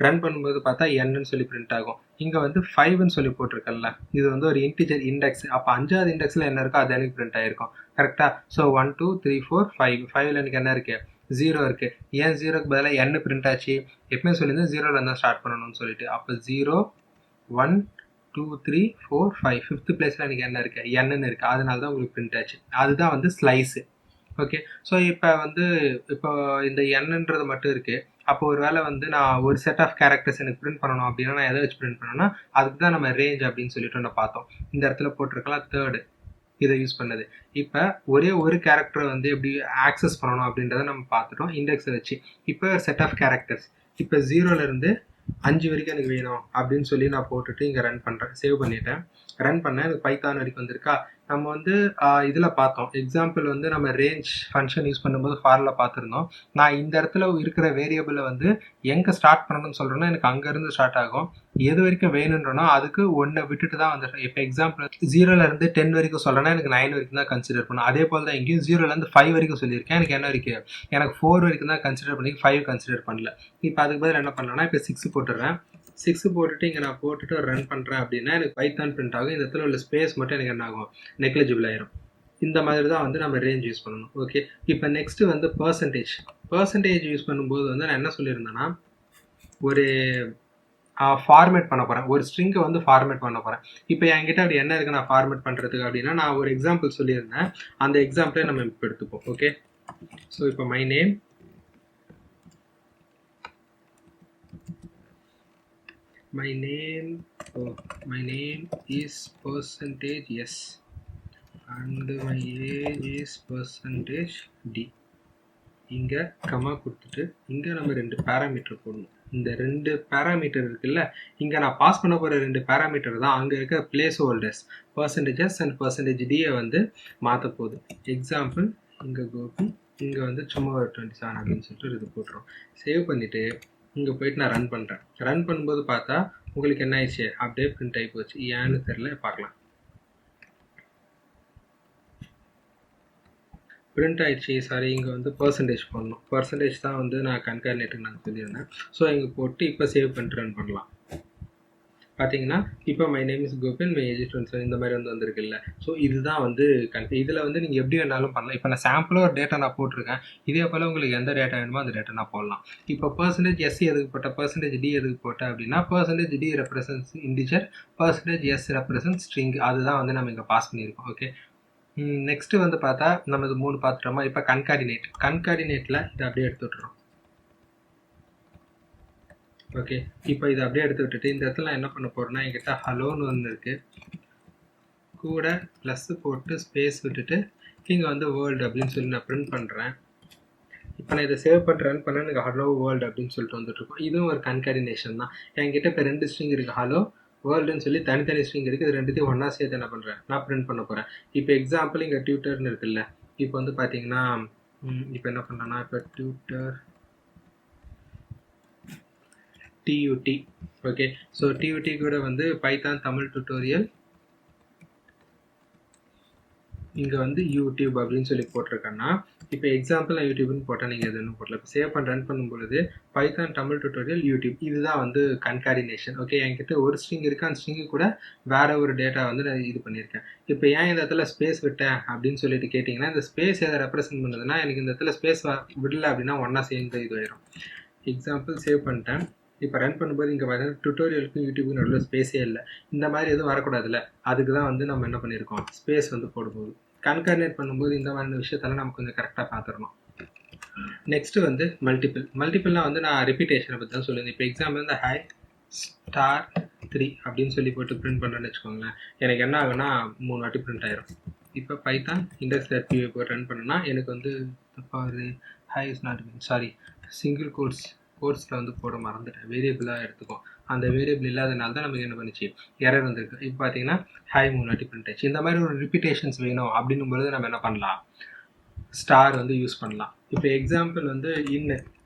ரன் பண்ணும்போது பார்த்தா என்னன்னு சொல்லி பிரிண்ட் ஆகும். இங்கே வந்து 5ன்னு சொல்லி போட்டிருக்கல, இது வந்து ஒரு இன்டிஜர் இண்டெக்ஸ். அப்போ 5வது இண்டெக்ஸில் என்ன இருக்கோ அது எனக்கு பிரிண்ட் ஆகிருக்கும். கரெக்டாக, ஸோ 1 2 3 4 5 5ல் எனக்கு என்ன இருக்குது, 0 இருக்குது. ஏன் 0க்கு பதிலாக என்ன பிரிண்ட் ஆச்சு, எப்பவுமே சொல்லியிருந்தேன் 0ல் இருந்தால் ஸ்டார்ட் பண்ணணும்னு சொல்லிட்டு. அப்போ 0 1 2 3 4 5 5th பிளேஸில் எனக்கு என்ன இருக்குது, என்னன்னு இருக்குது. அதனால தான் உங்களுக்கு பிரிண்ட் ஆச்சு. அதுதான் வந்து ஸ்லைஸு. ஓகே, ஸோ இப்போ இந்த என்னன்றது மட்டும் இருக்குது. அப்போ ஒரு வேளை வந்து நான் ஒரு செட் ஆஃப் கேரக்டர்ஸ் எனக்கு பிரிண்ட் பண்ணணும் அப்படின்னா நான் எதை வச்சு பிரிண்ட் பண்ணணும்னா அதுக்கு தான் நம்ம ரேஞ்ச் அப்படின்னு சொல்லிட்டு ஒன்று பார்த்தோம். இந்த இடத்துல போட்டிருக்கலாம் தேர்டு, இதை யூஸ் பண்ணது. இப்போ ஒரே ஒரு கேரக்டரை வந்து எப்படி ஆக்சஸ் பண்ணணும் அப்படின்றத நம்ம பார்த்துட்டோம் இண்டெக்ஸை வச்சு. இப்போ செட் ஆஃப் கேரக்டர்ஸ் இப்போ 0லேருந்து 5 வரைக்கும் எனக்கு வேணும் அப்படின்னு சொல்லி நான் போட்டுட்டு இங்கே ரன் பண்ணுறேன். சேவ் பண்ணிட்டேன், ரன் பண்ணேன். எனக்கு பைத்தான் வரைக்கும் வந்திருக்கா. நம்ம வந்து இதில் பார்த்தோம் எக்ஸாம்பிள் வந்து நம்ம ரேஞ்ச் ஃபங்க்ஷன் யூஸ் பண்ணும்போது ஃபாரில் பார்த்துருந்தோம். நான் இந்த இடத்துல இருக்கிற வேரியபிளை வந்து எங்கே ஸ்டார்ட் பண்ணணும்னு சொல்கிறேன்னா எனக்கு அங்கேருந்து ஸ்டார்ட் ஆகும். எது வரைக்கும் வேணுன்றனோ அதுக்கு ஒன்றை விட்டுட்டு தான் வந்துடுறேன். இப்போ எக்ஸாம்பிள் 0லேருந்து 10 வரைக்கும் சொல்லனா எனக்கு 9 வரைக்கும் தான் கன்சிடர் பண்ணும். அதே போல் தான் இங்கேயும் 0லேருந்து 5 வரைக்கும் சொல்லியிருக்கேன். எனக்கு என்ன வரைக்கும், எனக்கு 4 வரைக்கும் தான் கன்சிடர் பண்ணி 5 கன்சிடர் பண்ணல. இப்போ அதுக்கு பதில் என்ன பண்ணலாம்னா இப்போ 6 போட்டுடுறேன். 6 போட்டுட்டு இங்கே நான் போட்டுட்டு ரன் பண்ணுறேன் அப்படின்னா எனக்கு பைத்தான் பிரிண்ட் ஆகும். இந்த இடத்துல உள்ள ஸ்பேஸ் மட்டும் எனக்கு என்ன ஆகும், நெக்லிஜிபிள் ஆயிரும். இந்த மாதிரி தான் வந்து நம்ம ரேஞ்ச் யூஸ் பண்ணணும். ஓகே, இப்போ நெக்ஸ்ட்டு வந்து பர்சன்டேஜ் யூஸ் பண்ணும்போது வந்து நான் என்ன சொல்லியிருந்தேன்னா ஒரு ஃபார்மேட் பண்ண போகிறேன், ஒரு ஸ்ட்ரிங்கை வந்து ஃபார்மேட் பண்ண போகிறேன். இப்போ என்கிட்ட அப்படி என்ன இருக்குது நான் ஃபார்மேட் பண்ணுறதுக்கு அப்படின்னா நான் ஒரு எக்ஸாம்பிள் சொல்லியிருந்தேன். அந்த எக்ஸாம்பிளே நம்ம இப்போ எடுத்துப்போம். ஓகே, ஸோ இப்போ my name is percentage yes and my age is percentage d. இங்கே கமா கொடுத்துட்டு இங்கே நம்ம 2 பேராமீட்டர் போடணும். இந்த 2 பேராமீட்டர் இருக்குல்ல, இங்கே நான் பாஸ் பண்ண போகிற 2 பேராமீட்டர் தான் அங்கே இருக்க placeholders percentages and percentage டியை வந்து மாற்ற போகுது. எக்ஸாம்பிள் இங்கே கோபி, இங்கே வந்து சும்மா ஒரு 27 அப்படின்னு சொல்லிட்டு இது போட்டுரும். சேவ் பண்ணிவிட்டு இங்கே போயிட்டு நான் ரன் பண்ணுறேன். ரன் பண்ணும்போது பார்த்தா உங்களுக்கு என்ன ஆயிடுச்சு, அப்படியே பிரிண்ட் ஆகி போச்சு. ஏன்னு தெரில, பார்க்கலாம். பிரிண்ட் ஆயிடுச்சு. சாரி, இங்கே வந்து பர்சன்டேஜ் பண்ணணும். பர்சன்டேஜ் தான் வந்து நான் கன்கார்டினேட்டுக்கு நான் சொல்லியிருந்தேன். ஸோ இங்கே போட்டு இப்போ சேவ் பண்ணிட்டு ரன் பண்ணலாம். பார்த்தீங்கன்னா இப்போ my name is Gobain, my age 27 இந்த மாதிரி வந்து வந்திருக்குல்ல. ஸோ இதுதான் வந்து இதில் வந்து நீங்கள் எப்படி வேணாலும் பண்ணலாம். இப்போ நான் சாம்பிளாக ஒரு டேட்டா நான் போட்டிருக்கேன். இதே போல் உங்களுக்கு எந்த டேட்டா வேணுமோ அந்த டேட்டா நான் போடலாம். இப்போ பர்சன்டேஜ் எஸ் எதுக்கு போட்டேன், பர்சன்டேஜ் டி எதுக்கு போட்டேன் அப்படின்னா percentage d represents integer, percentage s represents string. அதுதான் வந்து நம்ம இங்கே பாஸ் பண்ணியிருக்கோம். ஓகே, நெக்ஸ்ட்டு வந்து பார்த்தா நம்ம இது 3 பார்த்துட்டோமா. இப்போ கன்கார்டினேட்டில் இதை அப்படியே எடுத்து விட்டுறோம். ஓகே, இப்போ இதை அப்படியே எடுத்து விட்டுட்டு இந்த இடத்துல நான் என்ன பண்ண போகிறேன்னா என்கிட்ட ஹலோன்னு ஒன்று இருக்குது, கூட ப்ளஸ் போட்டு ஸ்பேஸ் விட்டுட்டு இங்கே வந்து வேர்ல்டு அப்படின்னு சொல்லி நான் பிரிண்ட் பண்ணுறேன். இப்போ நான் இதை சேவ் பண்ணி ரன் பண்ணேன், எனக்கு ஹலோ வேர்ல்டு அப்படின்னு சொல்லிட்டு வந்துட்டுருக்கோம். இதுவும் ஒரு கன்கார்டினேஷன் தான். என்கிட்ட இப்போ 2 ஸ்ட்ரிங் இருக்குது, ஹலோ வேர்ல்டுன்னு சொல்லி தனித்தனி ஸ்ட்ரிங் இருக்குது. இது ரெண்டுத்தையும் ஒன்றா சேர்த்து என்ன பண்ணுறேன், நான் பிரிண்ட் பண்ண போகிறேன். இப்போ எக்ஸாம்பிள் இங்கே டியூட்டர்னு இருக்குல்ல, இப்போ வந்து பார்த்தீங்கன்னா இப்போ என்ன பண்ணுறேன்னா இப்போ tutor TUT. Okay, so TUT கூட வந்து பைத்தான் தமிழ் டியூட்டோரியல் இங்கே வந்து யூடியூப் அப்படின்னு சொல்லி போட்டிருக்கேன்னா இப்போ எக்ஸாம்பிள் நான் யூடியூப்னு போட்டேன், நீங்கள் எதுன்னு போடல. இப்போ சேவ் பண்ண ரன் பண்ணும்பொழுது பைத்தான் தமிழ் டியூட்டோரியல் யூடியூப், இதுதான் வந்து கன்கார்டினேஷன். ஓகே, என்கிட்ட ஒரு ஸ்ட்ரிங் இருக்குது, அந்த ஸ்ட்ரிங்கு கூட வேறு ஒரு டேட்டா வந்து நான் இது பண்ணியிருக்கேன். இப்போ ஏன் இந்த இடத்துல ஸ்பேஸ் விட்டேன் அப்படின்னு சொல்லிட்டு கேட்டிங்கன்னா இந்த ஸ்பேஸ் எதை ரெப்ரசென்ட் பண்ணுதுன்னா எனக்கு இந்த இடத்துல ஸ்பேஸ் விடல அப்படின்னா ஒன்றா சேர்ந்து இது ஆயிரும். எக்ஸாம்பிள் சேவ் பண்ணிட்டேன். இப்போ ரன் பண்ணும்போது இங்கே பார்த்தீங்கன்னா டுட்டோரியலுக்கும் யூடியூபுக்கும் நடுவில் ஸ்பேஸே இல்லை. இந்த மாதிரி எதுவும் வரக்கூடாதுல்ல, அதுக்கு தான் வந்து நம்ம என்ன பண்ணியிருக்கோம், ஸ்பேஸ் வந்து போடும்போது. கன்கார்டினேட் பண்ணும்போது இந்த மாதிரி விஷயத்தெல்லாம் நம்ம கொஞ்சம் கரெக்டாக பார்த்துடணும். நெக்ஸ்ட்டு வந்து மல்டிபிள்னால் வந்து நான் ரிப்பீட்டேஷனை பற்றி தான் சொல்லுவேன். இப்போ எக்ஸாம்பிள் இந்த ஹை ஸ்டார் 3 அப்படின்னு சொல்லி போட்டு பிரிண்ட் பண்ணுறேன்னு வச்சுக்கோங்களேன், எனக்கு என்ன ஆகுனா 3 வாட்டி பிரிண்ட் ஆயிரும். இப்போ பைத்தான் index.py போய் ரன் பண்ணுன்னா எனக்கு வந்து தப்பாக high is not sorry single கோர்ஸில் வந்து போட மறந்துட்டேன், வேரியபிளாக எடுத்துக்கும். அந்த வேரியபிள் இல்லாதனால தான் நமக்கு என்ன பண்ணிச்சு, எரர் வந்திருக்கு. இப்போ பார்த்தீங்கன்னா ஹை 3 வாட்டி பிரிண்ட் ஆயிடுச்சு. இந்த மாதிரி ஒரு ரிப்பீட்டேஷன்ஸ் வேணும் அப்படின்னும்போது நம்ம என்ன பண்ணலாம், ஸ்டார் வந்து யூஸ் பண்ணலாம். இப்போ எக்ஸாம்பிள் வந்து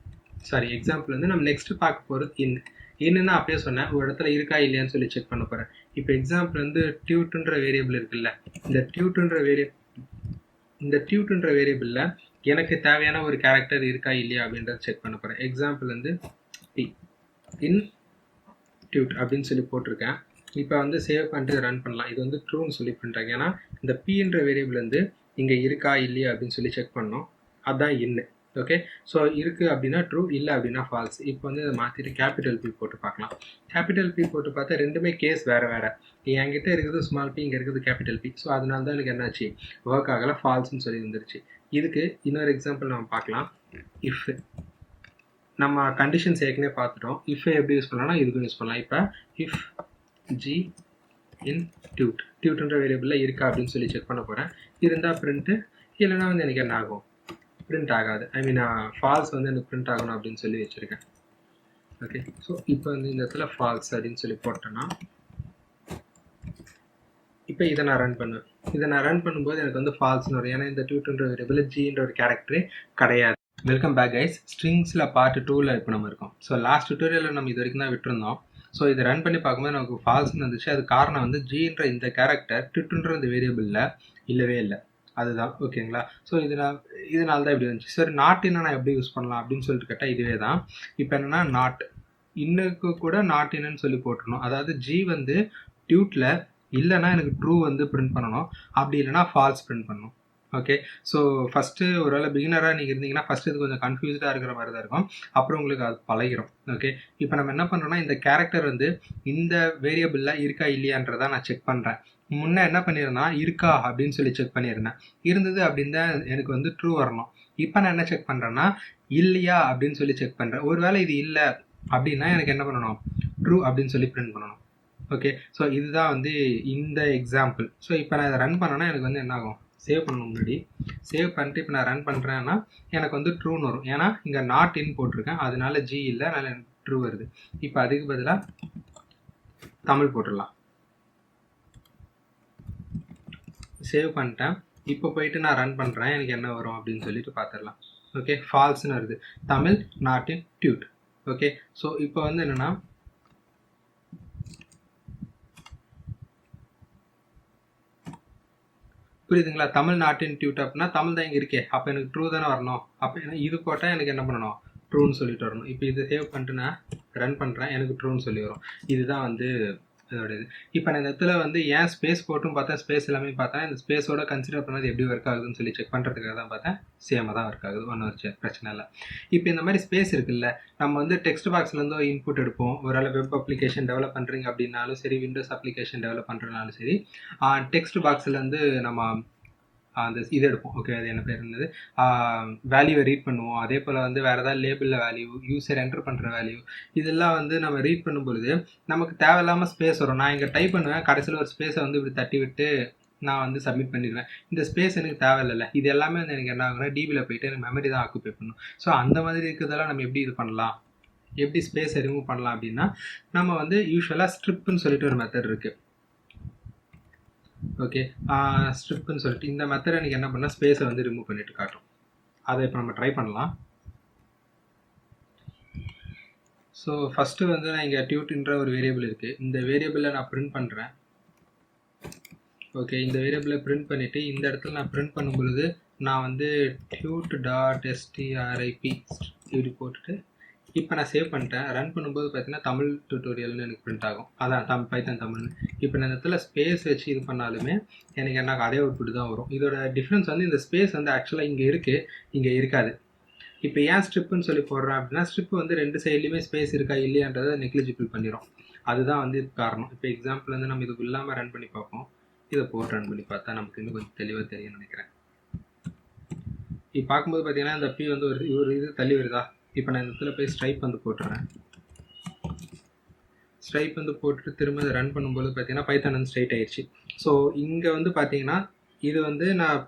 எக்ஸாம்பிள் வந்து நம்ம நெக்ஸ்ட் பார்க்க போகிறது இன்னுன்னா அப்படியே சொன்னேன், ஒரு இடத்துல இருக்கா இல்லையான்னு சொல்லி செக் பண்ண போகிறேன். இப்போ எக்ஸாம்பிள் வந்து டியூட்டுன்ற வேரியபிள் இருக்குல்ல, இந்த டியூட்டுன்ற வேரியபிளில் எனக்கு தேவையான ஒரு கேரக்டர் இருக்கா இல்லையா அப்படின்றத செக் பண்ண போகிறேன். எக்ஸாம்பிள் வந்து இன் டியூட் அப்படின்னு சொல்லி போட்டிருக்கேன். இப்போ வந்து சேவ் பண்ணிட்டு ரன் பண்ணலாம். இது வந்து ட்ரூன்னு சொல்லி பண்ணுறாங்க, ஏன்னா இந்த பின்ற வேரியபிள் வந்து இங்கே இருக்கா இல்லையா அப்படின்னு சொல்லி செக் பண்ணோம், அதுதான் இன்னு. ஓகே, ஸோ இருக்குது அப்படின்னா ட்ரூ, இல்லை அப்படின்னா ஃபால்ஸ். இப்போ வந்து இதை மாற்றிட்டு கேபிட்டல் பி போட்டு பார்க்கலாம். கேபிட்டல் பி போட்டு பார்த்தா ரெண்டுமே கேஸ் வேறு. என்கிட்ட இருக்குது ஸ்மால் பி, இங்கே இருக்குது கேபிட்டல் பி. ஸோ அதனால தான் எனக்கு என்னாச்சு, ஒர்க் ஆகலை, ஃபால்ஸ்ன்னு சொல்லி வந்துருச்சு. இதுக்கு இன்னொரு எக்ஸாம்பிள் நம்ம பார்க்கலாம். இஃப் நம்ம கண்டிஷன்ஸ் ஏற்கனவே பார்த்துட்டோம். இஃப் எப்படி யூஸ் பண்ணலாம்னா இதுக்கும் யூஸ் பண்ணலாம். இப்போ இஃப் ஜி இன் டியூட்ன்ற வேரியபிளில் இருக்கா அப்படின்னு சொல்லி செக் பண்ண போகிறேன். இருந்தால் பிரிண்ட்டு, இல்லைனா வந்து எனக்கு என்ன ஆகும், பிரிண்ட் ஆகாது. ஐ மீன் ஃபால்ஸ் வந்து எனக்கு பிரிண்ட் ஆகணும் அப்படின்னு சொல்லி வச்சுருக்கேன். ஓகே, ஸோ இப்போ வந்து இந்த இடத்துல ஃபால்ஸ் அப்படின்னு சொல்லி போட்டேன்னா இப்போ இதை நான் ரன் பண்ணுவேன். இதை நான் ரன் பண்ணும்போது எனக்கு வந்து ஃபால்ஸ்னு வரும், ஏன்னா இந்த டியூட்ன்ற வேரியபிள் ஜின்ற ஒரு கேரக்டரே கிடையாது. Welcome back guys. ஸ்ட்ரிங்ஸில் பார்ட் 2ல் இப்போ நம்ம இருக்கோம். ஸோ லாஸ்ட் டுட்டோரியலில் நம்ம இது வரைக்கும் தான் விட்டுருந்தோம். ஸோ இதை ரன் பண்ணி பார்க்கும்போது நமக்கு ஃபால்ஸ்னு வந்துச்சு. அது காரணம் வந்து ஜின்ற இந்த கேரக்டர் டிட்டுன்ற இந்த வேரியபிளில் இல்லவே இல்லை. அதுதான் ஓகேங்களா. ஸோ இதனால தான் இப்படி வந்துச்சு. சரி, நாட் இன்னும் நான் எப்படி யூஸ் பண்ணலாம் அப்படின்னு சொல்லிட்டு கேட்டால் இதுவே தான். இப்போ என்னென்னா நாட் இன்னுக்கு கூட நாட் இன்னுன்னு சொல்லி போட்டுருணும். அதாவது ஜி வந்து டியூட்டில் இல்லைன்னா எனக்கு ட்ரூ வந்து பிரிண்ட் பண்ணணும், அப்படி இல்லைனா ஃபால்ஸ் பிரிண்ட் பண்ணணும். ஓகே, ஸோ ஃபஸ்ட்டு ஒருவேளை பிகினராக நீங்கள் இருந்தீங்கன்னா ஃபஸ்ட்டு இது கொஞ்சம் கன்ஃபியூஸ்டாக இருக்கிற மாதிரி தான் இருக்கும். அப்புறம் உங்களுக்கு அது பழகிடும். ஓகே, இப்போ நம்ம என்ன பண்ணுறோன்னா இந்த கேரக்டர் வந்து இந்த வேரியபிளில் இருக்கா இல்லையான்றதான் நான் செக் பண்ணுறேன். முன்னே என்ன பண்ணியிருந்தேன்னா இருக்கா அப்படின்னு சொல்லி செக் பண்ணியிருந்தேன். இருந்தது அப்படின்னு தான் எனக்கு வந்து ட்ரூ வரணும். இப்போ நான் என்ன செக் பண்ணுறேன்னா இல்லையா அப்படின்னு சொல்லி செக் பண்ணுறேன். ஒருவேளை இது இல்லை அப்படின்னா எனக்கு என்ன பண்ணணும், ட்ரூ அப்படின்னு சொல்லி பிரிண்ட் பண்ணணும். ஓகே, ஸோ இதுதான் வந்து இந்த எக்ஸாம்பிள். ஸோ இப்போ நான் இதை ரன் பண்ணேன்னா எனக்கு வந்து என்ன ஆகும், சேவ் பண்ணணும். முன்னாடி சேவ் பண்ணிட்டு இப்போ நான் ரன் பண்ணுறேன்னா எனக்கு வந்து ட்ரூன்னு வரும். ஏன்னா இங்கே நாட் இன் போட்டிருக்கேன், அதனால ஜி இல்லை, அதனால ட்ரூ வருது. இப்போ அதுக்கு பதிலாக தமிழ் போட்டுடலாம். சேவ் பண்ணிட்டேன். இப்போ போயிட்டு நான் ரன் பண்ணுறேன், எனக்கு என்ன வரும் அப்படின்னு சொல்லிட்டு பார்த்துடலாம். ஓகே, ஃபால்ஸ்னு வருது, Tamil not in Dude. Okay, so இப்போ வந்து என்னென்னா புரியுதுங்களா, தமிழ்நாட்டின் டியூட் அப்படின்னா தமிழ் தான் இங்கே இருக்கே, அப்போ எனக்கு ட்ரூ தானே வரணும். அப்போ இது போட்டால் எனக்கு என்ன பண்ணணும், ட்ரூன்னு சொல்லிட்டு வரணும். இப்போ இது சேவ் பண்ணிட்டு நான் ரன் பண்ணுறேன், எனக்கு ட்ரூன்னு சொல்லி வரும். இதுதான் வந்து இதோட இது. இப்போ நான் இந்த இடத்துல வந்து ஏன் ஸ்பேஸ் போட்டும் பார்த்தேன், ஸ்பேஸ் எல்லாமே பார்த்தேன். இந்த ஸ்பேஸோட கன்சிடர் பண்ணது எப்படி ஒர்க் ஆகுதுன்னு சொல்லி செக் பண்ணுறதுக்காக தான் பார்த்தேன். சேமாக தான் ஒர்க் ஆகுது, ஒன்றும் ஒரு பிரச்சனை இல்லை. இப்போ இந்த மாதிரி ஸ்பேஸ் இருக்குல்ல, நம்ம வந்து டெக்ஸ்ட் பாக்ஸ்லேருந்து இன்புட் எடுப்போம். ஒரு வெப் அப்ளிகேஷன் டெவலப் பண்ணுறீங்க அப்படின்னாலும் சரி, விண்டோஸ் அப்ளிகேஷன் டெவலப் பண்ணுறதுனாலும் சரி, டெக்ஸ்ட் பாக்ஸ்லேருந்து நம்ம அந்த இது எடுப்போம். ஓகே, அது என்ன பேர் இருந்தது, வேல்யூவை ரீட் பண்ணுவோம். அதே போல் வந்து வேறு ஏதாவது லேபிளில் வேல்யூ, யூசர் என்டர் பண்ணுற வேல்யூ, இதெல்லாம் வந்து நம்ம ரீட் பண்ணும் பொழுது நமக்கு தேவையில்லாமல் ஸ்பேஸ் வரும். நான் இங்கே டைப் பண்ணுவேன், கடைசியில் ஒரு ஸ்பேஸை வந்து இப்படி தட்டி விட்டு நான் வந்து சப்மிட் பண்ணிடுவேன். இந்த ஸ்பேஸ் எனக்கு தேவையில்லை. இது எல்லாமே வந்து எனக்கு என்ன ஆகுனா டிபியில் போயிட்டு எனக்கு மெமரி தான் ஆக்குபை பண்ணணும். ஸோ அந்த மாதிரி இருக்கிறதெல்லாம் நம்ம எப்படி இது பண்ணலாம், எப்படி ஸ்பேஸை ரிமூவ் பண்ணலாம் அப்படின்னா, நம்ம வந்து யூஸ்வலாக ஸ்ட்ரிப்னு சொல்லிட்டு ஒரு மெத்தட் இருக்குது. ஓகே, ஸ்ட்ரிப்னு சொல்லிட்டு இந்த மெத்தட் எனக்கு என்ன பண்ணால் ஸ்பேஸை வந்து ரிமூவ் பண்ணிட்டு காட்டும். அதை இப்போ நம்ம ட்ரை பண்ணலாம். ஸோ ஃபஸ்ட்டு வந்து நான் இங்கே டியூட்ன்ற ஒரு வேரியபிள் இருக்குது. இந்த வேரியபிளை நான் பிரிண்ட் பண்ணுறேன். ஓகே, இந்த வேரியபிளை பிரிண்ட் பண்ணிவிட்டு இந்த இடத்துல நான் பிரிண்ட் பண்ணும் பொழுது நான் வந்து tut.strip இப்படி போட்டுட்டு இப்போ நான் சேவ் பண்ணிட்டேன். ரன் பண்ணும்போது பார்த்தீங்கன்னா தமிழ் டியூட்டோரியல்னு எனக்கு பிரிண்ட் ஆகும். அதான் பைத்தன் தமிழ்னு. இப்போ நான் இந்த இடத்துல ஸ்பேஸ் வச்சு இது பண்ணாலுமே எனக்கு என்ன அதே அவுட்புட் தான் வரும். இதோட டிஃப்ரென்ஸ் வந்து இந்த ஸ்பேஸ் வந்து ஆக்சுவலாக இங்கே இருக்குது, இங்கே இருக்காது. இப்போ ஏன் ஸ்ட்ரிப்புன்னு சொல்லி போடுறேன் அப்படின்னா, ஸ்ட்ரிப் வந்து ரெண்டு சைட்லையுமே ஸ்பேஸ் இருக்கா இல்லையான்றதை நெக்லிஜிபிள் பண்ணிடும். அதுதான் வந்து இது காரணம். இப்போ எக்ஸாம்பிள் வந்து நம்ம இதுக்கு இல்லாமல் ரன் பண்ணி பார்ப்போம். இதை போட்டு ரன் பண்ணி பார்த்தா நமக்கு இன்னும் கொஞ்சம் தெளிவாக தெரியும்னு நினைக்கிறேன். இப்போ பார்க்கும்போது பார்த்தீங்கன்னா இந்த பி வந்து ஒரு இது தள்ளி வருதா. இப்போ நான் இந்த இடத்துல போய் ஸ்ட்ரைப் வந்து போட்டுறேன். ஸ்ட்ரைப் வந்து போட்டுட்டு திரும்ப இதை ரன் பண்ணும்போது பார்த்தீங்கன்னா பைத்தான் வந்து ஸ்ட்ரைட் ஆயிடுச்சு. ஸோ இங்கே வந்து பார்த்தீங்கன்னா இது வந்து நான்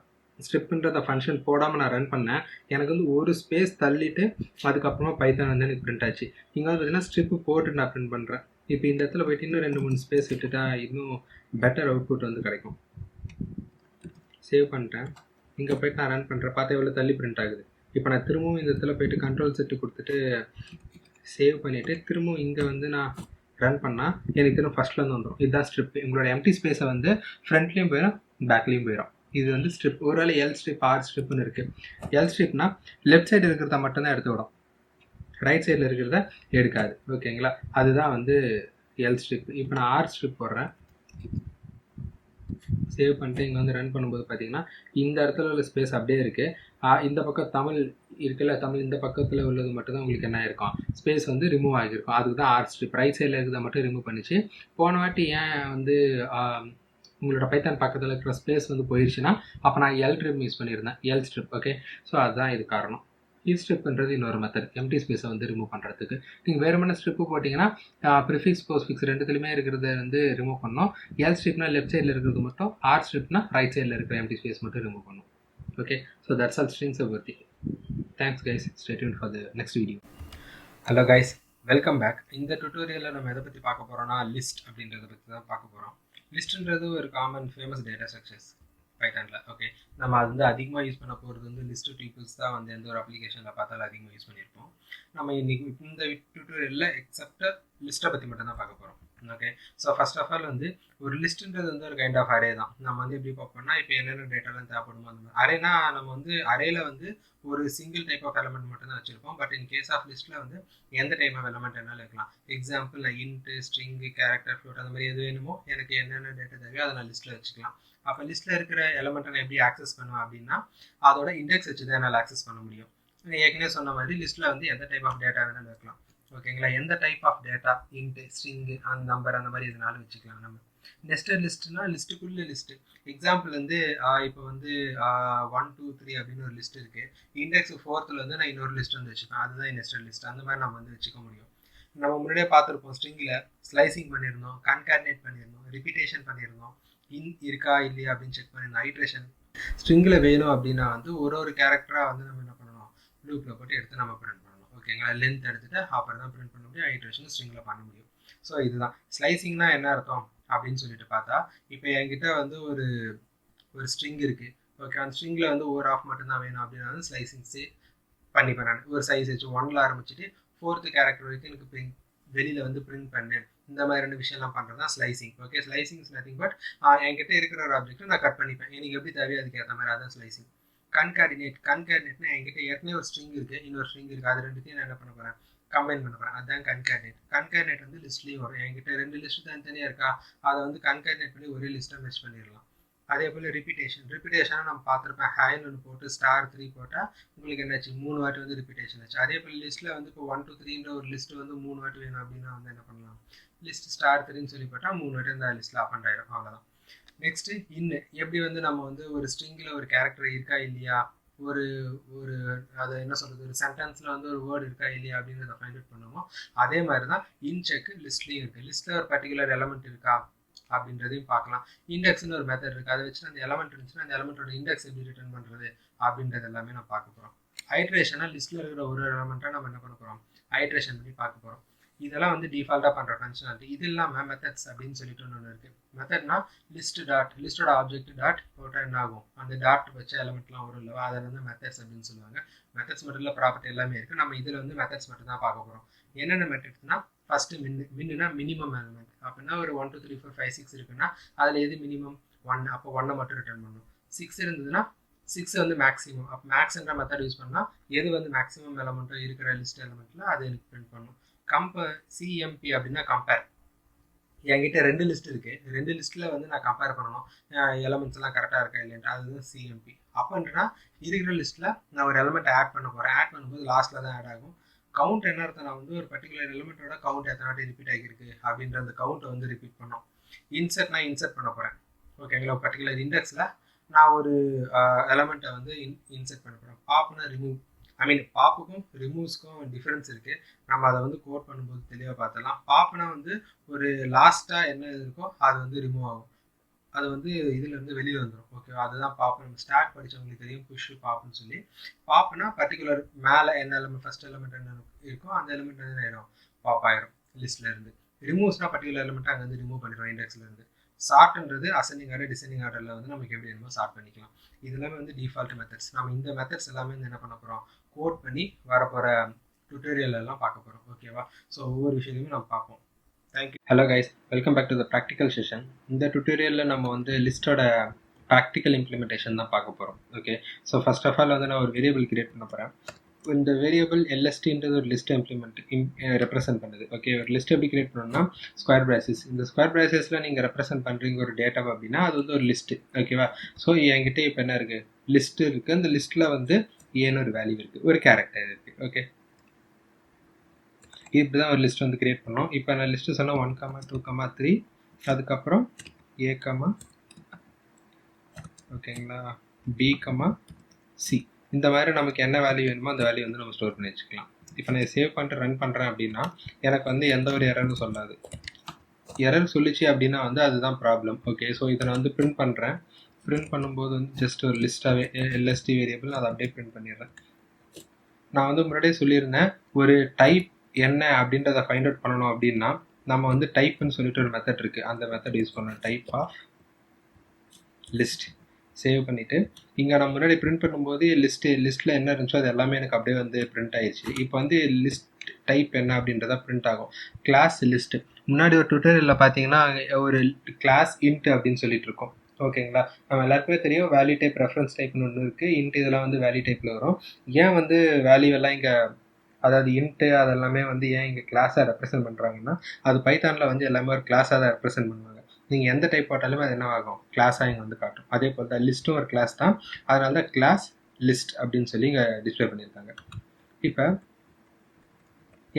ஸ்ட்ரிப்ன்ற ஃபங்க்ஷன் போடாமல் நான் ரன் பண்ணேன். எனக்கு வந்து ஒரு ஸ்பேஸ் தள்ளிட்டு அதுக்கப்புறமா பைத்தான் வந்து எனக்கு பிரிண்ட் ஆச்சு. இங்கே வந்து பார்த்தீங்கன்னா ஸ்ட்ரிப்பு போட்டு நான் பிரிண்ட் பண்ணுறேன். இப்போ இந்த இடத்துல போய்ட்டு இன்னும் 2-3 ஸ்பேஸ் விட்டுட்டா இன்னும் பெட்டர் அவுட்புட் வந்து கிடைக்கும். சேவ் பண்ணிட்டேன். இங்கே போய்ட்டு நான் ரன் பண்ணுறேன். பார்த்தா எவ்வளோ தள்ளி பிரிண்ட் ஆகுது. இப்போ நான் திரும்பவும் இந்த இடத்துல போய்ட்டு கண்ட்ரோல் செட்டு கொடுத்துட்டு சேவ் பண்ணிவிட்டு திரும்பவும் இங்கே வந்து நான் ரன் பண்ணால் எனக்கு திரும்ப ஃபஸ்ட்லேருந்து வந்துடும். இதுதான் ஸ்ட்ரிப். உங்களோட எம்டி ஸ்பேஸை வந்து ஃப்ரண்ட்லேயும் போயிடும், பேக்லேயும் போயிடும். இது வந்து ஸ்ட்ரிப். ஒருவேளை எல் ஸ்ட்ரிப், ஆர் ஸ்ட்ரிப்னு இருக்குது. எல் ஸ்ட்ரிப்னா லெஃப்ட் சைடு இருக்கிறத மட்டும்தான் எடுத்து விடும், ரைட் சைடில் இருக்கிறத எடுக்காது. ஓகேங்களா, அதுதான் வந்து எல் ஸ்ட்ரிப். இப்போ நான் ஆர் ஸ்ட்ரிப் போடுறேன். சேவ் பண்ணிட்டு இங்கே வந்து ரன் பண்ணும்போது பார்த்தீங்கன்னா இந்த இடத்துல உள்ள ஸ்பேஸ் அப்படியே இருக்குது. இந்த பக்கம் தமிழ் இருக்குல்ல, தமிழ் இந்த பக்கத்தில் உள்ளது மட்டும்தான் உங்களுக்கு என்ன இருக்கும், ஸ்பேஸ் வந்து ரிமூவ் ஆகியிருக்கும். அதுக்கு தான் ஆர் ஸ்ட்ரிப். ரைட் சைடில் இருக்கிறத மட்டும் ரிமூவ் பண்ணிச்சு. போன வாட்டி ஏன் வந்து உங்களோட பைத்தான் பக்கத்தில் இருக்கிற ஸ்பேஸ் வந்து போயிடுச்சுன்னா அப்போ நான் எல் ஸ்ட்ரிப் யூஸ் பண்ணியிருந்தேன், எல் ஸ்ட்ரிப். ஓகே, ஸோ அதுதான் இது காரணம். இஃப் ஸ்ட்ரிப்ன்றது இன்னொரு மெத்தட், எம்டி ஸ்பேஸை வந்து ரிமூவ் பண்ணுறதுக்கு. நீங்கள் வேறுமான ஸ்ட்ரிப்பு போட்டிங்கன்னா ப்ரிஃபிக்ஸ் போஸ்ட்ஃபிக்ஸ் ரெண்டுத்துலையுமே இருக்கிறத வந்து ரிமூவ் பண்ணோம். எல் ஸ்ட்ரிப்னா லெஃப்ட் சைடில் இருக்கிறது மட்டும், ஆர் ஸ்ட்ரிப்னா ரைட் சைடில் இருக்கிற எம்டி ஸ்பேஸ் மட்டும் ரிமூவ் பண்ணும். Okay, so that's all strings about it. Thanks guys, stay tuned for the next video. Hello guys, welcome back. இந்த டுட்டோரியலில் நம்ம எதை பற்றி பார்க்க போகிறோம்னா லிஸ்ட் அப்படின்றத பற்றி தான் பார்க்க போகிறோம். லிஸ்ட்ன்றது ஒரு காமன் ஃபேமஸ் டேட்டா ஸ்ட்ரக்சர்ஸ். பைத்தானில். ஓகே, நம்ம அது வந்து அதிகமாக யூஸ் பண்ண போகிறது வந்து லிஸ்ட் டூபிள்ஸ் தான் வந்து எந்த ஒரு அப்ளிகேஷனில் பார்த்தாலும் அதிகமாக யூஸ் பண்ணியிருப்போம். நம்ம இன்னைக்கு இந்த டியூட்டோரியலில் எக்ஸப்ட் லிஸ்ட்டை பற்றி மட்டும் தான் பார்க்க போகிறோம். Okay, so first of all வந்து ஒரு லிஸ்ட்டுன்றது வந்து ஒரு கைண்ட் ஆஃப் அரே தான். நம்ம வந்து எப்படி பார்ப்போம்னா, இப்போ என்னென்ன டேட்டாலாம் தேவைப்படுமோ அந்த மாதிரி. அரேனா நம்ம வந்து அரேல வந்து ஒரு சிங்கிள் டைப் ஆஃப் எலமெண்ட் மட்டும் தான் வச்சிருப்போம். பட் இன் கேஸ் ஆஃப் லிஸ்ட்டில் வந்து எந்த டைப் ஆஃப் எலமெண்ட் என்னாலும் இருக்கலாம். எக்ஸாம்பிள் நான் இன்ட்டு, ஸ்ட்ரிங்கு, கேரக்டர், ஃப்ளோட் அந்த மாதிரி எது வேணுமோ எனக்கு என்னென்ன டேட்டா தேவையோ அதை நான் லிஸ்ட்டில் வச்சுக்கலாம். அப்போ லிஸ்ட்டில் இருக்கிற எலமெண்ட்டை நான் எப்படி ஆக்சஸ் பண்ணுவேன் அப்படின்னா, அதோட இண்டெக்ஸ் வச்சு தான் என்னால் ஆக்சஸ் பண்ண முடியும். ஏற்கனவே சொன்ன மாதிரி லிஸ்ட்டில் வந்து எந்த டைப் ஆஃப் டேட்டா வேணாலும் இருக்கலாம். ஓகேங்களா, எந்த type of data, int, string, அந்த நம்பர் அந்த மாதிரி எதுனாலும் வச்சுக்கலாம். நம்ம நெஸ்டட் லிஸ்ட்னா லிஸ்ட்டுக்குள்ள லிஸ்ட்டு. எக்ஸாம்பிள் வந்து இப்போ வந்து 1 2 3 அப்படின்னு ஒரு லிஸ்ட் இருக்குது. இண்டெக்ஸ் 4th வந்து நான் இன்னொரு லிஸ்ட் வந்து வச்சுப்பேன். அதுதான் நெஸ்டட் லிஸ்ட். அந்த மாதிரி நம்ம வந்து வச்சுக்க முடியும். நம்ம முன்னாடியே பார்த்துருப்போம், ஸ்ட்ரிங்கில் ஸ்லைசிங் பண்ணியிருந்தோம், கன்கார்டினேட் பண்ணியிருந்தோம், ரிப்பீட்டேஷன் பண்ணியிருந்தோம், இருக்கா இல்லையா அப்படின்னு செக் பண்ணியிருந்தோம், ஐட்ரேஷன். ஸ்ட்ரிங்கில் வேணும் அப்படின்னா வந்து ஒரு கேரக்டராக வந்து நம்ம என்ன பண்ணணும், லூப்பில் போட்டு எடுத்து நம்ம பிரிண்ட் பண்ணணும். ஓகேங்களா, லென்த் எடுத்துகிட்டு அப்புறம் தான் பிரிண்ட் பண்ண முடியும், ஐட்ரேஷன் ஸ்ட்ரிங்கில் பண்ண முடியும். ஸோ இதுதான் ஸ்லைசிங்னா என்ன அர்த்தம் அப்படின்னு சொல்லிட்டு பார்த்தா, இப்போ என்கிட்ட வந்து ஒரு ஸ்ட்ரிங் இருக்குது. ஓகே, அந்த ஸ்ட்ரிங்கில் வந்து ஒரு ஆஃப் மட்டும்தான் வேணும் அப்படின்னா வந்து ஸ்லைசிங்ஸே பண்ணிப்பேன் நான். ஒரு சைஸ் வச்சு 1ல் ஆரம்பிச்சுட்டு 4th கேரக்டர் வரைக்கும் எனக்கு வெளியில் வந்து பிரிண்ட் பண்ணு, இந்த மாதிரி 2 விஷயம்லாம் பண்ணுறது தான் slicing. Okay, slicing is nothing but என்கிட்ட இருக்கிற ஒரு ஆப்ஜெக்ட்டை நான் கட் பண்ணிப்பேன், எனக்கு எப்படி தேவையோ அதுக்கு ஏற்ற மாதிரி. அதான் ஸ்லைசிங். கன்கார்டினேட்னா என்கிட்ட ஏற்கனவே ஒரு ஸ்ட்ரிங் இருக்குது, இன்னொரு ஸ்ட்ரிங் இருக்குது, அது ரெண்டுத்தையும் நான் என்ன பண்ண போகிறேன், கம்பைன் பண்ண போகிறேன். அதுதான் கன்கார்டினேட் வந்து லிஸ்ட்லேயும் வரும். என்கிட்ட 2 லிஸ்ட்டு தனித்தனியாக இருக்கா, அதை வந்து கன்கார்டினேட் பண்ணி ஒரே லிஸ்ட்டாக மெர்ஜ் பண்ணிடலாம். அதே போல் ரிப்பீட்டேஷனாக நம்ம பார்த்துருப்பேன். ஹைன்னு ஒன்று போட்டு *3 போட்டால் உங்களுக்கு என்னாச்சு, 3 வாட்டி வந்து ரிப்பீட்டேஷன் ஆச்சு. அதே போல் லிஸ்ட்டில் வந்து இப்போ 1 2 3ன்ற ஒரு லிஸ்ட்டு வந்து 3 வாட்டி வேணும் அப்படின்னா வந்து என்ன பண்ணலாம், லிஸ்ட் *3ன்னு சொல்லி போட்டால் 3 வாட்டி அந்த லிஸ்ட்டில் அப்பண்ட் ஆகிடும். அவ்வளோதான். நெக்ஸ்ட்டு எப்படி வந்து நம்ம வந்து ஒரு ஸ்ட்ரிங்கில் ஒரு கேரக்டர் இருக்கா இல்லையா, ஒரு அதை என்ன சொல்கிறது, ஒரு சென்டென்ஸில் வந்து ஒரு வேர்டு இருக்கா இல்லையா அப்படின்றத ஃபைண்ட் அவுட் பண்ணுவோம். அதே மாதிரி தான் இன்செக் லிஸ்ட்லேயும் இருக்குது. லிஸ்ட்டில் ஒரு பர்டிகுலர் எலமெண்ட் இருக்கா அப்படின்றதையும் பார்க்கலாம். இண்டெக்ஸ்னு ஒரு மெத்தட் இருக்குது, அதை வச்சு அந்த எலமெண்ட் இருந்துச்சுன்னா அந்த எலமெண்ட்டோட இண்டெக்ஸ் எப்படி ரிட்டர்ன் பண்ணுறது அப்படின்றது எல்லாமே நம்ம பார்க்க போகிறோம். ஐட்ரேஷனாக லிஸ்ட்டில் இருக்கிற ஒரு எலமெண்ட்டாக நம்ம என்ன பண்ண போகிறோம், ஐட்ரேஷன் பண்ணி பார்க்க போகிறோம். இதெல்லாம் வந்து டிஃபால்ட்டாக பண்ணுற ஃபங்க்ஷனாலிட்டி. இது இல்லாமல் மெத்தட்ஸ் அப்படின்னு சொல்லிட்டு ஒன்று இருக்குது. மெத்தட்னா லிஸ்டோட ஆப்ஜெக்ட் டாட் போட்டால் என்ன ஆகும், அந்த டாட் வச்ச எலமெண்ட்லாம் வரும் இல்லைவா, அதை வந்து மெத்தட்ஸ் அப்படின்னு சொல்லுவாங்க. மெத்தட்ஸ் மட்டும் இல்லை, ப்ராப்பர்ட்டி எல்லாமே இருக்குது. நம்ம இதில் வந்து மெத்தட்ஸ் மட்டும் தான் பார்க்க போகிறோம். என்னென்ன மெத்தட்ஸ்னா, ஃபஸ்ட்டு மின்னுனா மினிமம் எலமெண்ட். அப்படின்னா ஒரு 1 2 3 4 5 6 இருக்குன்னா அதில் எது மினிமம் 1, அப்போ 1 மட்டும் ரிட்டர்ன் பண்ணணும். 6 இருந்ததுன்னா 6 வந்து மேக்ஸிமம். அப்போ மேக்ஸ்ன்ற மெத்தட் யூஸ் பண்ணால் எது வந்து மேக்ஸிமம் எலமெண்ட்டோ இருக்கிற லிஸ்ட் எலமெண்ட்டில் அதை எனக்கு பிரிண்ட் பண்ணணும். சிஎம்பி அப்படின்னா கம்பேர். என்கிட்ட 2 லிஸ்ட் இருக்குது, 2 லிஸ்ட்டில் வந்து நான் கம்பேர் பண்ணணும் எலமெண்ட்ஸ் எல்லாம் கரெக்டாக இருக்கா இல்லைன்ட்டு, அதுதான் சிஎம்பி. அப்போன்றா இருக்கிற லிஸ்ட்டில் நான் ஒரு எலமெண்ட் ஆட் பண்ண போகிறேன். ஆட் பண்ணும்போது லாஸ்ட்டில் தான் ஆட் ஆகும். கவுண்ட் என்ன அர்த்தம், நான் வந்து ஒரு பர்டிகுலர் எலிமெண்ட்டோட கவுண்ட் எத்தனை வாட்டி ரிப்பீட் ஆகிருக்கு அப்படின்ற அந்த கவுண்ட்டை வந்து ரிப்பீட் பண்ணோம். நான் இன்சர்ட் பண்ண போகிறேன். ஓகேங்களா, பர்டிகுலர் இண்டெக்ஸில் நான் ஒரு எலமெண்ட்டை வந்து இன்சர்ட் பண்ண போகிறேன். பாப்னா ரிமூவ். பாப்புக்கும் ரிமூவ்ஸ்க்கும் டிஃப்ரென்ஸ் இருக்குது. நம்ம அதை வந்து கோட் பண்ணும்போது தெளிவாக பார்த்தலாம். பாப்னா வந்து ஒரு லாஸ்ட்டாக என்ன இருக்கோ அது வந்து ரிமூவ் ஆகும், அது வந்து இதுலேருந்து வெளியே வந்துடும். ஓகேவா, அதுதான் பாப். நம்ம ஸ்டாக் படித்தவங்களுக்கு தெரியும், புஷ் பாப்னு சொல்லி. பாப்னா பர்டிகுலர் மேலே என்ன எலமெண்ட், ஃபர்ஸ்ட் எலமெண்ட் என்ன இருக்கோ அந்த எலமெண்ட் என்ன ஆயிரும், பாப் ஆயிரும் லிஸ்ட்லேருந்து. ரிமூவ்ஸ்னா பர்டிகுலர் எலமெண்ட் அங்கே வந்து ரிமூவ் பண்ணிடுவோம் இண்டெக்ஸ்லேருந்து. சார்ட்ன்றது அசெண்டிங் ஆர்டர் டிசெண்டிங் ஆர்டரில் வந்து நமக்கு எப்படி வேணுமோ சார்ட் பண்ணிக்கலாம். இது எல்லாமே வந்து டிஃபால்ட் மெத்தட்ஸ். நம்ம இந்த மெத்தட்ஸ் எல்லாமே வந்து என்ன பண்ண போகிறோம், கோட் பண்ணி வரப்போகிற டுட்டோரியல் எல்லாம் பார்க்க போகிறோம். ஓகேவா, ஸோ ஒவ்வொரு விஷயத்தையும் நம்ம பார்ப்போம். Thank you. Hello guys, welcome back to the practical session. இந்த டுட்டோரியலில் நம்ம வந்து லிஸ்ட்டோட ப்ராக்டிக்கல் இம்ப்ளிமெண்டேஷன் தான் பார்க்க போகிறோம். Okay, so first of all வந்து நான் ஒரு வேரியபிள் கிரியேட் பண்ண போகிறேன். இந்த வேரியபிள் எல்எஸ்டின்றது ஒரு லிஸ்ட் ரெப்ரசென்ட் பண்ணுது. ஓகே, ஒரு லிஸ்ட் எப்படி கிரியேட் பண்ணணும்னா ஸ்கொயர் பிராசஸ். இந்த ஸ்கொயர் பிராசஸில் நீங்கள் ரெப்ரசென்ட் பண்ணுறீங்க ஒரு டேட்டா அப்படின்னா அது வந்து ஒரு லிஸ்ட்டு. ஓகேவா, ஸோ என்கிட்ட இப்போ என்ன இருக்குது, லிஸ்ட் இருக்குது. அந்த லிஸ்ட்டில் வந்து ஏன்னு ஒரு வேல்யூ இருக்குது, ஒரு கேரக்டர் இருக்குது. ஓகே, இப்படி தான் ஒரு லிஸ்ட் வந்து கிரியேட் பண்ணோம். இப்போ நான் லிஸ்ட்டு சொன்னால் 1 2 3, அதுக்கப்புறம் A, ஓகேங்களா, B, C. இந்த மாதிரி நமக்கு என்ன வேல்யூ வேணுமோ அந்த வேல்யூ வந்து நம்ம ஸ்டோர் பண்ணி வச்சுக்கலாம். இப்போ நான் சேவ் பண்ணிட்டு ரன் பண்ணுறேன் அப்படின்னா எனக்கு வந்து எந்த ஒரு எரரும் சொல்லாது. எரர் சொல்லிச்சு அப்படின்னா வந்து அதுதான் ப்ராப்ளம். ஓகே, ஸோ இதை நான் வந்து பிரிண்ட் பண்ணுறேன். பிரிண்ட் பண்ணும்போது வந்து ஜஸ்ட் ஒரு லிஸ்ட்டாகவே எல்எஸ்டி வேரியபிள் அதை அப்படியே பிரிண்ட் பண்ணிடுறேன். நான் வந்து முன்னாடியே சொல்லியிருந்தேன், ஒரு டைப் என்ன அப்படின்றத ஃபைண்ட் அவுட் பண்ணணும் அப்படின்னா நம்ம வந்து டைப்னு சொல்லிட்டு ஒரு மெத்தட் இருக்குது, அந்த மெத்தட் யூஸ் பண்ணணும். டைப் ஆஃப் லிஸ்ட் சேவ் பண்ணிவிட்டு இங்கே நான் முன்னாடி பிரிண்ட் பண்ணும்போது லிஸ்ட்டில் என்ன இருந்துச்சோ அது எல்லாமே எனக்கு அப்படியே வந்து பிரிண்ட் ஆயிடுச்சு. இப்போ வந்து லிஸ்ட் டைப் என்ன அப்படின்றத பிரிண்ட் ஆகும். கிளாஸ் லிஸ்ட் முன்னாடி ஒரு டுட்டோரியலில் பார்த்தீங்கன்னா ஒரு கிளாஸ் இன்ட் அப்படின்னு சொல்லிட்டு இருக்கோம். ஓகேங்களா, நம்ம எல்லாருக்குமே தெரியும் வேல்யூ டைப் ரெஃபரன்ஸ் டைப்னு ஒன்று இருக்குது. இன்ட் இதெல்லாம் வந்து வேல்யூ டைப்பில் வரும். ஏன் வந்து வேல்யூ எல்லாம் இங்கே அதாவது இன்ட்டு அதெல்லாமே வந்து ஏன் இங்கே கிளாஸாக ரெப்ரசென்ட் பண்ணுறாங்கன்னா அது பைத்தானில் வந்து எல்லாமே ஒரு கிளாஸாக தான் ரெப்ரசென்ட் பண்ணுவாங்க. நீங்கள் எந்த டைப் போட்டாலுமே அது என்ன ஆகும், கிளாஸாக இங்கே வந்து காட்டும். அதே போல் தான் லிஸ்ட்டும் ஒரு கிளாஸ் தான், அதனால தான் கிளாஸ் லிஸ்ட் அப்படின்னு சொல்லி இங்கே டிஸ்பிளே பண்ணியிருக்காங்க. இப்போ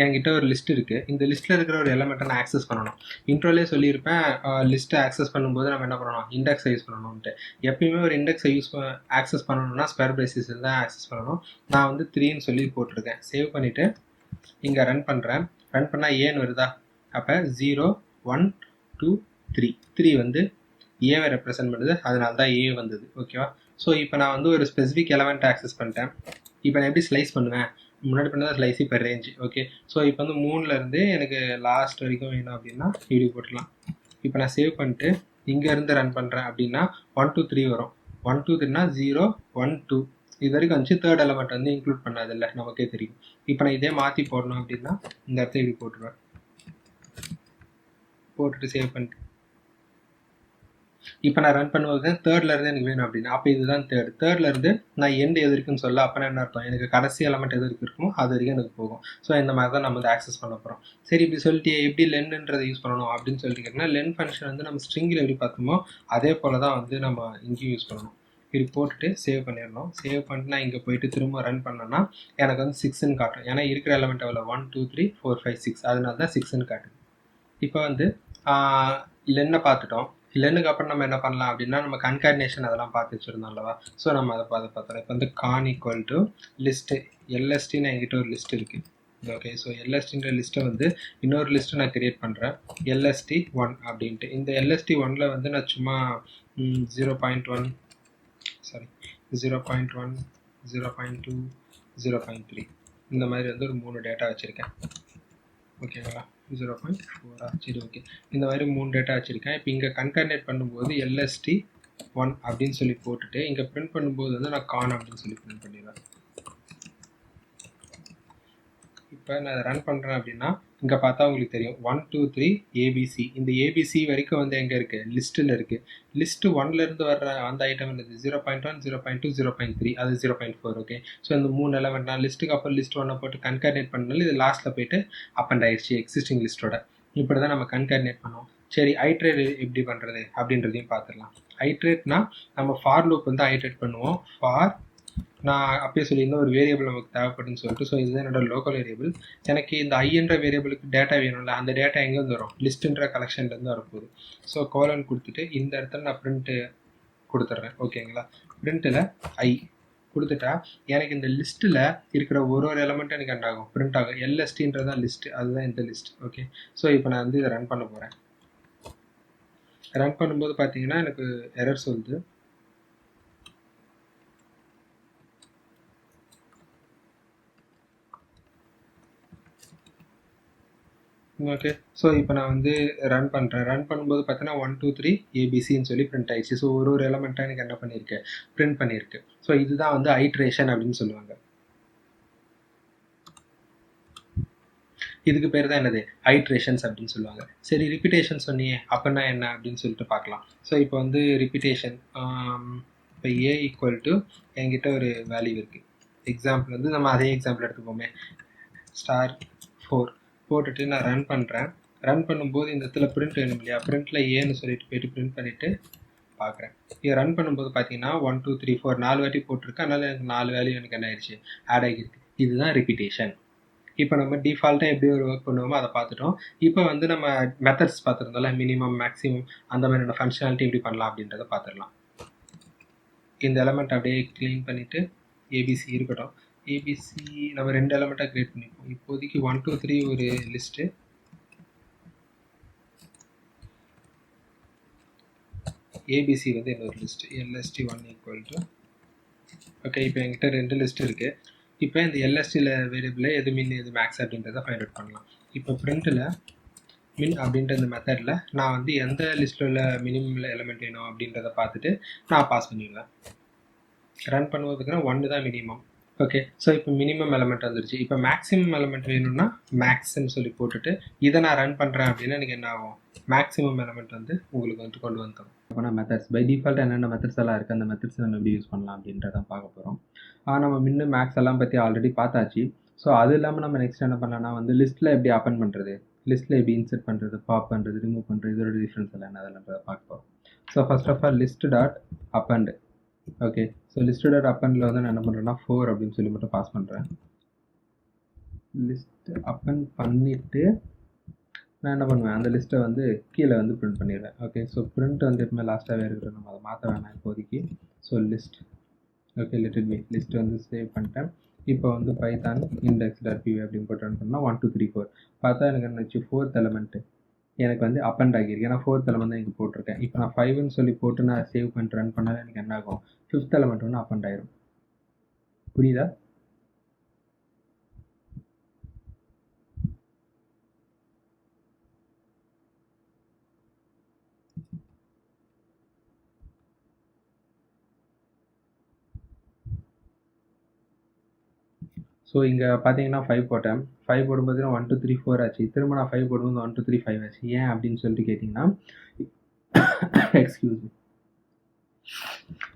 என்கிட்ட ஒரு லிஸ்ட் இருக்குது. இந்த லிஸ்ட்டில் இருக்கிற ஒரு எலமெண்ட்டை நான் ஆக்சஸ் பண்ணணும். இன்ட்ரோலே சொல்லியிருப்பேன், லிஸ்ட்டை ஆக்சஸ் பண்ணும்போது நம்ம என்ன பண்ணணும், இண்டெக்ஸை யூஸ் பண்ணணும்ட்டு. எப்பயுமே ஒரு இண்டெக்ஸை ஆக்சஸ் பண்ணணும்னா ஸ்கொயர் பிரேசஸில் தான் ஆக்சஸ் பண்ணணும். நான் வந்து 3ன்னு சொல்லி போட்டிருக்கேன். சேவ் பண்ணிவிட்டு இங்கே ரன் பண்ணுறேன். ரன் பண்ணால் ஏன்னு வருதா, அப்போ 0 1 2 3 வந்து ஏவை ரெப்ரசென்ட் பண்ணுது, அதனால தான் ஏ வந்தது. ஓகேவா, ஸோ இப்போ நான் வந்து ஒரு ஸ்பெசிஃபிக் எலமெண்ட்டை ஆக்சஸ் பண்ணிட்டேன். இப்போ நான் எப்படி ஸ்லைஸ் பண்ணுவேன், முன்னாடி பண்ணதான் ஸ்லைஸி பெர் ரேஞ்ச். ஓகே, ஸோ இப்போ வந்து 3லேருந்து எனக்கு லாஸ்ட் வரைக்கும் வேணும் அப்படின்னா இப்படி போட்டுக்கலாம். இப்போ நான் சேவ் பண்ணிட்டு இங்கேருந்து ரன் பண்ணுறேன் அப்படின்னா 1 2 3 வரும். 1 2 3னா 0 1 2 இது வரைக்கும் வந்துச்சு. தேர்ட் எலமெண்ட் வந்து இன்க்ளூட் பண்ணாதில்லை, நமக்கே தெரியும். இப்போ நான் இதே மாற்றி போடணும் அப்படின்னா இந்த இடத்த இப்படி போட்டுருவேன். போட்டுட்டு சேவ் பண்ணிட்டு இப்போ நான் ரன் பண்ணும்போது தேர்ட்லேருந்து எனக்கு வேணும் அப்படின்னா அப்போ இதுதான் தேர்ட்லேருந்து நான் எண்டு எது இருக்குன்னு சொல்ல அப்போ என்ன அர்த்தம், எனக்கு கடைசி எலமெண்ட் எது இருக்குமோ அது வரைக்கும் எனக்கு போகும். ஸோ இந்த மாதிரி தான் நம்ம வந்து ஆக்சஸ் பண்ண போகிறோம். சரி, இப்படி சொல்லிட்டு எப்படி லென்ன்றதை யூஸ் பண்ணணும் அப்படின்னு சொல்லிட்டு கேட்டிங்கன்னா லென் ஃபங்க்ஷன் வந்து நம்ம ஸ்ட்ரிங்கில் எப்படி பார்த்தோமோ அதே போல் தான் வந்து நம்ம இங்கேயும் யூஸ் பண்ணணும். இப்படி போட்டுட்டு சேவ் பண்ணிடணும். சேவ் பண்ணிட்டு நான் இங்கே போயிட்டு திரும்ப ரன் பண்ணேன்னா எனக்கு வந்து 6ன்னு காட்டும். ஏன்னா இருக்கிற எலமெண்ட் எவ்வளோ 1 2 3 4 5 6, அதனால தான் 6ன்னு காட்டுது. இப்போ வந்து லென்னை பார்த்துட்டோம். லென்னுக்கு அப்புறம் நம்ம என்ன பண்ணலாம் அப்படின்னா நம்ம கன்கார்டினேஷன் அதெல்லாம் பார்த்து வச்சுருந்தோம் அல்லவா. ஸோ நம்ம அதை பார்த்தோம். இப்போ வந்து கான் ஈக்குவல் டு லிஸ்ட்டு எல்எஸ்டின்னு என்கிட்ட ஒரு லிஸ்ட் இருக்குது. ஓகே, ஸோ எல்எஸ்டின்ற லிஸ்ட்டை வந்து இன்னொரு லிஸ்ட்டை நான் கிரியேட் பண்ணுறேன், LST 1 அப்படின்ட்டு. இந்த LST 1ல் வந்து நான் சும்மா 0.1 0.1 0.2 0.3 இந்த மாதிரி வந்து ஒரு 3 டேட்டா வச்சுருக்கேன். ஓகேங்களா, 0.4 சரி, ஓகே, இந்த மாதிரி 3 டேட்டா வச்சுருக்கேன். இப்போ இங்கே கன்கார்டினேட் பண்ணும்போது LST 1 அப்படின்னு சொல்லி போட்டுட்டு இங்கே பிரிண்ட் பண்ணும்போது வந்து நான் கான் அப்படின்னு சொல்லி பிரிண்ட் பண்ணிடுவேன். இப்போ நான் ரன் பண்ணுறேன் அப்படின்னா இங்கே பார்த்தா உங்களுக்கு தெரியும் 1 2 3 ABC. இந்த ABC வரைக்கும் வந்து எங்கே இருக்குது, லிஸ்ட்டில் இருக்குது. லிஸ்ட்டு 1லேருந்து வர்ற அந்த ஐட்டம் என்னது 0.1 0.2 0.3 அது 0.4. ஓகே, ஸோ இந்த 3 எலமெண்ட் நான் லிஸ்ட்டுக்கு அப்புறம் லிஸ்ட் 1 போட்டு கன்கார்டினேட் பண்ணாலும் இது லாஸ்ட்டில் போயிட்டு அப்பண்ட் ஆயிடுச்சு எக்ஸிஸ்டிங் லிஸ்ட்டோட. இப்படி தான் நம்ம கன்கார்டினேட் பண்ணுவோம். சரி, ஐட்ரேட் எப்படி பண்ணுறது அப்படின்றதையும் பார்த்துடலாம். ஐட்ரேட்னா நம்ம ஃபார் லூப் வந்து ஐட்ரேட் பண்ணுவோம். ஃபார் நான் அப்பயே சொல்லியிருந்தேன் ஒரு வேரியபிள் நமக்கு தேவைப்படுன்னு சொல்லிட்டு. ஸோ இதுதான் என்னோட லோக்கல் வேரியபிள். எனக்கு இந்த ஐன்ற வேரியபிளுக்கு டேட்டா வேணும்ல, அந்த டேட்டா எங்கேருந்து வரும், லிஸ்ட்டுன்ற கலெக்ஷன்லேருந்து வரப்போகுது. ஸோ கோலன் கொடுத்துட்டு இந்த இடத்துல நான் பிரிண்ட்டு கொடுத்துட்றேன். ஓகேங்களா, பிரிண்ட்டில் ஐ கொடுத்துட்டா எனக்கு இந்த லிஸ்ட்டில் இருக்கிற ஒரு எலமெண்ட்டும் எனக்கு என்ன ஆகும், பிரிண்ட் ஆகும். LSTன்றதான் லிஸ்ட்டு, அதுதான் இந்த லிஸ்ட். ஓகே, ஸோ இப்போ நான் வந்து இதை ரன் பண்ண போகிறேன். ரன் பண்ணும்போது பார்த்தீங்கன்னா எனக்கு எரர் சொல்லுது. ஓகே, ஸோ இப்போ நான் வந்து ரன் பண்ணுறேன். ரன் பண்ணும்போது பார்த்தீங்கன்னா 1 2 3 ABCன்னு சொல்லி பிரிண்ட் ஆயிடுச்சு. ஸோ ஒரு எலமெண்ட்டாக எனக்கு என்ன பண்ணியிருக்கேன், பிரிண்ட் பண்ணியிருக்கு. ஸோ இதுதான் வந்து ஐட்ரேஷன் அப்படின்னு சொல்லுவாங்க. இதுக்கு பேர் தான் என்னது, ஐட்ரேஷன்ஸ் அப்படின்னு சொல்லுவாங்க. சரி, ரிப்பீட்டேஷன் சொன்னியே அப்படின்னா என்ன அப்படின்னு சொல்லிட்டு பார்க்கலாம். ஸோ இப்போ வந்து ரிப்பீட்டேஷன், இப்போ A ஈக்குவல் டு என்கிட்ட ஒரு வேல்யூ இருக்குது. எக்ஸாம்பிள் வந்து நம்ம அதே எக்ஸாம்பிள் எடுத்துப்போமே, *4 போட்டுட்டு நான் ரன் பண்ணுறேன். ரன் பண்ணும்போது இந்த இடத்துல பிரிண்ட் வேணும் இல்லையா, பிரிண்ட்டில் ஏன்னு சொல்லிட்டு போயிட்டு பிரிண்ட் பண்ணிவிட்டு பார்க்குறேன். இதை ரன் பண்ணும்போது பார்த்தீங்கன்னா 1 2 3 4 4 வாட்டி போட்டிருக்கு. அதனால் எனக்கு 4 வேல்யூ எனக்கு என்ன ஆயிடுச்சு, ஆட் ஆகிருக்கு. இதுதான் ரிப்பீட்டேஷன். இப்போ நம்ம டிஃபால்ட்டாக எப்படி ஒரு ஒர்க் பண்ணுவோமோ அதை பார்த்துட்டோம். இப்போ வந்து நம்ம மெத்தட்ஸ் பார்த்துருந்தோம்ல, மினிமம் மேக்ஸிமம் அந்த மாதிரியான ஃபங்க்ஷனாலிட்டி எப்படி பண்ணலாம் அப்படின்றத பார்த்துடலாம். இந்த எலமெண்ட் அப்படியே க்ளீன் பண்ணிவிட்டு ABC இருக்கட்டும். ABC நம்ம 2 எலமெண்ட்டாக க்ரியேட் பண்ணிப்போம். இப்போதைக்கு 1 2 3 ஒரு லிஸ்ட்டு, ABC வந்து இன்னொரு list, LST 1 equal to. Okay, இப்போ என்கிட்ட 2 லிஸ்ட் இருக்குது. இப்போ இந்த LSTயில் வேரியபிளில் எது மின் எது மேக்ஸ் அப்படின்றத ஃபைண்ட் அவுட் பண்ணலாம். இப்போ பிரிண்ட்டில் மின் அப்படின்ற இந்த மெத்தடில் நான் வந்து எந்த லிஸ்ட்டில் உள்ள மினிமம் எலமெண்ட் வேணும் அப்படின்றத பார்த்துட்டு நான் பாஸ் பண்ணிடுவேன். ரன் பண்ணும்போது பார்த்தீங்கன்னா 1 தான் மினிமம். ஓகே, ஸோ இப்போ மினிமம் எலமெண்ட் வந்துருச்சு. இப்போ மேக்ஸிமம் எலமெண்ட் வேணும்னா மேக்ஸ்ன்னு சொல்லி போட்டுட்டு இதை நான் ரன் பண்ணுறேன் அப்படின்னா எனக்கு என்ன ஆகும், மேக்ஸிமம் எலமெண்ட் வந்து உங்களுக்கு வந்து கொண்டு வந்துடும். அப்போ நான் மெத்தட்ஸ் பை டிஃபால்ட் என்னென்ன மெத்தட்ஸ் எல்லாம் இருக்குது, அந்த மெத்தட்ஸ் நம்ம எப்படி யூஸ் பண்ணலாம் அப்படின்றத பார்க்க போகிறோம். நம்ம முன்ன மேக்ஸ் எல்லாம் பற்றி ஆல்ரெடி பார்த்தாச்சு. ஸோ அது இல்லாமல் நம்ம நெக்ஸ்ட் என்ன பண்ணலாம்னா வந்து லிஸ்ட்டில் எப்படி அப்பன் பண்ணுறது, லிஸ்ட்டில் எப்படி இன்சர்ட் பண்ணுறது, பாப் பண்ணுறது, ரிமூவ் பண்ணுறது, இதோட டிஃப்ரென்ஸ் எல்லாம் என்ன அதெல்லாம் பார்க்க போகிறோம். So first of all list dot append. Okay, so list dot அப்பண்டில் வந்து நான் என்ன பண்ணுறேன்னா 4 அப்படின்னு சொல்லி மட்டும் பாஸ் பண்ணுறேன். லிஸ்ட் அப்பன் பண்ணிவிட்டு நான் என்ன பண்ணுவேன், அந்த லிஸ்ட்டை வந்து கீழே வந்து பிரிண்ட் பண்ணிடுவேன். ஓகே, ஸோ பிரிண்ட் வந்து எப்பவுமே லாஸ்ட்டாகவே இருக்கிறோம், நம்ம அதை மாற்ற வேணாம் இப்போதைக்கு. So list, okay let it be, list வந்து சேவ் பண்ணிட்டேன். இப்போ வந்து பைத்தான் index.py அப்படின்னு போட்டு ரன் பண்ணால் 1 2 3 4 பார்த்தா எனக்கு என்னச்சு 4th எலமெண்ட்டு எனக்கு வந்து அப்பண்ட் ஆகியிருக்கு. ஏன்னா 4th எலமெண்ட் தான் இங்கே போட்டிருக்கேன். இப்போ நான் 5ன்னு சொல்லி போட்டு நான் சேவ் பண்ணிட்டு ரன் பண்ணாலும் எனக்கு என்ன ஆகும், 5th எலமெண்ட் ஒன்று அப்பண்ட் ஆயிரும். புரியுதா? ஸோ இங்கே பார்த்தீங்கன்னா 5 போட்டேன். 5 போடும்போது 1 2 3 4 ஆச்சு. திரும்ப நான் 5 போடும்போது 1 2 3 5 ஆச்சு. ஏன் அப்படின்னு சொல்லிட்டு கேட்டிங்கன்னா, எக்ஸ்கியூஸ் மீ,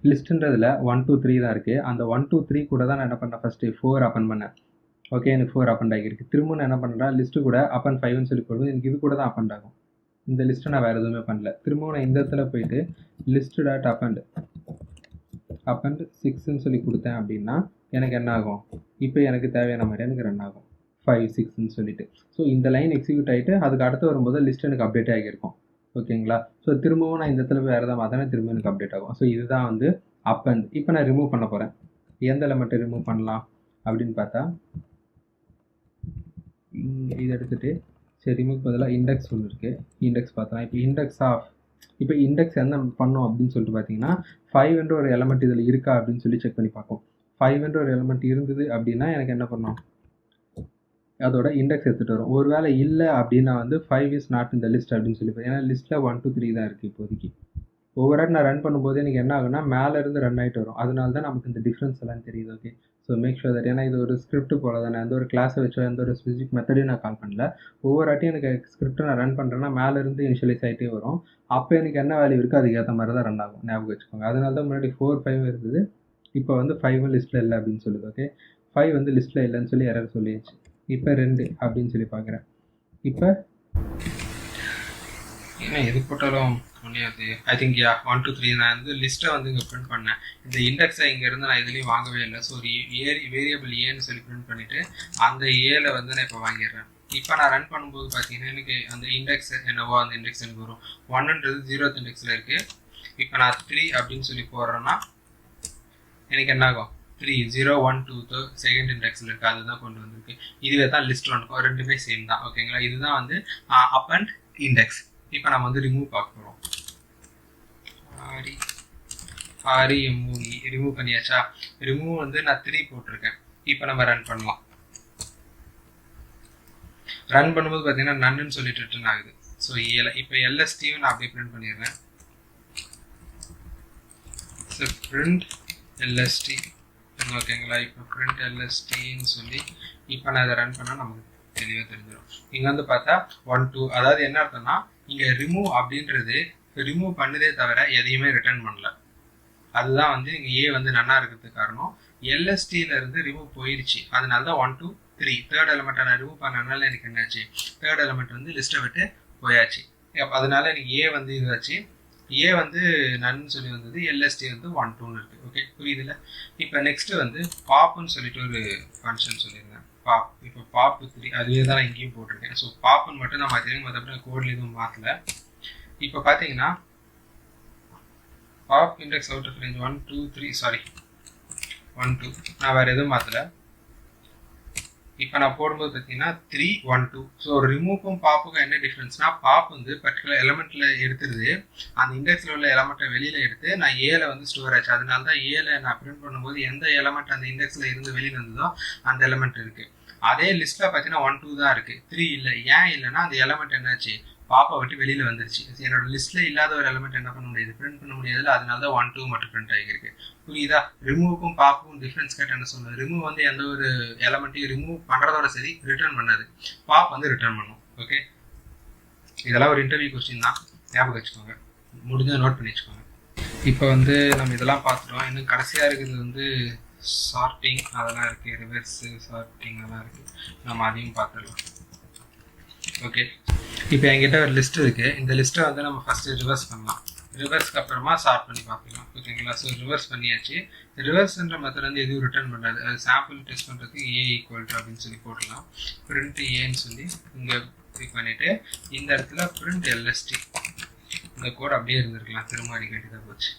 லிஸ்ட்டுன்றதில் 1 2 3 தான் இருக்குது. அந்த 1 2 3 கூட தான் நான் என்ன பண்ணேன், ஃபஸ்ட்டு 4 அப்பன் பண்ணேன். ஓகே, எனக்கு 4 அப்பண்ட் ஆகிருக்கு. திரும்ப நான் என்ன பண்ணுறேன், லிஸ்ட்டு கூட அப்பன் 5ன்னு சொல்லி போடும்போது எனக்கு இது கூட தான் அப்பண்ட் ஆகும். இந்த லிஸ்ட்டை நான் வேறு எதுவுமே பண்ணல. திரும்பவும் நான் இந்த இடத்துல போயிட்டு லிஸ்ட் டாட் அப்பண்ட் 6ன்னு சொல்லி கொடுத்தேன் அப்படின்னா எனக்கு என்ன ஆகும், இப்போ எனக்கு தேவையான மாதிரி எனக்கு ரன் ஆகும் 5 6ன்னு சொல்லிட்டு. ஸோ இந்த லைன் எக்ஸிக்யூட் ஆகிட்டு அதுக்கு அடுத்து வரும்போது லிஸ்ட் எனக்கு அப்டேட் ஆகியிருக்கும். ஓகேங்களா? ஸோ திரும்பவும் நான் இந்த இடத்துல வேறு எதாவது மாற்றினா திரும்ப எனக்கு அப்டேட் ஆகும். ஸோ இதுதான் வந்து அப்பண்ட். இப்போ நான் ரிமூவ் பண்ண போகிறேன். எந்த எலமெண்ட்டை ரிமூவ் பண்ணலாம் அப்படின்னு பார்த்தா இதை எடுத்துகிட்டு சரி ரிமூவ் பதிலாக இண்டெக்ஸ் ஒன்று இருக்குது, இண்டெக்ஸ் பார்த்தலாம். இப்போ இண்டெக்ஸ் என்ன பண்ணோம் அப்படின்னு சொல்லிட்டு பார்த்தீங்கன்னா 5என்ற ஒரு எலமெண்ட் இதில் இருக்கா அப்படின்னு சொல்லி செக் பண்ணி பார்ப்போம். 5என்ற ஒரு எலமெண்ட் இருந்தது அப்படின்னா எனக்கு என்ன பண்ணோம், அதோட இண்டெக்ஸ் எடுத்துகிட்டு வரும். ஒரு வேளை இல்லை அப்படின்னா வந்து 5 இஸ் நாட் இந்த லிஸ்ட் அப்படின்னு சொல்லி, ஏன்னா லிஸ்ட்டில் 1 2 3 தான் இருக்குது இப்போதைக்கு. ஒவ்வொரு வாட்டி நான் ரன் பண்ணும்போது எனக்கு என்ன ஆகுனா மேலே இருந்து ரன் ஆகிட்டு வரும். அதனால தான் நமக்கு இந்த டிஃப்ரென்ஸ் எல்லாம் தெரியுது. Okay, so make sure that, ஏன்னா இது ஒரு ஸ்கிரிப்ட் போல தானே, எந்த ஒரு கிளாஸை வச்சோ எந்த ஒரு ஸ்பெசிஃபிக் மெத்தடையும் நான் கால் பண்ணல. ஒவ்வொரு வாட்டியும் எனக்கு ஸ்கிரிப்ட்டை நான் ரன் பண்ணுறேன்னா மேலேருந்து இனிஷியலைஸ் ஆகிட்டே வரும். அப்போ எனக்கு என்ன வேல்யூ இருக்கோ அதுக்கு ஏற்ற மாதிரி தான் ரன் ஆகும், ஞாபகம் வச்சுக்கோங்க. அதனால தான் முன்னாடி 4 5 இருந்தது, இப்போ வந்து 5 லிஸ்ட்டில் இல்லை அப்படின்னு சொல்லுது. ஓகே, 5 வந்து லிஸ்ட்டில் இல்லைன்னு சொல்லி எரர் சொல்லிடுச்சு. இப்போ 2 அப்படின்னு சொல்லி பார்க்குறேன். இப்போ ஏன்னா எது போட்டாலும் முடியாது. ஐ திங்க் 1 2 3 நான் வந்து லிஸ்ட்டை வந்து இங்கே பிரிண்ட் பண்ணேன். இந்த இண்டெக்ஸை இங்கேருந்து நான் எதுலேயும் வாங்கவே இல்லை. ஸோ ஒரு வேரியபிள் ஏன்னு சொல்லி பிரிண்ட் பண்ணிவிட்டு அந்த ஏல வந்து நான் இப்போ வாங்கிடுறேன். இப்போ நான் ரன் பண்ணும்போது பார்த்தீங்கன்னா எனக்கு அந்த இண்டெக்ஸ் என்னவோ அந்த இண்டெக்ஸ் எனக்கு வரும். 1ன்றது 0th இண்டெக்ஸில் இருக்குது. இப்போ நான் 3 அப்படின்னு சொல்லி போடுறேன்னா எனக்கு என்ன ஆகும், 3 0 1 2 செகண்ட் இண்டெக்ஸில் இருக்குது, அதுதான் கொண்டு வந்திருக்கு. இதுவே தான் லிஸ்ட் ஒன்றுக்கும், ரெண்டுமே சேம் தான். ஓகேங்களா? இதுதான் வந்து அப்பண்ட் இண்டெக்ஸ். இப்போ நம்ம வந்து ரிமூவ் பார்க்க போகிறோம். ரிமூவ் பண்ணியாச்சா? ரிமூவ் வந்து நான் 3 போட்டிருக்கேன். இப்போ நம்ம ரன் பண்ணலாம். ரன் பண்ணும்போது பார்த்தீங்கன்னா நன்னு சொல்லிட்டு ரிட்டர்ன் ஆகுது. ஸோ இப்போ எல்எஸ்டியும் நான் அப்படியே பிரிண்ட் பண்ணிடுறேன். ஸோ பிரிண்ட் எல்எஸ்டி, ஓகேங்களா? இப்போ பிரிண்ட் எல்எஸ்டின்னு சொல்லி இப்போ நான் இதை ரன் பண்ணால் நமக்கு தெளிவாக தெரிஞ்சிடும். இங்கே வந்து பார்த்தா 1 2, அதாவது என்ன அர்த்தம்னா இங்கே ரிமூவ் அப்படின்றது ரிமூவ் பண்ணுதே தவிர எதையுமே ரிட்டர்ன் பண்ணல. அதுதான் வந்து இங்கே ஏ வந்து நன்னா இருக்கிறதுக்கு காரணம். எல்எஸ்டியில இருந்து ரிமூவ் போயிடுச்சு, அதனால தான் 1 2 3 தேர்ட் எலமெண்ட்டை நான் ரிமூவ் பண்ணனால எனக்கு என்னாச்சு, தேர்ட் எலமெண்ட் வந்து லிஸ்ட்டை விட்டு போயாச்சு. அதனால எனக்கு ஏ வந்து இதுவாச்சு, ஏ வந்து நன்னு சொல்லி வந்தது, எல்எஸ்டி வந்து 1 2ன்னு இருக்குது. ஓகே, புரியுதுல்ல? இப்போ நெக்ஸ்ட்டு வந்து பாப்புன்னு சொல்லிட்டு ஒரு ஃபங்க்ஷன் சொல்லியிருந்தேன், பாப். இப்போ பாப் 3 அதுவே தான் நான் இங்கேயும் போட்டிருக்கேன். ஸோ பாப்புன்னு மட்டும் நான் மாற்றிருக்கேன், மற்றபடி கோடில் எதுவும் மாற்றல. இப்போ பார்த்தீங்கன்னா pop index out of range 1 2 3 sorry 1 2 நான் வேறு எதுவும் மாற்றலை. இப்போ நான் போடும்போது பார்த்தீங்கன்னா 3 1 2. ஸோ ரிமூவுக்கும் பாப்புக்கும் என்ன டிஃப்ரென்ஸ்னா, பாப் வந்து பர்டிகுலர் எலமெண்ட்டில் எடுத்துருது, அந்த இண்டெக்ஸில் உள்ள எலமெண்ட்டை வெளியில் எடுத்து நான் ஏல வந்து ஸ்டோர் ஆச்சு. அதனால தான் ஏல நான் பிரிண்ட் பண்ணும்போது எந்த எலமெண்ட் அந்த இண்டெக்ஸில் இருந்து வெளியில் வந்ததோ அந்த எலமெண்ட் இருக்குது. அதே லிஸ்ட்டில் பார்த்தீங்கன்னா 1 2 தான் இருக்குது, 3 இல்லை. ஏன் இல்லைன்னா அந்த எலமெண்ட் என்னாச்சு, பாப்பை விட்டு வெளியில் வந்துருச்சு. என்னோட லிஸ்ட்டில் இல்லாத ஒரு எலமெண்ட் என்ன பண்ண முடியாது, பிரிண்ட் பண்ண முடியாதுல, அதனால தான் 1 2 மட்டும் பிரிண்ட் ஆகியிருக்கு. புரியுதா? ரிமூவுக்கும் பாப்புக்கும் டிஃப்ரென்ஸ் கேட்டு என்ன சொல்லுது, ரிமூவ் வந்து எந்த ஒரு எலமெண்ட்டையும் ரிமூவ் பண்ணுறதோட சரி, ரிட்டர்ன் பண்ணாது. பாப் வந்து ரிட்டர்ன் பண்ணும். ஓகே, இதெல்லாம் ஒரு இன்டர்வியூ கொஸ்டின் தான், ஞாபகம் வச்சுக்கோங்க, முடிஞ்ச நோட் பண்ணி வச்சுக்கோங்க. இப்போ வந்து நம்ம இதெல்லாம் பார்த்துட்டோம். இன்னும் கடைசியாக இருக்கிறது வந்து சார்ட்டிங், அதெல்லாம் இருக்குது, ரிவர்ஸு சார்ட்டிங் அதெல்லாம் இருக்குது, நம்ம அதையும் பார்த்துடலாம். ஓகே, இப்போ என்கிட்ட ஒரு லிஸ்ட் இருக்குது. இந்த லிஸ்ட்டை வந்து நம்ம ஃபஸ்ட்டு ரிவர்ஸ் பண்ணலாம். ரிவர்ஸ்க்கு அப்புறமா சார்ட் பண்ணி பார்க்கலாம். ஓகேங்களா? ஸோ ரிவர்ஸ் பண்ணியாச்சு. ரிவர்ஸ்ன்ற மெத்தட் வந்து எதுவும் ரிட்டர்ன் பண்ணுறது, அது சாம்பிள் டெஸ்ட் பண்ணுறதுக்கு ஏ ஈக்குவல் டு அப்படின்னு சொல்லி போடலாம். பிரிண்ட் ஏன்னு சொல்லி இங்கே கிளிக் பண்ணிவிட்டு இந்த இடத்துல பிரிண்ட் எல்எஸ்டி, இந்த கோட் அப்படியே இருந்திருக்கலாம், திரும்ப அடிக்க வேண்டியதாக போச்சு.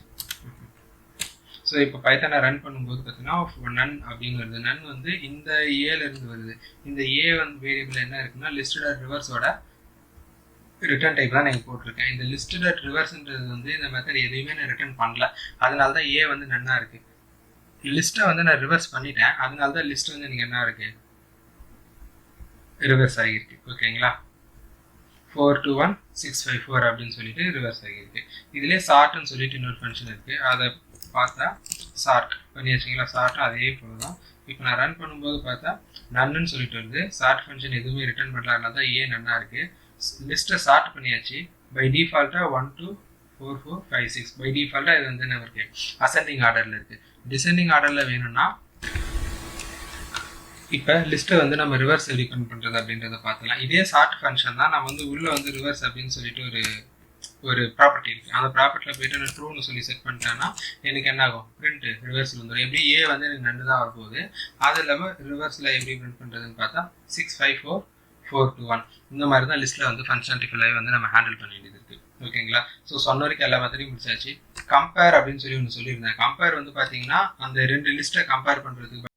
ஸோ இப்போ பைத்தானை ரன் பண்ணும்போது பார்த்தீங்கன்னா நன் அப்படின்னு வருது. நன் வந்து இந்த ஏலேருந்து வருது. இந்த ஏ வந்து வேரியபிள் என்ன இருக்குன்னா லிஸ்டட் அட் ரிவர்ஸோட ரிட்டர்ன் டைப் தான் நீங்கள் போட்டிருக்கேன். இந்த லிஸ்டட் அட் ரிவர்ஸ்ன்றது வந்து இந்த மெத்தட் எதுவுமே நான் ரிட்டர்ன் பண்ணல, அதனால தான் ஏ வந்து நன்னாக இருக்குது. லிஸ்ட்டை வந்து நான் ரிவர்ஸ் பண்ணிட்டேன், அதனால தான் லிஸ்ட் வந்து எனக்கு என்ன இருக்குது, ரிவர்ஸ் ஆகியிருக்கு. ஓகேங்களா? 421654 அப்படின்னு சொல்லிட்டு ரிவர்ஸ் ஆகியிருக்கு. இதுலேயே சார்ட்னு சொல்லிட்டு இன்னொரு ஃபங்க்ஷன் இருக்குது, அதை பார்த்தா சார்ட் பண்ணி வச்சிங்களா. சார்ட்டும் அதே போல் தான். இப்போ நான் ரன் பண்ணும்போது பார்த்தா நன்னு சொல்லிட்டு வருது. சார்ட் ஃபங்க்ஷன் எதுவுமே ரிட்டர்ன் பண்ணல, தான் ஏ நன்னா இருக்குது. லிஸ்ட்டை சார்ட் பண்ணியாச்சு. பை டிஃபால்ட்டாக 1 2 4 4 5 6 பை டிஃபால்ட்டாக இது வந்து என்ன இருக்குது, அசெண்டிங் ஆர்டரில் இருக்குது. டிசெண்டிங் ஆர்டரில் வேணும்னா இப்போ லிஸ்ட்டை வந்து நம்ம ரிவர்ஸ் டிபெண்ட் பண்ணுறது அப்படின்றத பார்த்துக்கலாம். இதே சார்ட் ஃபங்க்ஷன் தான் நம்ம வந்து உள்ளே வந்து ரிவர்ஸ் அப்படின்னு சொல்லிட்டு ஒரு ப்ராப்பர்ட்டி இருக்குது. அந்த ப்ராப்பர்ட்டியில் போய்ட்டு நான் ட்ரூன்னு சொல்லி செட் பண்ணிட்டேன்னா எனக்கு என்ன ஆகும், பிரிண்ட் ரிவர்ஸில் வந்துடும். எப்படி ஏ வந்து எனக்கு நண்டு தான் வரப்போகுது, அது இல்லாமல் ரிவர்ஸில் எப்படி பிரிண்ட் பண்ணுறதுன்னு பார்த்தா 6 5 4 4 2 1 இந்த மாதிரி தான் லிஸ்ட்டில் வந்து ஃபங்க்ஷனாலிட்டி ஃபுல்லாகவே வந்து நம்ம ஹேண்டில் பண்ண வேண்டியது இருக்குது. ஓகேங்களா? ஸோ சொன்ன வரைக்கும் எல்லா மெத்தடையும் முடிச்சாச்சு. கம்பேர் அப்படின்னு சொல்லி ஒன்று சொல்லியிருந்தேன். கம்பேர் வந்து பார்த்தீங்கன்னா அந்த ரெண்டு லிஸ்ட்டை கம்பேர் பண்ணுறதுக்கு